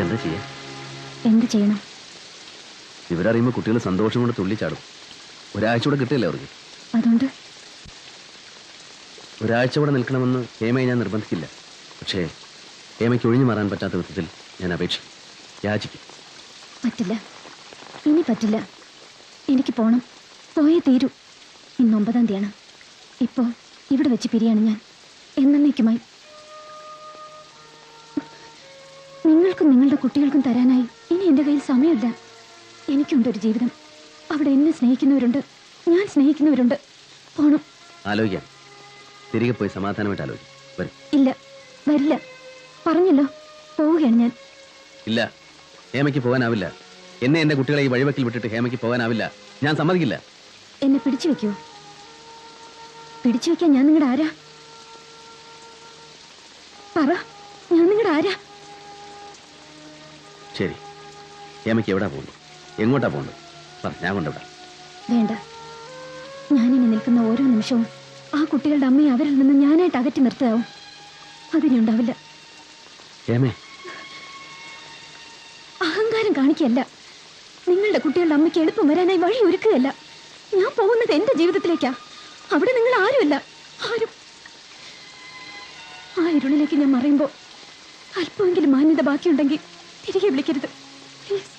എന്താ ചെയ്യാ? എന്ത് ചെയ്യണം? ഇവരറിയുമ്പോ കുട്ടികൾ സന്തോഷം കൊണ്ട് തുള്ളിച്ചാടും. ഒരാഴ്ച കൂടെ കിട്ടില്ല അവർക്ക്. അതുകൊണ്ട് ഒരാഴ്ച കൂടെ നിൽക്കണമെന്ന് ഹേമയെ ഞാൻ നിർബന്ധിക്കില്ല. പക്ഷേ ഹേമയ്ക്ക് ഒഴിഞ്ഞു മാറാൻ പറ്റാത്ത വിധത്തിൽ ഞാൻ അപേക്ഷിക്കും, യാചിക്കും. പറ്റില്ല, ഇനി പറ്റില്ല. എനിക്ക് പോണം, പോയേ തീരൂ. ഇന്ന് 9-ാം തീയതിയാണ്. ഇപ്പോ ഇവിടെ വെച്ച് പിരിയാണ് ഞാൻ എന്നേക്കുമായി. നിങ്ങൾക്കും നിങ്ങളുടെ കുട്ടികൾക്കും തരാനായി ഇനി എൻ്റെ കയ്യിൽ സമയമില്ല. എനിക്കുണ്ടൊരു ജീവിതം. അവിടെ എന്നെ സ്നേഹിക്കുന്നവരുണ്ട്, ഞാൻ സ്നേഹിക്കുന്നവരുണ്ട്. പോണം. ആലോചിക്കാം. തിരികെ പോയി സമാധാനമായിട്ട് ആലോചിക്കും. ഇല്ല, വരില്ല. പറഞ്ഞല്ലോ, പോവുകയാണ് ഞാൻ. ഇല്ല, ഹേമയ്ക്ക് പോകാനാവില്ല. എന്നെ എന്റെ കുട്ടികളെ ഈ വഴിവെക്കിൽ വിട്ടിട്ട് ഹേമയ്ക്ക് പോകാനാവില്ല. ഞാൻ സമ്മതിക്കില്ല. എന്നെ പിടിച്ചു വെക്കുവോ? പിടിച്ചു വെക്കാൻ ഞാൻ നിങ്ങളുടെ ആരാ? പറ, ഞാൻ നിങ്ങളുടെ ആരാ? ശരി, ഹേമയ്ക്ക് എവിടാ പോകുന്നു? എങ്ങോട്ടാ പോകുന്നത്? ഞാൻ കൊണ്ടുവിടാം. വേണ്ട, ഞാനിനി നിൽക്കുന്ന ഓരോ നിമിഷവും ആ കുട്ടികളുടെ അമ്മയെ അവരിൽ നിന്ന് ഞാനായിട്ട് അകറ്റി നിർത്തുകയാവും. അതിനി ഉണ്ടാവില്ല. അഹങ്കാരം കാണിക്കല്ല. നിങ്ങളുടെ കുട്ടികളുടെ അമ്മയ്ക്ക് എളുപ്പം വരാനായി വഴി ഒരുക്കുകയല്ല. ഞാൻ പോകുന്നത് എന്റെ ജീവിതത്തിലേക്കാ. അവിടെ നിങ്ങൾ ആരുമല്ല, ആരും. ആ ഇരുളിലേക്ക് ഞാൻ മറയുമ്പോ അല്പമെങ്കിലും മാന്യത ബാക്കിയുണ്ടെങ്കിൽ തിരികെ വിളിക്കരുത്, പ്ലീസ്.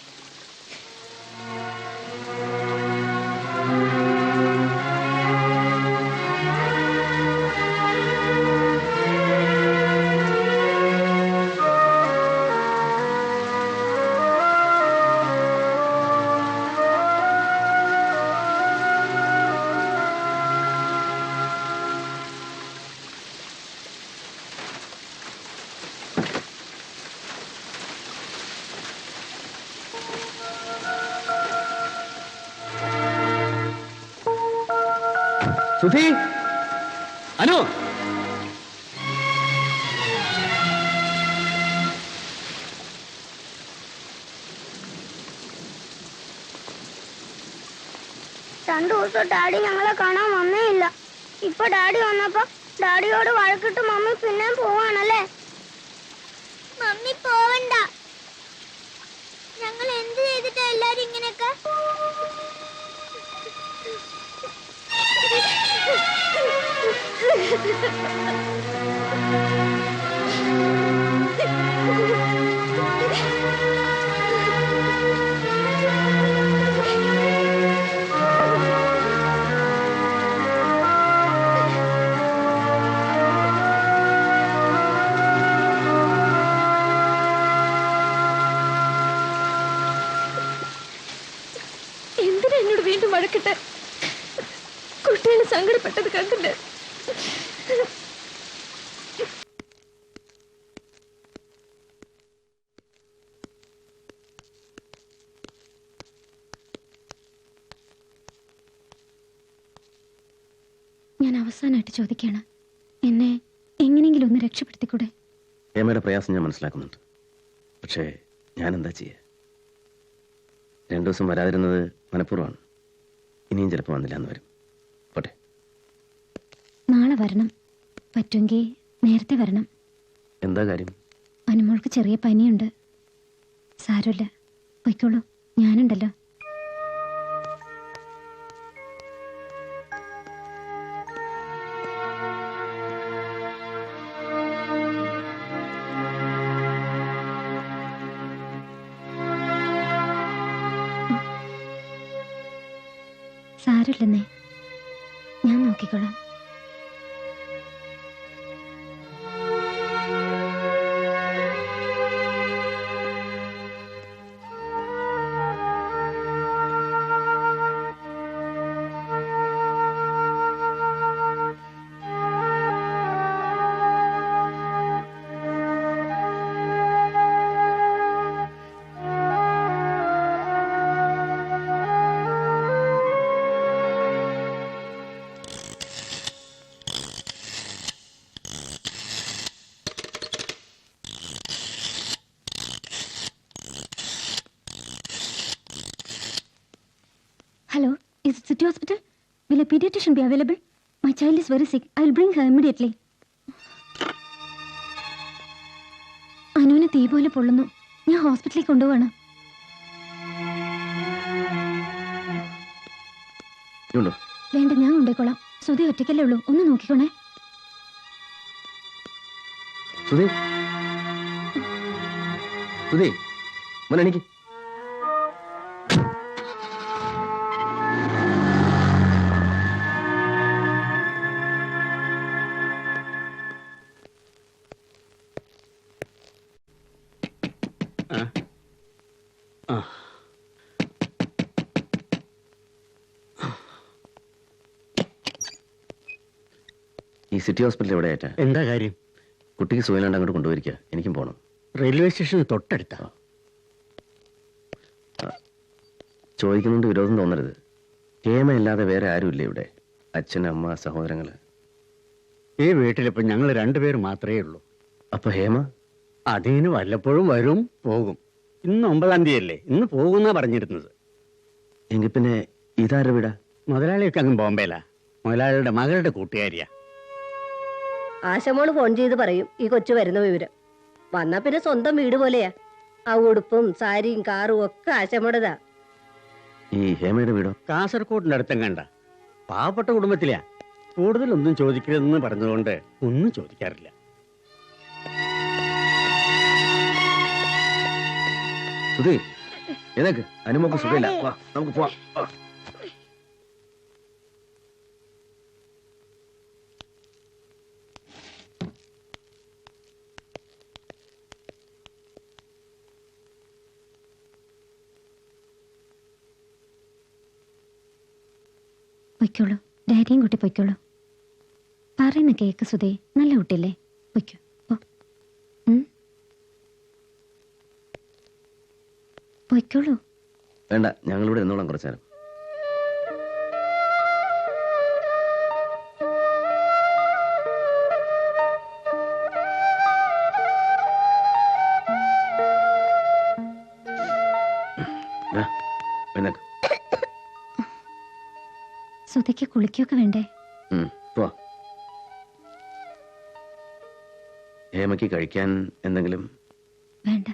സുധി, അനു, 2 ദിവസം ഡാഡി ഞങ്ങളെ കാണാൻ വന്നേയില്ല. ഇപ്പൊ ഡാഡി വന്നപ്പോ ഡാഡിയോട് വഴക്കിട്ട് മമ്മി പിന്നെ പോവാണല്ലേ? മമ്മി പോവണ്ട. ഞങ്ങൾ എന്ത് ചെയ്തിട്ടാ എല്ലാരും ഇങ്ങനെയൊക്കെ? എന്തിനാ എന്നോട് വീണ്ടും വഴക്കിട്ട്? കുട്ടികൾ സങ്കടപ്പെട്ടത് കണ്ടില്ലേ? ഞാൻ അവസാനമായിട്ട് ചോദിക്കാണ്, എന്നെ എങ്ങനെയെങ്കിലും ഒന്ന് രക്ഷപ്പെടുത്തിക്കൂടെ? ഹേമയുടെ പ്രയാസം ഞാൻ മനസ്സിലാക്കുന്നുണ്ട്. പക്ഷേ ഞാൻ എന്താ ചെയ്യുക? 2 ദിവസം വരാതിരുന്നത് മനഃപൂർവ്വമാണ്. ഇനിയും ചിലപ്പോൾ വന്നില്ല എന്ന് വരും. പോട്ടെ. നാളെ വരണം. പറ്റുമെങ്കിൽ നേരത്തെ വരണം. എന്താ കാര്യം? അനുമോൾക്ക് ചെറിയ പനിയുണ്ട്. സാരമില്ല, പൊയ്ക്കോളൂ, ഞാനുണ്ടല്ലോ. സാരമില്ലെന്നേ, ഞാൻ നോക്കിക്കോളാം. Hello, is it City Hospital? Will a pediatrician be available? My child is very sick. I will bring her immediately. അനുവിന് തീ പോലെ പൊള്ളുന്നു. ഞാൻ ഹോസ്പിറ്റലിൽ കൊണ്ടുപോവാണ്. വേണ്ട, ഞാൻ കൊണ്ടുപോയിക്കോളാം. സുധി ഒറ്റയ്ക്കല്ലേ ഉള്ളൂ, ഒന്ന് നോക്കിക്കോണേ. സുധി, സുധി, മോനെ എനിക്ക് ഈ സിറ്റി ഹോസ്പിറ്റൽ എവിടെ ആയിട്ടാ? എന്താ കാര്യം? കുട്ടിക്ക് സുഖമില്ലാണ്ട് അങ്ങോട്ട് കൊണ്ടുപോയിരിക്കുക. എനിക്കും പോകണം. റെയിൽവേ സ്റ്റേഷന് തൊട്ടടുത്താ. ചോദിക്കുന്നുണ്ട്, വിരോധം തോന്നരുത്. ഹേമയില്ലാതെ വേറെ ആരുമില്ലേ ഇവിടെ? അച്ഛൻ, അമ്മ, സഹോദരങ്ങള്? ഈ വീട്ടിലിപ്പോ ഞങ്ങൾ 2 പേര് മാത്രമേ ഉള്ളൂ. അപ്പൊ ഹേമ? അതിന് വല്ലപ്പോഴും വരും, പോകും. ഇന്ന് 9-ാം തീയതിയല്ലേ, ഇന്ന് പോകുന്നാ പറഞ്ഞിരുന്നത്. എങ്കിൽ പിന്നെ ഇതാരുടെ വീടാ? മുതലാളിയൊക്കെ അങ്ങ് ബോംബെയിലാ. മുതലാളിയുടെ മകളുടെ കൂട്ടുകാരിയാ. ആശമോള് ഫോൺ ചെയ്ത് പറയും ഈ കൊച്ചു വരുന്ന വിവരം. വന്നാ പിന്നെ സ്വന്തം വീട് പോലെയാ. ആ ഉടുപ്പും സാരിയും കാറും ഒക്കെ ആശമോടതാ. ഈ ഹേമയുടെ വീടോ? കാസർഗോഡിന്റെ അടുത്തും കണ്ട. പാവപ്പെട്ട കുടുംബത്തിലാ. കൂടുതലൊന്നും ചോദിക്കരുതെന്ന് പറഞ്ഞതുകൊണ്ട് ഒന്നും ചോദിക്കാറില്ല. സുധി, ഏതൊക്കെ അനുമോക്ക് സുഖമില്ല. വാ, നമുക്ക് പോവാം. പൊയ്ക്കോളൂ, ഡാഡിയും കുട്ടി പൊയ്ക്കോളൂ. പറയുന്ന കേക്ക് സുധേ, നല്ല കുട്ടിയല്ലേ? പൊയ്ക്കോ. പൊയ്ക്കോളൂ. വേണ്ട, ഞങ്ങളിവിടെ നിന്നോളാം കുറച്ചേരം. സുധയ്ക്ക് കുളിക്കൊക്കെ വേണ്ടേ? പോ. ഹേമയ്ക്ക് കഴിക്കാൻ എന്തെങ്കിലും? വേണ്ട.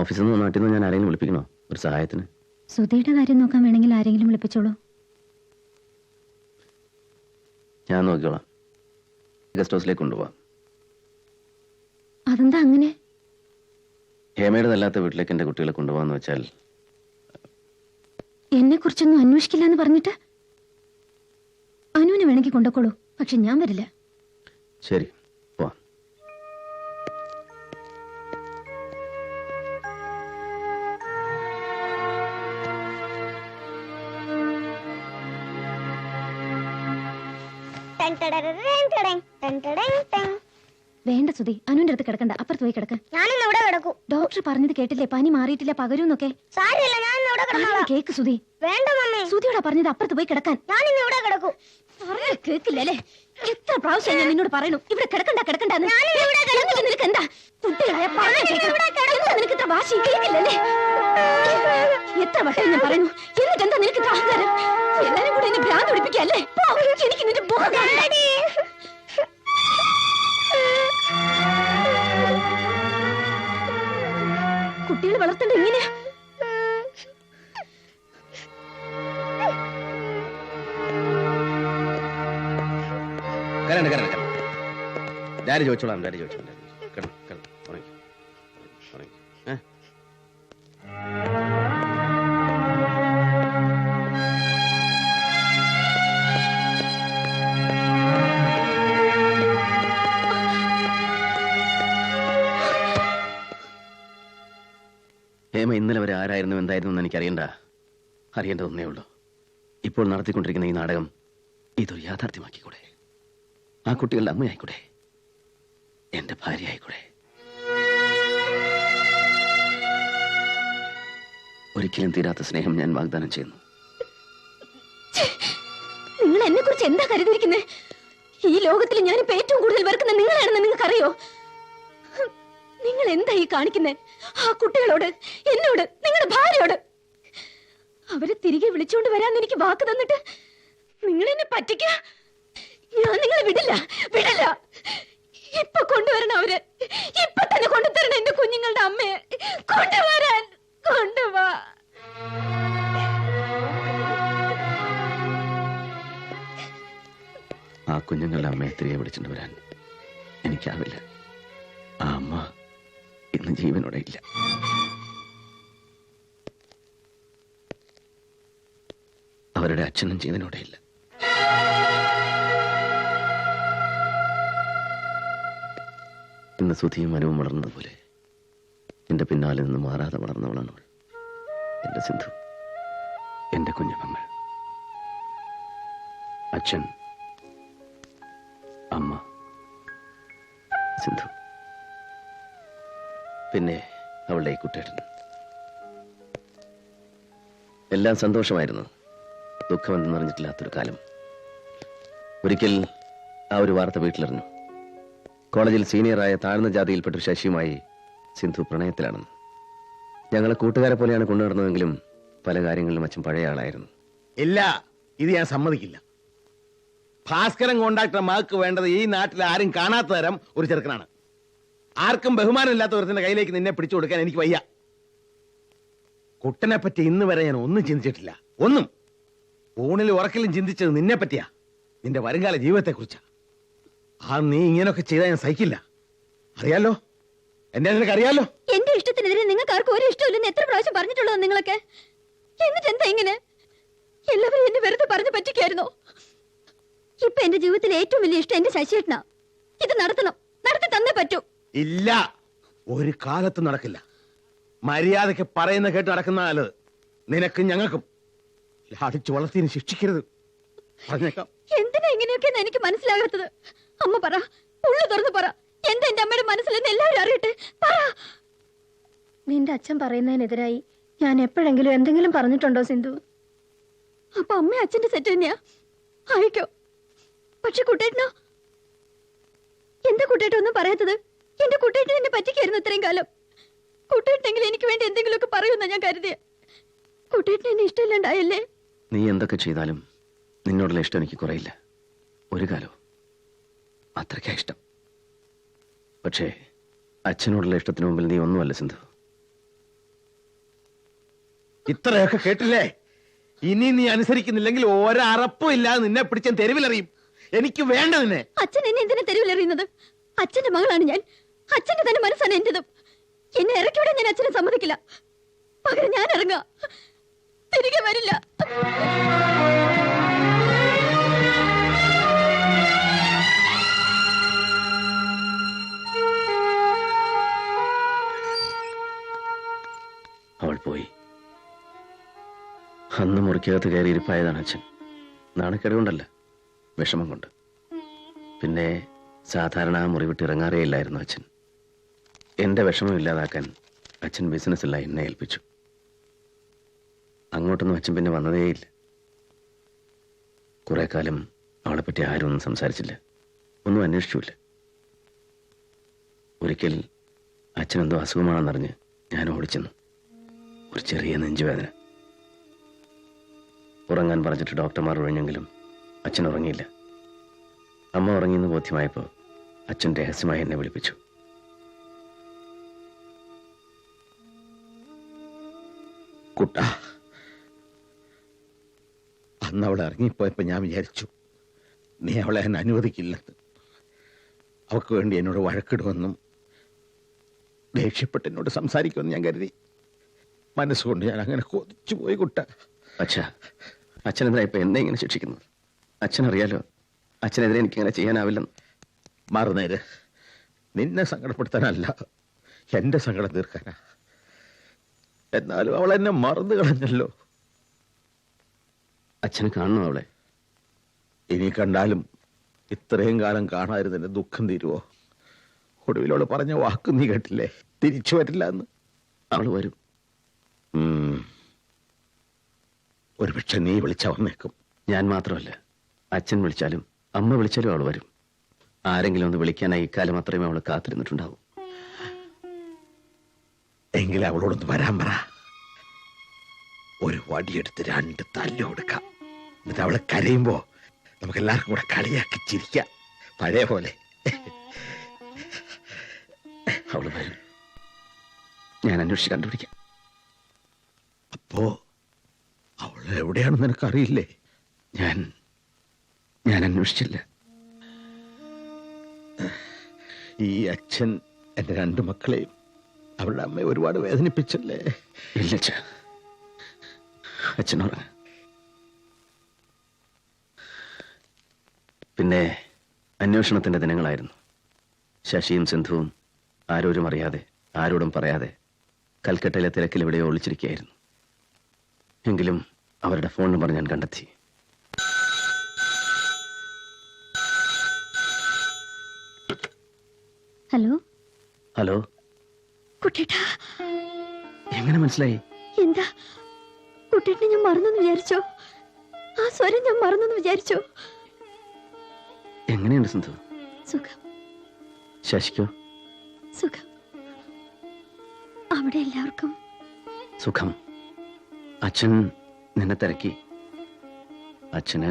ഓഫീസിൽ നിന്ന് നാട്ടിൽ നിന്ന് ഞാൻ ആരെങ്കിലും വിളിപ്പിക്കണോ ഒരു സഹായത്തിന്? സുധയുടെ കാര്യം നോക്കാൻ വേണമെങ്കിൽ ആരെങ്കിലും വിളിപ്പിച്ചോളൂ. ഞാൻ നോക്കിക്കോളാം. ഗസ്റ്റ് ഹൗസിലേക്ക് കൊണ്ടുപോവാം. അതെന്താ അങ്ങനെ? ഹേമയുടെതല്ലാത്ത വീട്ടിലേക്ക് എന്റെ കുട്ടികളെ കൊണ്ടുപോകാന്ന് വെച്ചാൽ എന്നെ കുറിച്ചൊന്നും അന്വേഷിക്കില്ല എന്ന് പറഞ്ഞിട്ട് അനുവിനെ വേണമെങ്കിൽ കൊണ്ടുപോളൂ, പക്ഷെ ഞാൻ വരില്ല. ശരി, പോ. വേണ്ട സുധി, അനുവിന്റെ അടുത്ത് കിടക്കണ്ട, അപ്പുറത്ത് പോയി കിടക്ക. ഞാനിന്ന് ഇവിടെ കിടക്കൂ. ഡോക്ടർ പറഞ്ഞത് കേട്ടില്ലേ, പനി മാറിയിട്ടില്ല, പകരൂന്നൊക്കെ. സാരമില്ല, ഞാൻ ഇവിടെ കിടന്നോളാം. കേക്ക് സുധി. വേണ്ട മമ്മി, സുധിയോടാ പറഞ്ഞത് അപ്പുറത്ത് പോയി കിടക്കാൻ. ഞാനിന്ന് ഇവിടെ കിടക്കൂ. കേക്കില്ലല്ലേ? എത്ര പ്രാവശ്യം ഞാൻ നിന്നോട് പറയണു ഇവിടെ കിടക്കണ്ട കിടക്കണ്ടെന്ന്. നിനക്ക് എന്താ കുട്ടികളായ നിനക്ക് ഇത്ര വാശി? കേക്കില്ലല്ലേ? എത്ര വട്ടം ഞാൻ പറയുന്നു, എന്നിട്ട് എന്താ നിനക്ക് ഇത്ര അഹങ്കാരം? എല്ലാരും കൂടെ എന്നെ ഭ്രാന്ത് പിടിപ്പിക്കല്ലേ? എനിക്ക് നിന്റെ മുഖം കാണണ്ട. കുട്ടികൾ വളർത്തേണ്ട എങ്ങനെയാ? ഡാഡി ചോദിച്ചോളാം. ഹേമ ഇന്നലെ വരെ ആരായിരുന്നു എന്തായിരുന്നു എന്ന് എനിക്കറിയണ്ട. അറിയേണ്ടതൊന്നേ ഉള്ളൂ. ഇപ്പോൾ നടത്തിക്കൊണ്ടിരിക്കുന്ന ഈ നാടകം ഇതൊരു യാഥാർത്ഥ്യമാക്കിക്കൂടെ? ആ കുട്ടികളുടെ അമ്മയായിക്കൂടെ? എന്റെ ഭാര്യ ആയിക്കൂടെ? ഒരിക്കലും തീരാത്ത സ്നേഹം ഞാൻ വാഗ്ദാനം ചെയ്യുന്നു. നിങ്ങൾ എന്നെ കുറിച്ച് എന്താ കരുതിയിരിക്കുന്നത്? ഈ ലോകത്തിൽ ഞാനിപ്പോ ഏറ്റവും കൂടുതൽ വെറുക്കുന്ന നിങ്ങളാണെന്ന് നിങ്ങൾക്കറിയോ? നിങ്ങൾ എന്താ ഈ കാണിക്കുന്നത്? ആ കുട്ടികളോട്, എന്നോട്, നിങ്ങളുടെ ഭാര്യയോട്. അവരെ തിരികെ വിളിച്ചുകൊണ്ട് വരാൻ എനിക്ക് വാക്ക് തന്നിട്ട് നിങ്ങൾ എന്നെ പറ്റിക്ക. ഞാൻ നിങ്ങളെ വിടില്ല. ഇപ്പൊ കൊണ്ടുവരണം അവര്. ഇപ്പൊ തന്നെ കൊണ്ടുതരണം എന്റെ കുഞ്ഞുങ്ങളുടെ അമ്മയെ. കൊണ്ടുവരാൻ കൊണ്ടുവാ. ആ കുഞ്ഞുങ്ങളുടെ അമ്മയെ തിരികെ വിളിച്ചിട്ട് വരാൻ എനിക്കാവില്ല. ആ അമ്മ ഇന്ന് ജീവനോടെ ഇല്ല. അവരുടെ അച്ഛനും ജീവനോടെ ഇല്ല. ഇന്ന് സുധിയും അനുവും വളർന്നതുപോലെ എന്റെ പിന്നാലെ നിന്ന് മാറാതെ വളർന്നവളാണ് അവൾ. എന്റെ സിന്ധു, എന്റെ കുഞ്ഞുമങ്ങൾ. അച്ഛൻ, അമ്മ, സിന്ധു, പിന്നെ അവളുടെ ഈ കുട്ടേട്ടൻ. എല്ലാം സന്തോഷമായിരുന്നു. ദുഃഖമെന്ന് നിറഞ്ഞിട്ടില്ലാത്തൊരു കാലം. ഒരിക്കൽ ആ ഒരു വാർത്ത വീട്ടിലറിഞ്ഞു. കോളേജിൽ സീനിയറായ താഴ്ന്ന ജാതിയിൽപ്പെട്ട ശശിയുമായി സിന്ധു പ്രണയത്തിലാണെന്ന്. ഞങ്ങളെ കൂട്ടുകാരെ പോലെയാണ് കൊണ്ടുനടന്നതെങ്കിലും പല കാര്യങ്ങളിലും അച്ഛൻ പഴയ ആളായിരുന്നു. ഇല്ല, ഇത് ഞാൻ സമ്മതിക്കില്ല. ഭാസ്കരൻ കോണ്ടാക്ടർ മകൾക്ക് വേണ്ടത് ഈ നാട്ടിൽ ആരും കാണാത്ത തരം ഒരു ചെറുക്കനാണ്. ആർക്കും ബഹുമാനമില്ലാത്ത ഒരുത്തിന്റെ കയ്യിലേക്ക് നിന്നെ പിടിച്ചു കൊടുക്കാൻ എനിക്ക് വയ്യ. കുട്ടനെ പറ്റി ഇന്ന് വരെ ഞാൻ ഒന്നും ചിന്തിച്ചിട്ടില്ല. ഒന്നും. ഊണിലും ഉറക്കിലും ചിന്തിച്ചത് നിന്നെ പറ്റിയാ, നിന്റെ വരുംകാല ജീവിതത്തെ കുറിച്ചാ. ആ നീ ഇങ്ങനെയൊക്കെ ചെയ്താൽ ഞാൻ സഹിക്കില്ല. അറിയാലോ, എന്നെ നിനക്ക് അറിയാലോ. എന്റെ ഇഷ്ടത്തിനെതിരെ നിങ്ങൾക്ക് ആർക്കും ഒരു ഇഷ്ടമില്ലെന്ന് എത്ര പ്രാവശ്യം പറഞ്ഞിട്ടുള്ളത് നിങ്ങളൊക്കെ? എന്നിട്ട് എന്താ ഇങ്ങനെ? എല്ലാവരും എന്നെ വെറുതെ പറഞ്ഞു പറ്റിക്കായിരുന്നോ? ഇപ്പൊ എന്റെ ജീവിതത്തിലെ ഏറ്റവും വലിയ ഇഷ്ടം എന്റെ ശശിയേട്ടനാ. ഇത് നടത്തണം, നടത്തി തന്നേ പറ്റൂ. ഇല്ല, ഒരു കാലത്തും നടക്കില്ല. മര്യാദയ്ക്ക് പറയുന്ന കേട്ട് നടക്കുന്ന നല്ലത്. നിനക്കും ഞങ്ങൾക്കും. അടിച്ചു വളർത്തിന് ശിക്ഷിക്കരുത്. പറഞ്ഞേക്കാം. എന്തിനാ ഇങ്ങനെയൊക്കെയെന്ന് എനിക്ക് മനസ്സിലാകാത്തത്? അമ്മ പറ, ഉള്ളു തുറന്നു പറ. എന്താ എന്റെ അമ്മയുടെ മനസ്സിലെന്ന് എല്ലാവരും അറിയട്ടെ. പറ. നിന്റെ അച്ഛൻ പറയുന്നതിനെതിരായി ഞാൻ എപ്പോഴെങ്കിലും എന്തെങ്കിലും പറഞ്ഞിട്ടുണ്ടോ സിന്ധു? അപ്പൊ അമ്മ അച്ഛന്റെ സെറ്റ് തന്നെയാ ആയിക്കോ. പക്ഷെ കുട്ടേട്ടനോ? എന്താ കുട്ടേട്ടൻ ഒന്നും പറയാത്തത്? എന്റെ കുട്ടേട്ടൻ എന്നെ പറ്റിക്കായിരുന്നു ഇത്രയും കാലം. കുട്ടേട്ടനെങ്കിലും എനിക്ക് വേണ്ടി എന്തെങ്കിലുമൊക്കെ പറയുമെന്നാ ഞാൻ കരുതിയ. കുട്ടേട്ടന് എന്നെ ഇഷ്ടമില്ലാണ്ടായല്ലേ? നീ എന്തൊക്കെ ചെയ്താലും നിന്നോടുള്ള ഇഷ്ടം എനിക്ക് കുറയില്ല. ഒരു കാലവും അത്രയ്ക്കാ ഇഷ്ടം. പക്ഷേ അച്ഛനോടുള്ള ഇഷ്ടത്തിന് മുമ്പിൽ നീ ഒന്നുമല്ല സിന്ധു. ഇത്രയൊക്കെ കേട്ടില്ലേ? ഇനി നീ അനുസരിക്കുന്നില്ലെങ്കിൽ ഒരറപ്പും ഇല്ലാതെ നിന്നെ പിടിച്ച തെരുവിലെറിയും. എനിക്ക് വേണ്ട നിന്നെ. അച്ഛൻ എന്നെ എന്തിനാ തെരുവിലെറിയുന്നത്? അച്ഛന്റെ മകളാണ് ഞാൻ. അച്ഛന്റെ തന്നെ മനസ്സാണ് എന്റേതും. എന്നെ ഇറക്കിവിടാൻ ഞാൻ അച്ഛനെ സമ്മതിക്കില്ല. പകരം ഞാൻ ഇറങ്ങാം, തിരികെ വരില്ല. അവൾ പോയി. അന്ന് മുറിക്കകത്ത് കയറി ഇരിപ്പായതാണ് അച്ഛൻ. നാണക്കേട് കൊണ്ടല്ല, വിഷമം കൊണ്ട്. പിന്നെ സാധാരണ ആ മുറി വിട്ട് ഇറങ്ങാറേ ഇല്ലായിരുന്നു അച്ഛൻ. എന്റെ വിഷമം ഇല്ലാതാക്കാൻ അച്ഛൻ ബിസിനസ്സെല്ലാം എന്നെ ഏൽപ്പിച്ചു. അങ്ങോട്ടൊന്നും അച്ഛൻ പിന്നെ വന്നതേയില്ല. കുറെ കാലം അവളെപ്പറ്റി ആരും ഒന്നും സംസാരിച്ചില്ല, ഒന്നും അന്വേഷിച്ചില്ല. ഒരിക്കൽ അച്ഛനെന്തോ അസുഖമാണെന്നറിഞ്ഞ് ഞാൻ ഓടിച്ചെന്നു. ഒരു ചെറിയ നെഞ്ചുവേദന. ഉറങ്ങാൻ പറഞ്ഞിട്ട് ഡോക്ടർമാർ ഒഴിഞ്ഞെങ്കിലും അച്ഛൻ ഉറങ്ങിയില്ല. അമ്മ ഉറങ്ങിയെന്ന് ബോധ്യമായപ്പോൾ അച്ഛൻ രഹസ്യമായി എന്നെ വിളിപ്പിച്ചു. കുട്ട, അന്ന് അവളെ ഇറങ്ങിപ്പോയപ്പോ ഞാൻ വിചാരിച്ചു നീ അവളെ എന്നെ അനുവദിക്കില്ലെന്ന്. അവൾക്ക് വേണ്ടി എന്നോട് വഴക്കിടുമെന്നും ദേഷ്യപ്പെട്ട് എന്നോട് സംസാരിക്കുമെന്ന് ഞാൻ കരുതി. മനസ്സുകൊണ്ട് ഞാൻ അങ്ങനെ കൊതിച്ചു പോയി കുട്ട. അച്ഛാ, അച്ഛനെന്താ ഇപ്പൊ എന്നെ ഇങ്ങനെ ശിക്ഷിക്കുന്നത്? അച്ഛനറിയാലോ അച്ഛനെതിരെ എനിക്കിങ്ങനെ ചെയ്യാനാവില്ലെന്ന്. മറുനേര്, നിന്നെ സങ്കടപ്പെടുത്താനല്ല, എന്റെ സങ്കടം തീർക്കാനാ. എന്നാലും അവൾ എന്നെ മറന്നു കളഞ്ഞല്ലോ. അച്ഛന് കാണണം അവളെ? ഇനി കണ്ടാലും ഇത്രയും കാലം കാണാതിരുന്നതിന്റെ ദുഃഖം തീരുവോ? ഒടുവിലോട് പറഞ്ഞ വാക്ക് നീ കേട്ടില്ലേ, തിരിച്ചു വരില്ല എന്ന്. അവള് വരും. ഒരുപക്ഷെ നീ വിളിച്ചാ വന്നേക്കും. ഞാൻ മാത്രമല്ല, അച്ഛൻ വിളിച്ചാലും അമ്മ വിളിച്ചാലും അവൾ വരും. ആരെങ്കിലും ഒന്ന് വിളിക്കാനായി ഇക്കാലം അത്രയും അവൾ കാത്തിരുന്നിട്ടുണ്ടാവും. എങ്കിൽ അവളോടൊന്ന് വരാൻ പറ. ഒരു വടിയെടുത്ത് 2 തല്ല് കൊടുക്കാം. എന്നിട്ട് അവളെ കരയുമ്പോ നമുക്ക് എല്ലാവർക്കും കൂടെ കളിയാക്കി ചിരിക്കാം, പഴയ പോലെ. അവള് വരും. ഞാൻ അന്വേഷിച്ച് കണ്ടുപിടിക്കാം. അപ്പോ അവൾ എവിടെയാണെന്ന് നിനക്കറിയില്ലേ? ഞാൻ അന്വേഷിച്ചില്ല. ഈ അച്ഛൻ എന്റെ 2 മക്കളെയും അവളുടെ അമ്മയെ ഒരുപാട് വേദനിപ്പിച്ചല്ലേ? ഇല്ല അച്ഛനോട്. പിന്നെ അന്വേഷണത്തിന്റെ ദിനങ്ങളായിരുന്നു. ശശിയും സിന്ധുവും ആരോരും അറിയാതെ, ആരോടും പറയാതെ കൽക്കട്ടയിലെ തിരക്കിൽ എവിടെയോ ഒളിച്ചിരിക്കുകയായിരുന്നു. എങ്കിലും അവരുടെ ഫോൺ നമ്പർ ഞാൻ കണ്ടെത്തി. Hello hello. കുട്ടേട്ടാ, എങ്ങനെ മനസ്സിലായി? എന്താ കുട്ടേട്ടനെ ഞാൻ മറന്നെന്ന് വിചാരിച്ചോ? ആ സ്വരം ഞാൻ മറന്നെന്ന് വിചാരിച്ചോ? എങ്ങനെയുണ്ട് സിന്ധു? സുഖം. ശശിക്കോ? സുഖം. അവിടെ എല്ലാവർക്കും സുഖം. അച്ഛൻ നിന്നെ തിരക്കി. അച്ഛന്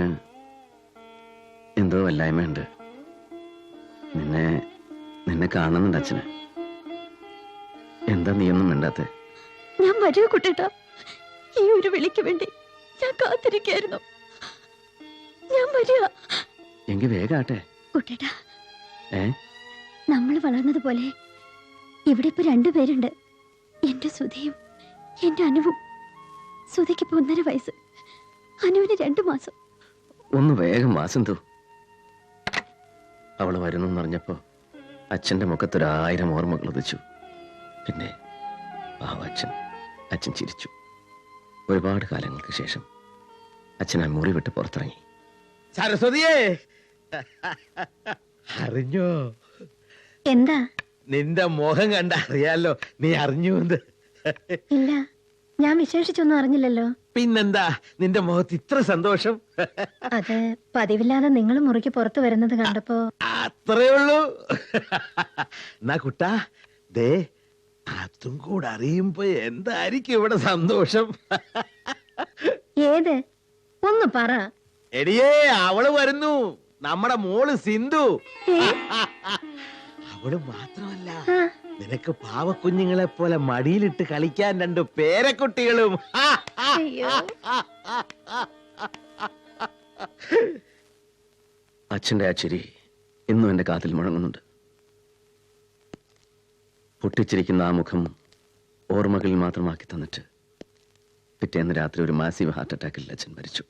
എന്തോ വല്ലായ്മയുണ്ട്. നിന്നെ കാണുന്നുണ്ട് അച്ഛന്. എന്താ നീയൊന്നും മിണ്ടാത്തെ? ഞാൻ വരിക കുട്ടേട്ടാ. ഈ ഒരു വിളിക്ക് വേണ്ടി ഞാൻ കാത്തിരിക്കായിരുന്നു. ഞാൻ വരിക. എങ്കിൽ വേഗാട്ടെ കുട്ടേട്ടാ. നമ്മൾ വളർന്നതുപോലെ ഇവിടെ ഇപ്പൊ 2 പേരുണ്ട്. എന്റെ സുധിയും എന്റെ അനുവും. സുധിക്ക് ഇപ്പൊ 1.5 വയസ്സ്, അനുവിന് 2 മാസം. ഒന്ന് വേഗം വാ സിന്ധു. അവള് വരുന്നു പറഞ്ഞപ്പോ അച്ഛന്റെ മുഖത്തൊരു1000 ഓർമ്മകൾ ഉദിച്ചു. പിന്നെ അച്ഛൻ ചിരിച്ചു. ഒരുപാട് കാലങ്ങൾക്ക് ശേഷം അച്ഛൻ ആ മുറി വിട്ട് പുറത്തിറങ്ങി. സരസ്വതിയേ, അറിഞ്ഞോ? എന്താ? നിന്റെ മുഖം കണ്ട അറിയാലോ നീ അറിഞ്ഞു എന്ന്. ഇല്ല, ഞാൻ വിശേഷിച്ചൊന്നും അറിഞ്ഞില്ലല്ലോ. പിന്നെന്താ നിന്റെ മുഖത്ത് ഇത്ര സന്തോഷം? അത് പതിവില്ലാതെ നിങ്ങൾ മുറിക്ക് പുറത്തു വരുന്നത് കണ്ടപ്പോ. അത്രേ ഉള്ളൂ. എന്നാ കുട്ടാ, ദേ അതും കൂടെ അറിയുമ്പോ എന്തായിരിക്കും ഇവിടെ സന്തോഷം? ഏത്? ഒന്ന് പറ. എടിയേ അവള് വരുന്നു, നമ്മുടെ മോള് സിന്ധു. അവള് മാത്രമല്ല, നിനക്ക് പാവക്കുഞ്ഞുങ്ങളെ പോലെ മടിയിലിട്ട് കളിക്കാൻ 2 പേരക്കുട്ടികളും. അച്ഛന്റെ ആ ചിരി ഇന്നും എന്റെ കാതിൽ മുഴങ്ങുന്നുണ്ട്. പൊട്ടിച്ചിരിക്കുന്ന ആ മുഖം ഓർമ്മകളിൽ മാത്രമാക്കി തന്നിട്ട് പിറ്റേന്ന് രാത്രി ഒരു മാസീവ് ഹാർട്ട് അറ്റാക്കിൽ അച്ഛൻ മരിച്ചു.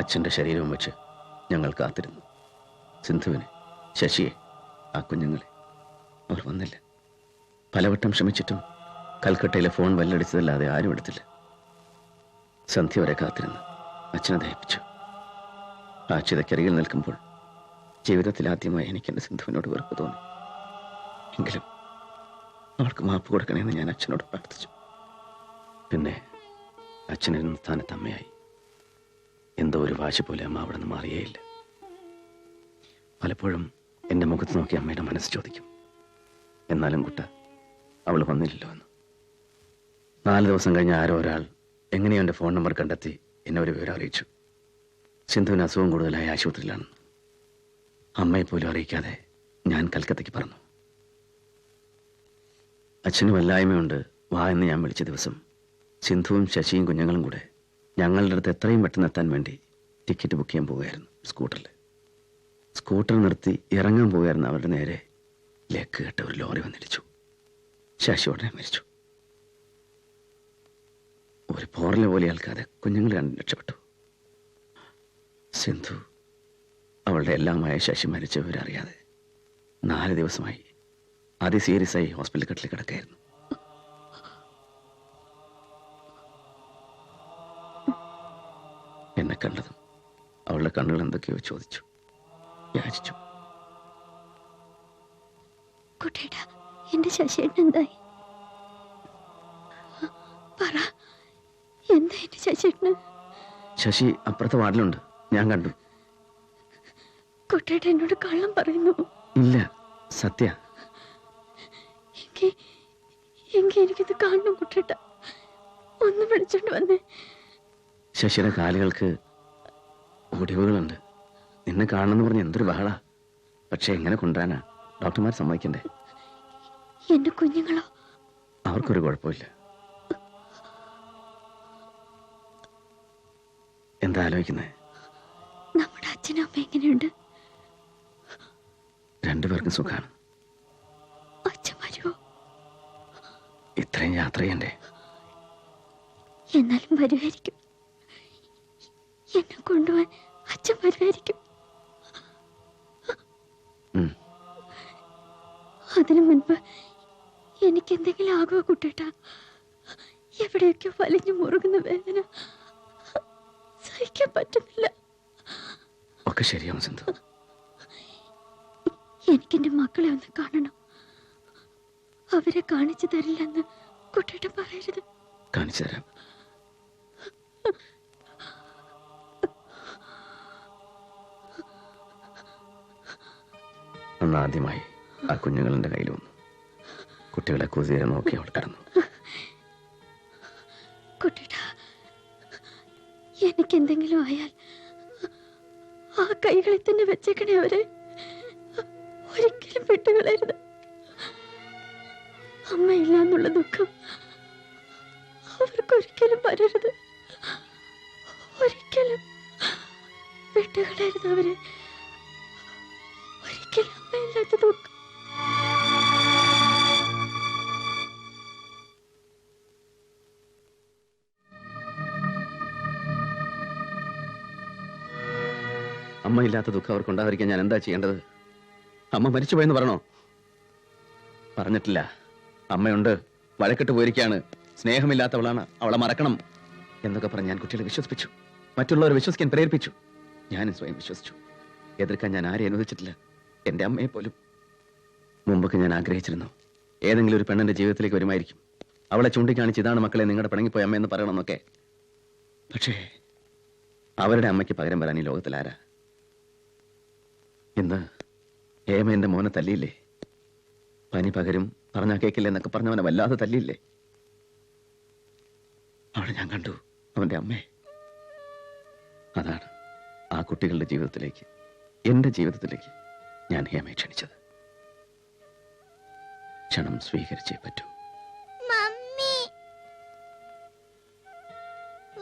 അച്ഛന്റെ ശരീരവും വെച്ച് ഞങ്ങൾ കാത്തിരുന്നു. സിന്ധുവിനെ, ശശിയെ, ആ കുഞ്ഞുങ്ങളെ. അവർ വന്നില്ല. പലവട്ടം ശ്രമിച്ചിട്ടും കൽക്കട്ടയിലെ ഫോൺ വല്ലടിച്ചതല്ലാതെ ആരും എടുത്തില്ല. സന്ധ്യ വരെ കാത്തിരുന്ന് അച്ഛനെ ദഹിപ്പിച്ചു. ആ ചിതക്കരികിൽ നിൽക്കുമ്പോൾ ജീവിതത്തിൽ ആദ്യമായി എനിക്ക് എന്റെ സിന്ധുവിനോട് വെറുപ്പ് തോന്നി. എങ്കിലും അവൾക്ക് മാപ്പ് കൊടുക്കണമെന്ന് ഞാൻ അച്ഛനോട് പ്രാർത്ഥിച്ചു. പിന്നെ അച്ഛനിരുന്ന സ്ഥാനത്ത് അമ്മയായി. എന്തോ ഒരു വാശി പോലെ അമ്മ അവിടെ നിന്ന് മാറിയേയില്ല. പലപ്പോഴും എന്റെ മുഖത്ത് നോക്കി അമ്മയുടെ മനസ്സ് ചോദിക്കും, എന്നാലും കുട്ട അവൾ വന്നില്ലല്ലോ എന്ന്. 4 ദിവസം കഴിഞ്ഞ് ആരോ ഒരാൾ എങ്ങനെയോ എൻ്റെ ഫോൺ നമ്പർ കണ്ടെത്തി എന്നെ ഒരു വിവരം അറിയിച്ചു. സിന്ധുവിന് അസുഖം കൂടുതലായി ആശുപത്രിയിലാണെന്ന്. അമ്മയെ പോലും അറിയിക്കാതെ ഞാൻ കൽക്കത്തയ്ക്ക് പറഞ്ഞു. അച്ഛന് വല്ലായ്മയുണ്ട് വാ എന്ന് ഞാൻ വിളിച്ച ദിവസം സിന്ധുവും ശശിയും കുഞ്ഞുങ്ങളും കൂടെ ഞങ്ങളുടെ അടുത്ത് എത്രയും പെട്ടെന്ന് എത്താൻ വേണ്ടി ടിക്കറ്റ് ബുക്ക് ചെയ്യാൻ പോവുകയായിരുന്നു. സ്കൂട്ടർ നിർത്തി ഇറങ്ങാൻ പോവുകയായിരുന്നു. അവരുടെ നേരെ ലേക്ക് കെട്ട ഒരു ലോറി വന്നിടിച്ചു. ശശി ഉടനെ മരിച്ചു. ഒരു പോറലെ പോലെ ആൾക്കാതെ കുഞ്ഞുങ്ങൾ രക്ഷപ്പെട്ടു. സിന്ധു അവളുടെ എല്ലാമായ ശശി മരിച്ച വിവരറിയാതെ 4 ദിവസമായി അതിസീരിയസായി ഹോസ്പിറ്റൽ കട്ടിൽ കിടക്കായിരുന്നു. എന്നെ കണ്ടതും അവളുടെ കണ്ണുകൾ എന്തൊക്കെയോ ചോദിച്ചു, യാചിച്ചു. കുട്ടേട്ടാ, എന്റെ ശശിയേട്ടൻ എന്തായി? പറ, എന്താ എന്റെ ശശിയേട്ടന്? ശശി അപ്പുറത്തെ വാർഡിലുണ്ട്, ഞാൻ കണ്ടു. കുട്ടേട്ട എന്നോട് കള്ളം പറയുന്നു? ഇല്ല, സത്യ. എനിക്കിത് കാണണം കുട്ടേട്ട, ഒന്ന് വിളിച്ചോണ്ട് വന്നേ. ശശിയുടെ കാലുകൾക്ക് ഒടിവുകളുണ്ട്. നിന്നെ കാണണമെന്ന് പറഞ്ഞ് എന്തൊരു ബഹള. പക്ഷെ എങ്ങനെ കൊണ്ടുവരാനാ? ഡോക്ടർമാർ സമ്മതിക്കണ്ടേ? എന്റെ കുഞ്ഞുങ്ങളോ? അവർക്കൊരു കുഴപ്പമില്ല. എന്താ ആലോചിക്കുന്നേ? നമ്മുടെ അച്ഛനും അമ്മ എങ്ങനെയുണ്ട്? 2 പേർക്കും സുഖാണ്. അച്ഛൻ വരുമോ? ഇത്രയും യാത്ര ചെയ്യണ്ടേ? എന്നാലും വരുമായിരിക്കും. എന്നെ കൊണ്ടുപോവാൻ അച്ഛൻ വരുമായിരിക്കും. അതിനു മുൻപ് എനിക്ക് എന്തെങ്കിലും ആകുമോ കുട്ടേട്ട? എവിടെയൊക്കെ വലിഞ്ഞു മുറുകുന്ന വേദന സഹിക്കാൻ പറ്റുന്നില്ല. ഒക്കെ ശരിയാവും സിന്ധു. എനിക്കെന്റെ മക്കളെ ഒന്ന് കാണണം. അവരെ കാണിച്ചു തരില്ലെന്ന് കുട്ടേട്ട പറയരുത്. കാണിച്ചു തരാം. അന്ന് ആദ്യമായി ആ കുഞ്ഞുങ്ങളുടെ കയ്യിൽ വന്നു. കുട്ടികളെ കുതിരെ നോക്കി അവൾ കടന്നു. കുട്ടേട്ട, എനിക്കെന്തെങ്കിലും ആയാൽ ആ കൈകളിൽ തന്നെ വെച്ചേക്കണേ. അവരെ ഒരിക്കലും വിട്ടുകളയരുത്. അമ്മയില്ല എന്നുള്ള ദുഃഖം അവർക്കൊരിക്കലും വരരുത്. ഒരിക്കലും വിട്ടുകളയരുത് അവരെ. ഒരിക്കലും അമ്മയില്ലാത്ത ദുഃഖം. അമ്മയില്ലാത്ത ദുഃഖം അവർക്കുണ്ടാകാതിരിക്കാൻ ഞാൻ എന്താ ചെയ്യേണ്ടത്? അമ്മ മരിച്ചുപോയെന്ന് പറഞ്ഞോ? പറഞ്ഞിട്ടില്ല. അമ്മയുണ്ട്, വഴക്കിട്ട് പോയിരിക്കുകയാണ്, സ്നേഹമില്ലാത്തവളാണ്, അവളെ മറക്കണം എന്നൊക്കെ പറഞ്ഞ് ഞാൻ കുട്ടികളെ വിശ്വസിപ്പിച്ചു. മറ്റുള്ളവരെ വിശ്വസിക്കാൻ പ്രേരിപ്പിച്ചു. ഞാനും സ്വയം വിശ്വസിച്ചു. എതിർക്കാൻ ഞാൻ ആരെയും അനുവദിച്ചിട്ടില്ല, എന്റെ അമ്മയെ പോലും. മുമ്പൊക്കെ ഞാൻ ആഗ്രഹിച്ചിരുന്നു ഏതെങ്കിലും ഒരു പെണ്ണിന്റെ ജീവിതത്തിലേക്ക് വരുമായിരിക്കും, അവളെ ചൂണ്ടിക്കാണിച്ച് ഇതാണ് മക്കളെ നിങ്ങളുടെ പിണങ്ങിപ്പോയ അമ്മയെന്ന് പറയണമെന്നൊക്കെ. പക്ഷേ അവരുടെ അമ്മയ്ക്ക് പകരം വരാൻ ഈ ലോകത്തിൽ ആരാ? ഇന്ന് ഏമ എന്റെ മോനെ തല്ലിയില്ലേ? പനി പകരും, പറഞ്ഞാ കേക്കില്ല എന്നൊക്കെ പറഞ്ഞവനെ വല്ലാതെ തല്ലിയില്ലേ? അവിടെ ഞാൻ കണ്ടു അവന്റെ അമ്മേ. അതാണ് ആ കുട്ടികളുടെ ജീവിതത്തിലേക്ക്, എന്റെ ജീവിതത്തിലേക്ക് ഞാൻ ഹേമയെ ക്ഷണിച്ചത്. ക്ഷണം സ്വീകരിച്ചേ പറ്റൂ. മമ്മി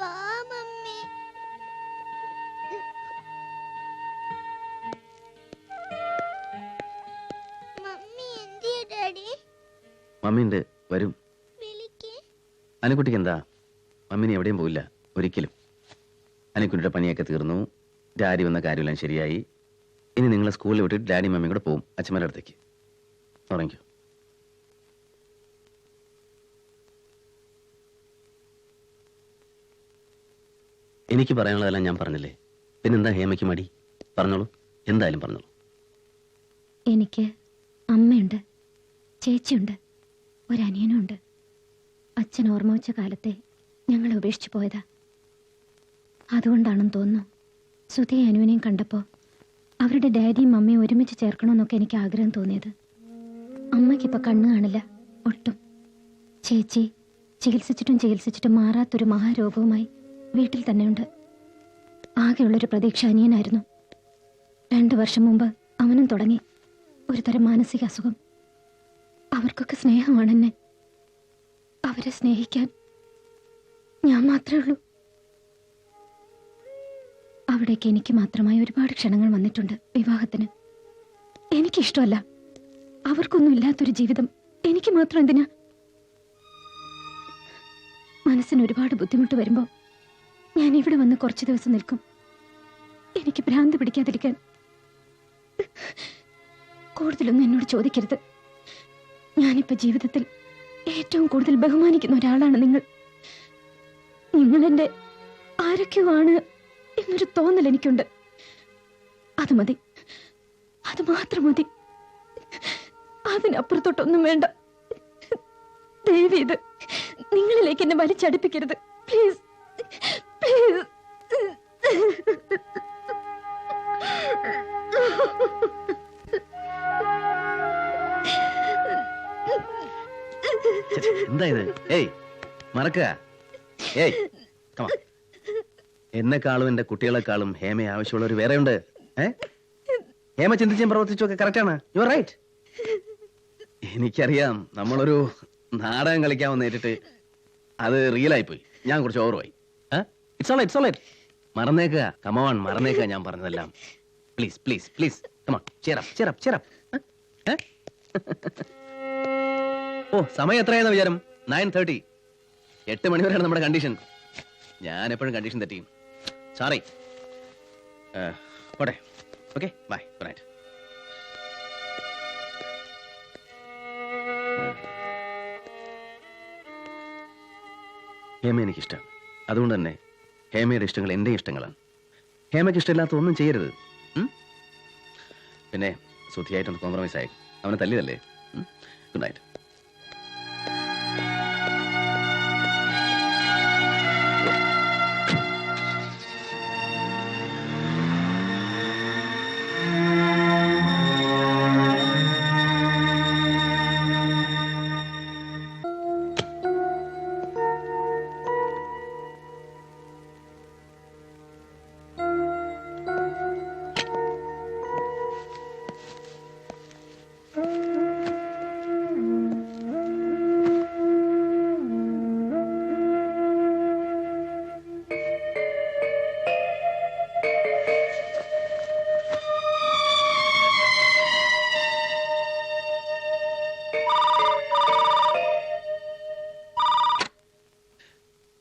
വാ മമ്മി. മമ്മി എന്തിയാ ഡാഡി? മമ്മിണ്ട്, വരും. വിളിക്ക്. അനുക്കുട്ടിക്ക് എന്താ? മമ്മിനി എവിടെയും പോയില്ല ഒരിക്കലും. അനുക്കുട്ടിയുടെ പണിയൊക്കെ തീർന്നു, ഡാഡി വന്ന കാര്യമെല്ലാം ശരിയായി. ഇനി നിങ്ങളെ സ്കൂളിൽ വിട്ടിട്ട് ഡാഡി മമ്മിയും കൂടെ പോവും അച്ഛന്മാരുടെ അടുത്തേക്ക്. തുടങ്ങിക്കോ. എനിക്ക് പറയാനുള്ളതെല്ലാം ഞാൻ പറഞ്ഞില്ലേ, പിന്നെന്താ ഹേമയ്ക്ക് മടി? പറഞ്ഞോളൂ, എന്തായാലും പറഞ്ഞോളൂ. എനിക്ക് അമ്മയുണ്ട്, ചേച്ചിയുണ്ട്, ഒരനിയനുണ്ട്. അച്ഛൻ ഓർമ്മ വെച്ച കാലത്തെ ഞങ്ങളെ ഉപേക്ഷിച്ചു പോയതാ. അതുകൊണ്ടാണെന്ന് തോന്നുന്നു സുധിയെ അനുവിനെയും കണ്ടപ്പോൾ അവരുടെ ഡാഡിയും മമ്മിയും ഒരുമിച്ച് ചേർക്കണമെന്നൊക്കെ എനിക്ക് ആഗ്രഹം തോന്നിയത്. അമ്മയ്ക്കിപ്പോൾ കണ്ണു കാണില്ല ഒട്ടും. ചേച്ചി ചികിത്സിച്ചിട്ടും മാറാത്തൊരു മഹാരോഗവുമായി വീട്ടിൽ തന്നെയുണ്ട്. ആകെയുള്ളൊരു പ്രതീക്ഷ അനിയനായിരുന്നു. 2 വർഷം മുമ്പ് അവനും തുടങ്ങി ഒരു തരം മാനസിക അസുഖം. അവർക്കൊക്കെ സ്നേഹമാണെന്നെ. അവരെ സ്നേഹിക്കാൻ ഞാൻ മാത്രമേ ഉള്ളൂ. അവിടേക്ക് എനിക്ക് മാത്രമായി ഒരുപാട് ക്ഷണങ്ങൾ വന്നിട്ടുണ്ട് വിവാഹത്തിന്. എനിക്കിഷ്ടമല്ല, അവർക്കൊന്നും ഇല്ലാത്തൊരു ജീവിതം എനിക്ക് മാത്രം എന്തിനാ? മനസ്സിന് ഒരുപാട് ബുദ്ധിമുട്ട് വരുമ്പോ ഞാൻ ഇവിടെ വന്ന് കുറച്ച് ദിവസം നിൽക്കും, എനിക്ക് ഭ്രാന്ത് പിടിക്കാതിരിക്കാൻ. കൂടുതലൊന്നും എന്നോട് ചോദിക്കരുത്. ഞാനിപ്പോ ജീവിതത്തിൽ ഏറ്റവും കൂടുതൽ ബഹുമാനിക്കുന്ന ഒരാളാണ് നിങ്ങൾ. നിങ്ങളെന്റെ ആരൊക്കെയോ ആണ് എന്നൊരു തോന്നൽ എനിക്കുണ്ട്. അത് മതി, അത് മാത്രം മതി. അതിനപ്പുറത്തോട്ടൊന്നും വേണ്ട. ദയവ് ഇത് നിങ്ങളിലേക്ക് എന്നെ വലിച്ചടുപ്പിക്കരുത്, പ്ലീസ് പ്ലീസ്. എന്താ ഇത്? ഏയ് മറക്കുക. ഏയ് come on. എന്നെക്കാളും എന്റെ കുട്ടികളെക്കാളും ഹേമ ആവശ്യമുള്ളവർ വേറെ ഉണ്ട്. ഹേമ ചിന്തിച്ചും പ്രവർത്തിച്ചും ഒക്കെ കറക്റ്റാണ്. You are right. എനിക്കറിയാം, നമ്മളൊരു നാടകം കളിക്കാമെന്ന് നേരിട്ട് അത് റിയലായി പോയി. ഞാൻ കുറച്ച് ഓവറുമായി. It's all right. മറന്നേക്കുക, കമോൺ മറന്നേക്കുക ഞാൻ പറഞ്ഞതെല്ലാം. Please please please come on, cheer up. ഓ, സമയം എത്രയാണെന്ന് വിചാരം? 9:30. 8 മണി വരെയാണ് നമ്മുടെ കണ്ടീഷൻ. ഞാൻ എപ്പോഴും കണ്ടീഷൻ തെറ്റിയും. സോറി. പോട്ടെ. Okay, bye, good night. Hema എനിക്കിഷ്ടം. അതുകൊണ്ട് തന്നെ ഹേമയുടെ ഇഷ്ടങ്ങൾ എൻ്റെ ഇഷ്ടങ്ങളാണ്. ഹേമയ്ക്ക് ഇഷ്ടമില്ലാത്ത ഒന്നും ചെയ്യരുത്. പിന്നെ സുധിയായിട്ടൊന്ന് കോംപ്രമൈസ് ആയി. അവനെ തല്ലിയതല്ലേ. Good night.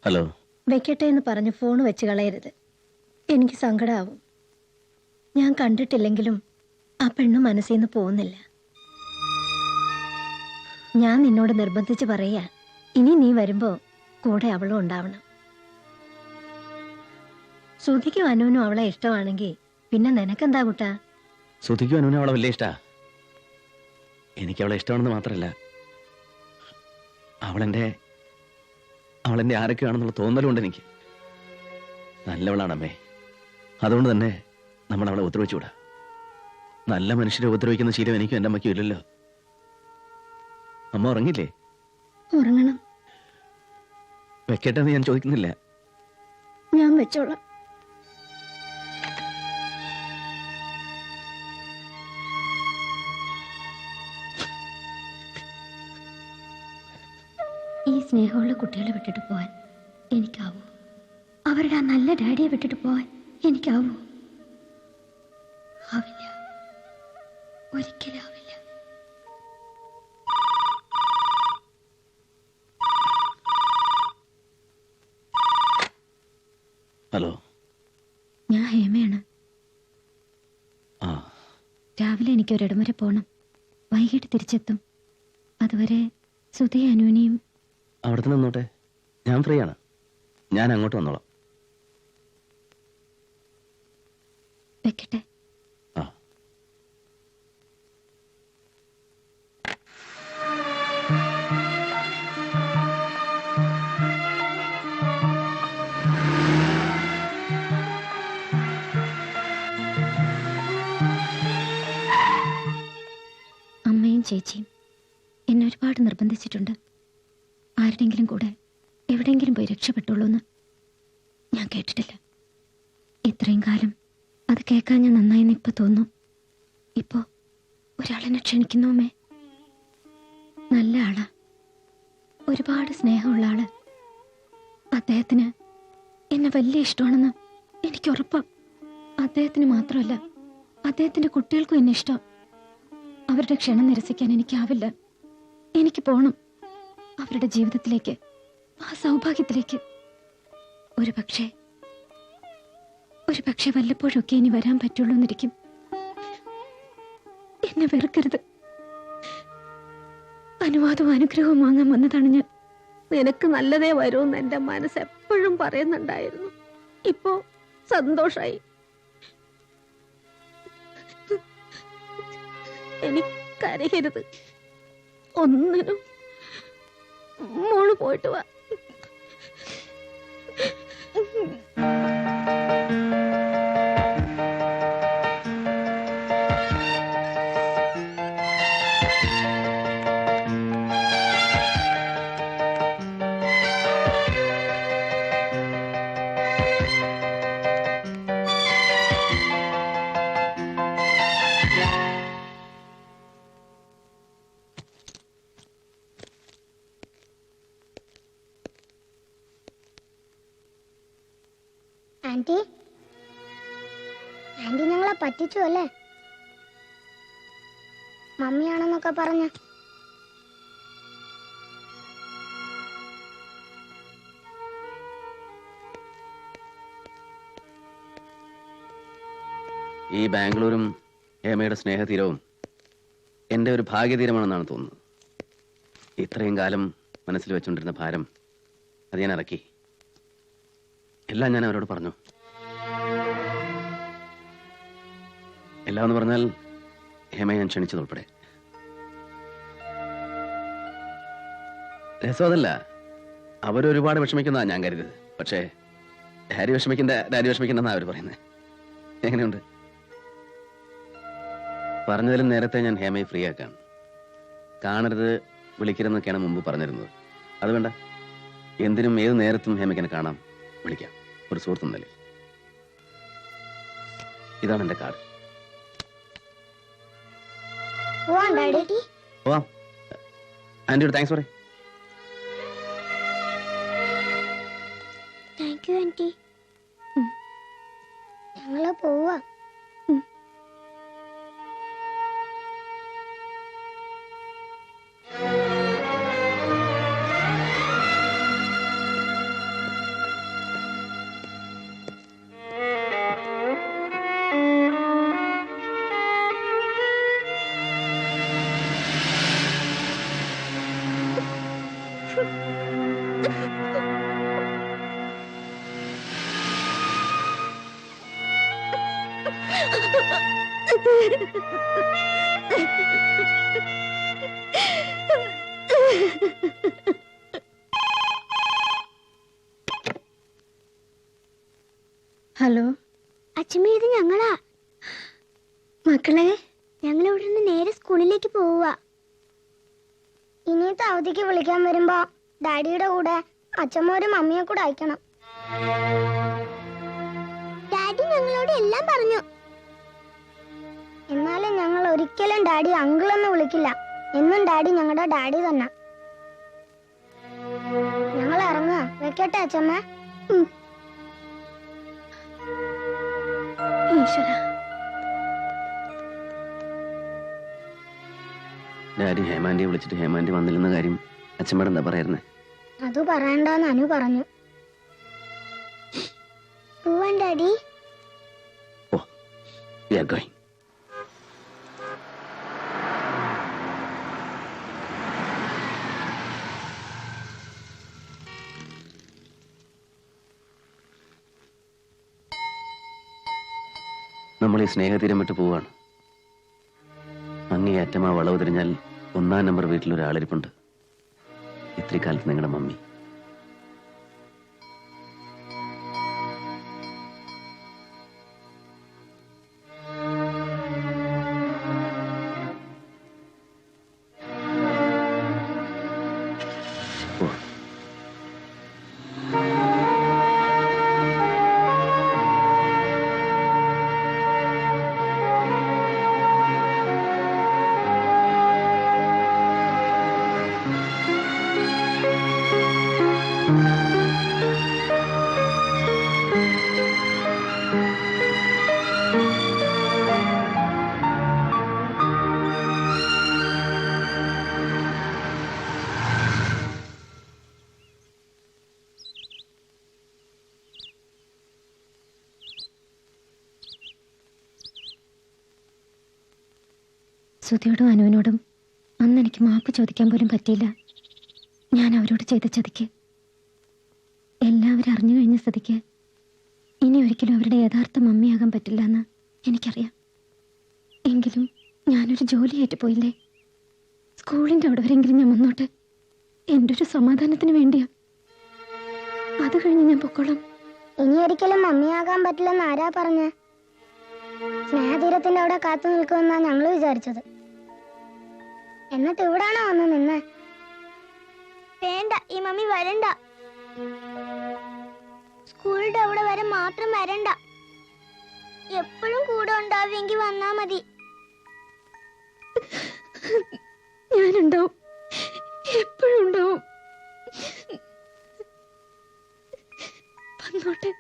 ഹലോ. വെക്കട്ടെ എന്ന് പറഞ്ഞ് ഫോൺ വെച്ച് കളയരുത്. എനിക്ക് സങ്കടമാവും. ഞാൻ കണ്ടിട്ടില്ലെങ്കിലും ആ പെണ്ണ് മനസ്സിൽ നിന്ന് പോകുന്നില്ല. ഞാൻ നിന്നോട് നിർബന്ധിച്ച് പറയാ, ഇനി നീ വരുമ്പോ കൂടെ അവളും ഉണ്ടാവണം. സുധിക്കും അനുവിനും അവളെ ഇഷ്ടമാണെങ്കിൽ പിന്നെ നിനക്കെന്താ കുട്ടാ? സുധിക്കും അനുവിനും അവളെ വലിയ ഇഷ്ടാ. എനിക്ക് അവളെ ഇഷ്ടമാണെന്ന് മാത്രമല്ല, അവളെന്റെ ആരൊക്കെയാണെന്നുള്ള തോന്നലുണ്ട് എനിക്ക്. നല്ലവളാണമ്മേ. അതുകൊണ്ട് തന്നെ നമ്മൾ അവളെ ഉപദ്രവിച്ചുകൂടാ. നല്ല മനുഷ്യരെ ഉപദ്രവിക്കുന്ന ശീലം എനിക്കും എൻ്റെ അമ്മയ്ക്കും ഇല്ലല്ലോ. അമ്മ ഉറങ്ങില്ലേ? ഉറങ്ങണം. വെക്കട്ടെ എന്ന് ഞാൻ ചോദിക്കുന്നില്ല. വെച്ചോളാം. ഈ സ്നേഹമുള്ള കുട്ടികളെ വിട്ടിട്ട് പോവാൻ എനിക്കാവൂ? അവരുടെ ആ നല്ല ഡാഡിയെ വിട്ടിട്ട് പോവാൻ എനിക്കാവൂ? ആവില്ല, ഒരിക്കലും ആവില്ല. ഹലോ, ഞാൻ ഹേമയാണ്. ആ രാവിലെ എനിക്ക് ഒരിടം വരെ പോകണം. വൈകിട്ട് തിരിച്ചെത്തും. അതുവരെ സുധയും അനുവിനെയും അവിടെ തന്നെ നിന്നോട്ടെ, ഞാൻ ഫ്രീ ആണ്. ഞാൻ അങ്ങോട്ട് വന്നോളാം. വെക്കട്ടെ. ആ അമ്മയും ചേച്ചിയും എന്നെ ഒരുപാട് നിർബന്ധിച്ചിട്ടുണ്ട്. ആരുടെങ്കിലും കൂടെ എവിടെയെങ്കിലും പോയി രക്ഷപ്പെട്ടുള്ളൂ എന്ന്. ഞാൻ കേട്ടിട്ടില്ല. ഇത്രയും കാലം അത് കേൾക്കാൻ ഞാൻ നന്നായിന്ന് ഇപ്പൊ തോന്നുന്നു. ഇപ്പോ ഒരാളെന്നെ ക്ഷണിക്കുന്നു. അമ്മേ, നല്ല ആളാ, ഒരുപാട് സ്നേഹമുള്ള ആള്. അദ്ദേഹത്തിന് എന്നെ വലിയ ഇഷ്ടമാണെന്ന് എനിക്ക് ഉറപ്പാ. അദ്ദേഹത്തിന് മാത്രമല്ല, അദ്ദേഹത്തിന്റെ കുട്ടികൾക്കും എന്നെ ഇഷ്ടം. അവരുടെ ക്ഷണം നിരസിക്കാൻ എനിക്കാവില്ല. എനിക്ക് പോണം അവരുടെ ജീവിതത്തിലേക്ക്, ആ സൗഭാഗ്യത്തിലേക്ക്. ഒരു പക്ഷേ വല്ലപ്പോഴൊക്കെ ഇനി വരാൻ പറ്റുള്ളൂ എന്നിരിക്കും. എന്നെ വെറുക്കരുത്. അനുവാദവും അനുഗ്രഹവും വാങ്ങാൻ വന്നതാണ് ഞാൻ. നിനക്ക് നല്ലതേ വരുമെന്ന് എന്റെ മനസ്സ് എപ്പോഴും പറയുന്നുണ്ടായിരുന്നു. ഇപ്പോ സന്തോഷായി. എനിക്കരയരുത് ഒന്നിനും. മോള് പോയിട്ട് വാ. ആന്റി, ആന്റി ഞങ്ങളെ പറ്റിച്ചു അല്ലേ? മമ്മിയാണെന്നൊക്കെ പറഞ്ഞ. ഈ ബാംഗ്ലൂരും ഹേമയുടെ സ്നേഹതീരവും എൻ്റെ ഒരു ഭാഗ്യതീരമാണെന്നാണ് തോന്നുന്നത്. ഇത്രയും കാലം മനസ്സിൽ വെച്ചുകൊണ്ടിരുന്ന ഭാരം അത് ഞാൻ ഇറക്കി. എല്ലാം ഞാൻ അവരോട് പറഞ്ഞു. എല്ലാം എന്ന് പറഞ്ഞാൽ ഹേമയെ ഞാൻ ക്ഷണിച്ചതുൾപ്പെടെ. രസം അതല്ല, അവരൊരുപാട് വിഷമിക്കുന്നതാ ഞാൻ കരുതത്. പക്ഷേ ഡാഡി വിഷമിക്കണ്ടെന്നാ അവർ പറയുന്നത്. എങ്ങനെയുണ്ട്? പറഞ്ഞതിലും നേരത്തെ ഞാൻ ഹേമയെ ഫ്രീ ആക്കാൻ. കാണരുത്, വിളിക്കരുതെന്നൊക്കെയാണ് മുമ്പ് പറഞ്ഞിരുന്നത്. അത് വേണ്ട. എന്തിനും ഏത് നേരത്തും ഹേമയ്ക്കെന്നെ കാണാം, വിളിക്കാം. ഒരു സുഹൃത്തും നിലയിൽ. ഇതാണ് എന്റെ കാർഡ്. പോവാം. ആന്റിയോട് താങ്ക്സ് പറയ്. Thank you aunty. ഞങ്ങള് പോവാ. ഹലോ അച്ഛമ്മ, ഇത് ഞങ്ങളാ. മക്കളെ, ഞങ്ങൾ ഇവിടെ നിന്ന് നേരെ സ്കൂളിലേക്ക് പോവുക. ഇനിയത്തെ അവധിക്ക് വിളിക്കാൻ വരുമ്പോ ഡാഡിയുടെ കൂടെ അച്ഛമ്മ ഒരു മമ്മിയെ കൂടെ അയക്കണം. ഡാഡിയോട് എല്ലാം പറഞ്ഞു. എന്നാലും ഞങ്ങൾ ഒരിക്കലും ഡാഡി അങ്കിൾ എന്ന് വിളിക്കില്ല. എന്നും ഡാഡി ഞങ്ങളുടെ ഡാഡി തന്നെ. ഞങ്ങൾ ഇറങ്ങാ. വെക്കട്ടെ അച്ഛമ്മ? ഈശ്വര, ഡാഡി ഹേമാൻഡിയെ വിളിച്ചിട്ട് ഹേമാൻഡി വന്നില്ലെന്ന കാര്യം അച്ഛമ്മയുടെ എന്താ പറയായിരുന്നേ? അത് പറയണ്ടെന്ന് അനു പറഞ്ഞു. പോവാൻ daddy. Oh, we are going. നമ്മൾ ഈ സ്നേഹതീരം വിട്ട് പോവാണ്. അങ്ങേയറ്റം ആ വളവ് തിരിഞ്ഞാൽ 1-ാം നമ്പർ വീട്ടിൽ ഒരാളിരിപ്പുണ്ട്. ഇത്തിരി കാലത്ത് നിങ്ങളുടെ മമ്മി. സുധിയോടും അനുവിനോടും അന്ന് എനിക്ക് മാപ്പ് ചോദിക്കാൻ പോലും പറ്റിയില്ല. ഞാൻ അവരോട് ചെയ്ത ചതിക്ക്. എല്ലാവരും അറിഞ്ഞു കഴിഞ്ഞ സ്ഥിതിക്ക് ഇനി ഒരിക്കലും അവരുടെ യഥാർത്ഥ മമ്മിയാകാൻ പറ്റില്ല എന്ന് എനിക്കറിയാം. എങ്കിലും ഞാനൊരു ജോലിയായിട്ട് പോയില്ലേ. സ്കൂളിൻ്റെ അവിടെ വരെങ്കിലും ഞാൻ വന്നോട്ടെ. എൻ്റെ ഒരു സമാധാനത്തിന് വേണ്ടിയാ. അത് കഴിഞ്ഞ് ഞാൻ പൊക്കോളാം. ഇനി ഒരിക്കലും മമ്മിയാകാൻ പറ്റില്ലെന്ന് ആരാ പറഞ്ഞേ? സ്നേഹതീരത്തിന്റെ അവിടെ കാത്തു നിൽക്കുമെന്നാ ഞങ്ങൾ വിചാരിച്ചത്. എന്നിട്ട് ഇവിടാണോ വന്ന് നിന്ന്? വേണ്ട, ഈ മമ്മി വരണ്ട. സ്കൂളിന്റെ അവിടെ വരെ മാത്രം വരണ്ട. എപ്പോഴും കൂടെ ഉണ്ടാവുമെങ്കിൽ വന്നാ മതി. ഞാനുണ്ടാവും, എപ്പോഴും ഉണ്ടാവും. വന്നോട്ടെ.